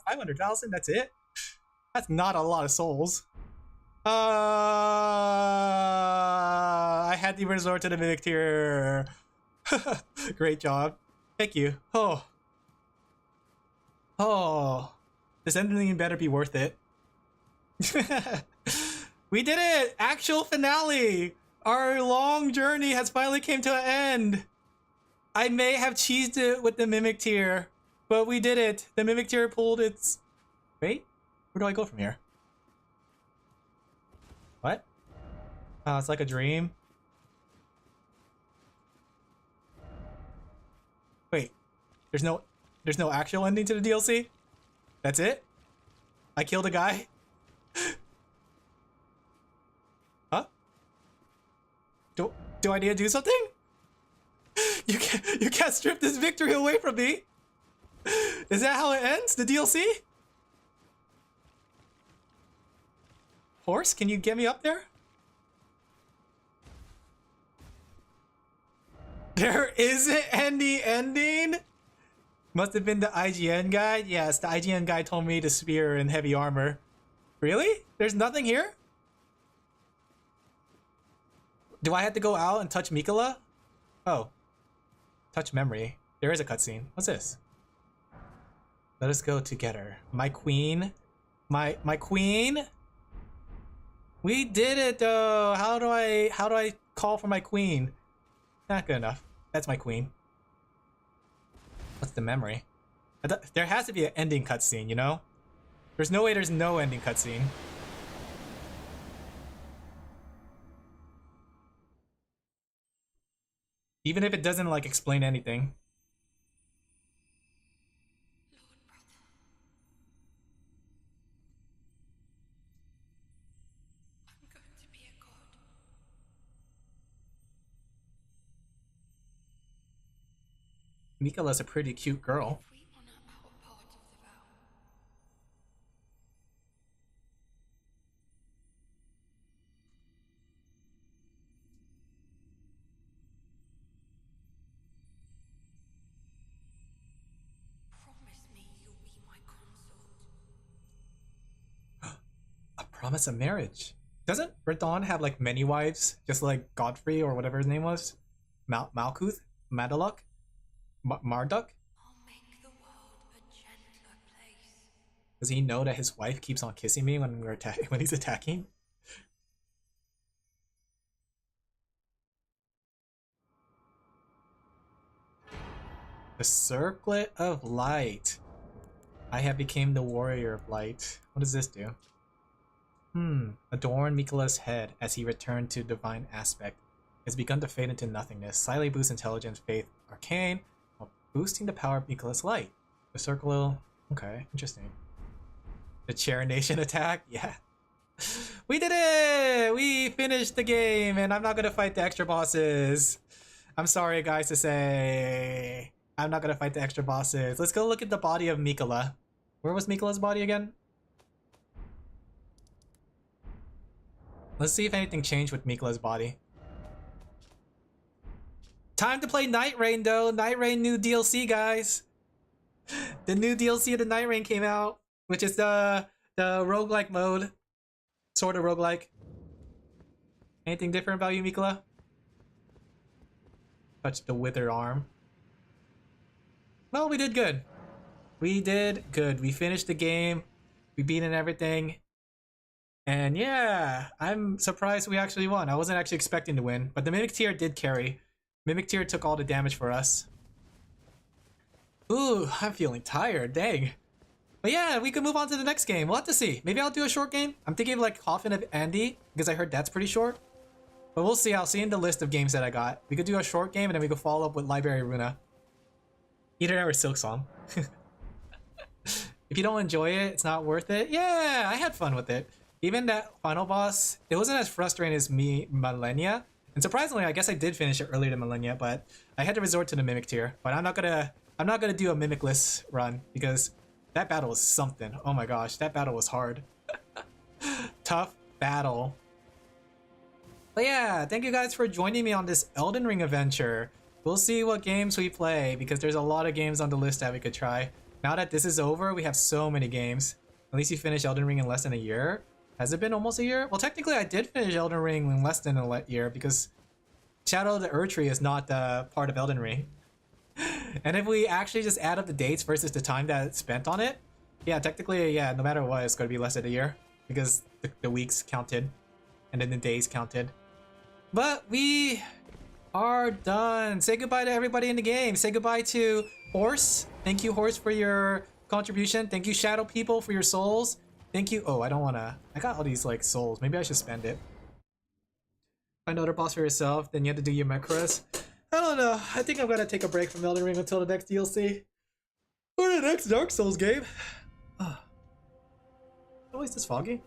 500,000, that's it? That's not a lot of souls. I had to resort to the mimic tier. Great job. Thank you. Oh. This ending better be worth it. We did it! Actual finale! Our long journey has finally came to an end. I may have cheesed it with the mimic tier, but we did it. The mimic tier pulled its... Wait? Where do I go from here? What? Oh, it's like a dream. Wait. There's no There's no actual ending to the DLC? That's it? I killed a guy? Huh? Do I need to do something? You can't strip this victory away from me! Is that how it ends? The DLC? Horse, can you get me up there? There isn't any ending? Must have been the IGN guy? Yes, the IGN guy told me to spear in heavy armor. Really? There's nothing here? Do I have to go out and touch Mikola? Oh. Touch memory. There is a cutscene. What's this? Let us go together. My queen. My queen? We did it though. How do I call for my queen? Not good enough. That's my queen. What's the memory? There has to be an ending cutscene, you know? There's no way there's no ending cutscene. Even if it doesn't like explain anything. Mikola's a pretty cute girl. A promise of marriage. Doesn't Radon have like many wives? Just like Godfrey or whatever his name was? Malkuth? Madaluk? Marduk? Does he know that his wife keeps on kissing me when when he's attacking? The Circlet of Light. I have become the Warrior of Light. What does this do? Adorn Mikola's head as he returned to divine aspect. Has begun to fade into nothingness. Slightly boost intelligence, faith, arcane, while boosting the power of Mikola's light. The circle. Okay, interesting. The Chair Nation attack? Yeah. We did it! We finished the game, and I'm not gonna fight the extra bosses. I'm sorry, guys, to say. I'm not gonna fight the extra bosses. Let's go look at the body of Mikola. Where was Mikola's body again? Let's see if anything changed with Mikola's body. Time to play Night Rain though. Night Rain new DLC, guys. The new DLC of the Night Rain came out, which is the roguelike mode. Sort of roguelike. Anything different about you, Mikola? Touch the withered arm. Well, we did good. We did good. We finished the game. We beaten everything. And yeah, I'm surprised we actually won. I wasn't actually expecting to win, but the Mimic Tier did carry. Mimic Tier took all the damage for us. Ooh, I'm feeling tired, dang. But yeah, we could move on to the next game. We'll have to see. Maybe I'll do a short game. I'm thinking of like Coffin of Andy, because I heard that's pretty short. But we'll see. I'll see in the list of games that I got. We could do a short game and then we could follow up with Library Runa. Either that or Silk Song. If you don't enjoy it, it's not worth it. Yeah, I had fun with it. Even that final boss, it wasn't as frustrating as Millennia. And surprisingly, I guess I did finish it earlier than Millennia, but I had to resort to the Mimic Tier. But I'm not gonna do a Mimicless run because that battle was something. Oh my gosh, that battle was hard. Tough battle. But yeah, thank you guys for joining me on this Elden Ring adventure. We'll see what games we play because there's a lot of games on the list that we could try. Now that this is over, we have so many games. At least you finished Elden Ring in less than a year. Has it been almost a year? Well, technically I did finish Elden Ring in less than a year because Shadow of the Erdtree is not part of Elden Ring. And if we actually just add up the dates versus the time that it's spent on it, yeah, technically, yeah, no matter what, it's going to be less than a year because the weeks counted and then the days counted. But we are done. Say goodbye to everybody in the game. Say goodbye to Horse. Thank you, Horse, for your contribution. Thank you, Shadow People, for your souls. Thank you. Oh, I don't want to. I got all these like souls. Maybe I should spend it. Find another boss for yourself. Then you have to do your macros. I don't know. I think I'm going to take a break from Elden Ring until the next DLC. For the next Dark Souls game. Oh, always this foggy.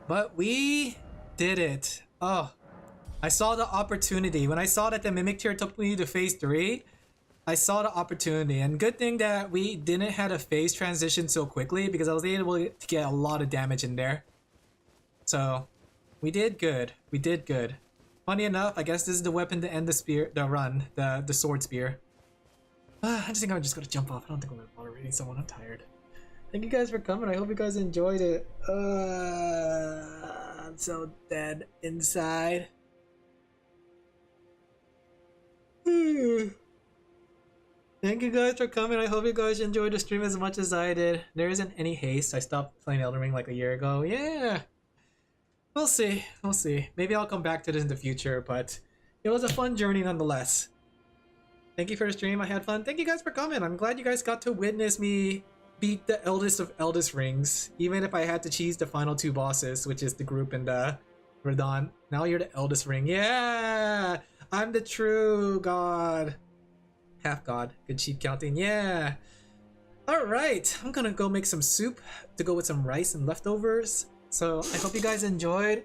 But we did it. Oh, I saw the opportunity. When I saw that the Mimic Tier took me to phase 3, I saw the opportunity. And good thing that we didn't have a phase transition so quickly, because I was able to get a lot of damage in there. So, we did good. We did good. Funny enough, I guess this is the weapon to end the spear, the sword spear. I just think I'm just gonna jump off. I don't think I'm gonna bother reading someone. I'm tired. Thank you guys for coming. I hope you guys enjoyed it. I'm so dead inside. Thank you guys for coming. I hope you guys enjoyed the stream as much as I did. There isn't any haste. I stopped playing Elden Ring like a year ago. Yeah. We'll see. We'll see. Maybe I'll come back to this in the future, but it was a fun journey nonetheless. Thank you for the stream. I had fun. Thank you guys for coming. I'm glad you guys got to witness me beat the eldest of eldest rings, even if I had to cheese the final 2 bosses, which is the group and the Radon. Now you're the eldest ring. Yeah! I'm the true god. Half god. Good sheep counting. Yeah! Alright, I'm gonna go make some soup to go with some rice and leftovers. So I hope you guys enjoyed.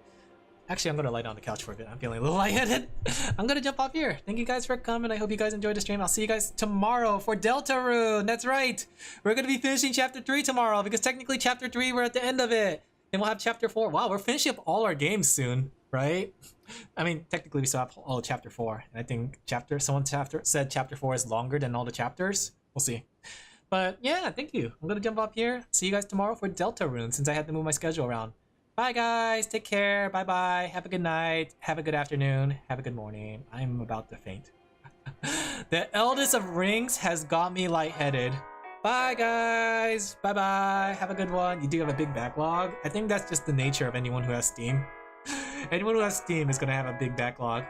Actually, I'm gonna lie down on the couch for a bit. I'm feeling a little lightheaded. I'm gonna jump off here. Thank you guys for coming. I hope you guys enjoyed the stream. I'll see you guys tomorrow for Deltarune. That's right. We're gonna be finishing chapter 3 tomorrow, because technically chapter 3, we're at the end of it. Then we'll have chapter 4. Wow, we're finishing up all our games soon, right? I mean, technically we still have all of chapter 4. And I think someone said chapter 4 is longer than all the chapters. We'll see. But yeah, thank you. I'm gonna jump off here. See you guys tomorrow for Deltarune, since I had to move my schedule around. Bye guys, take care, bye bye, have a good night, have a good afternoon, have a good morning. I'm about to faint. The eldest of rings has got me lightheaded. Bye guys, bye bye, have a good one. You do have a big backlog. I think that's just the nature of anyone who has Steam. Anyone who has Steam is gonna have a big backlog.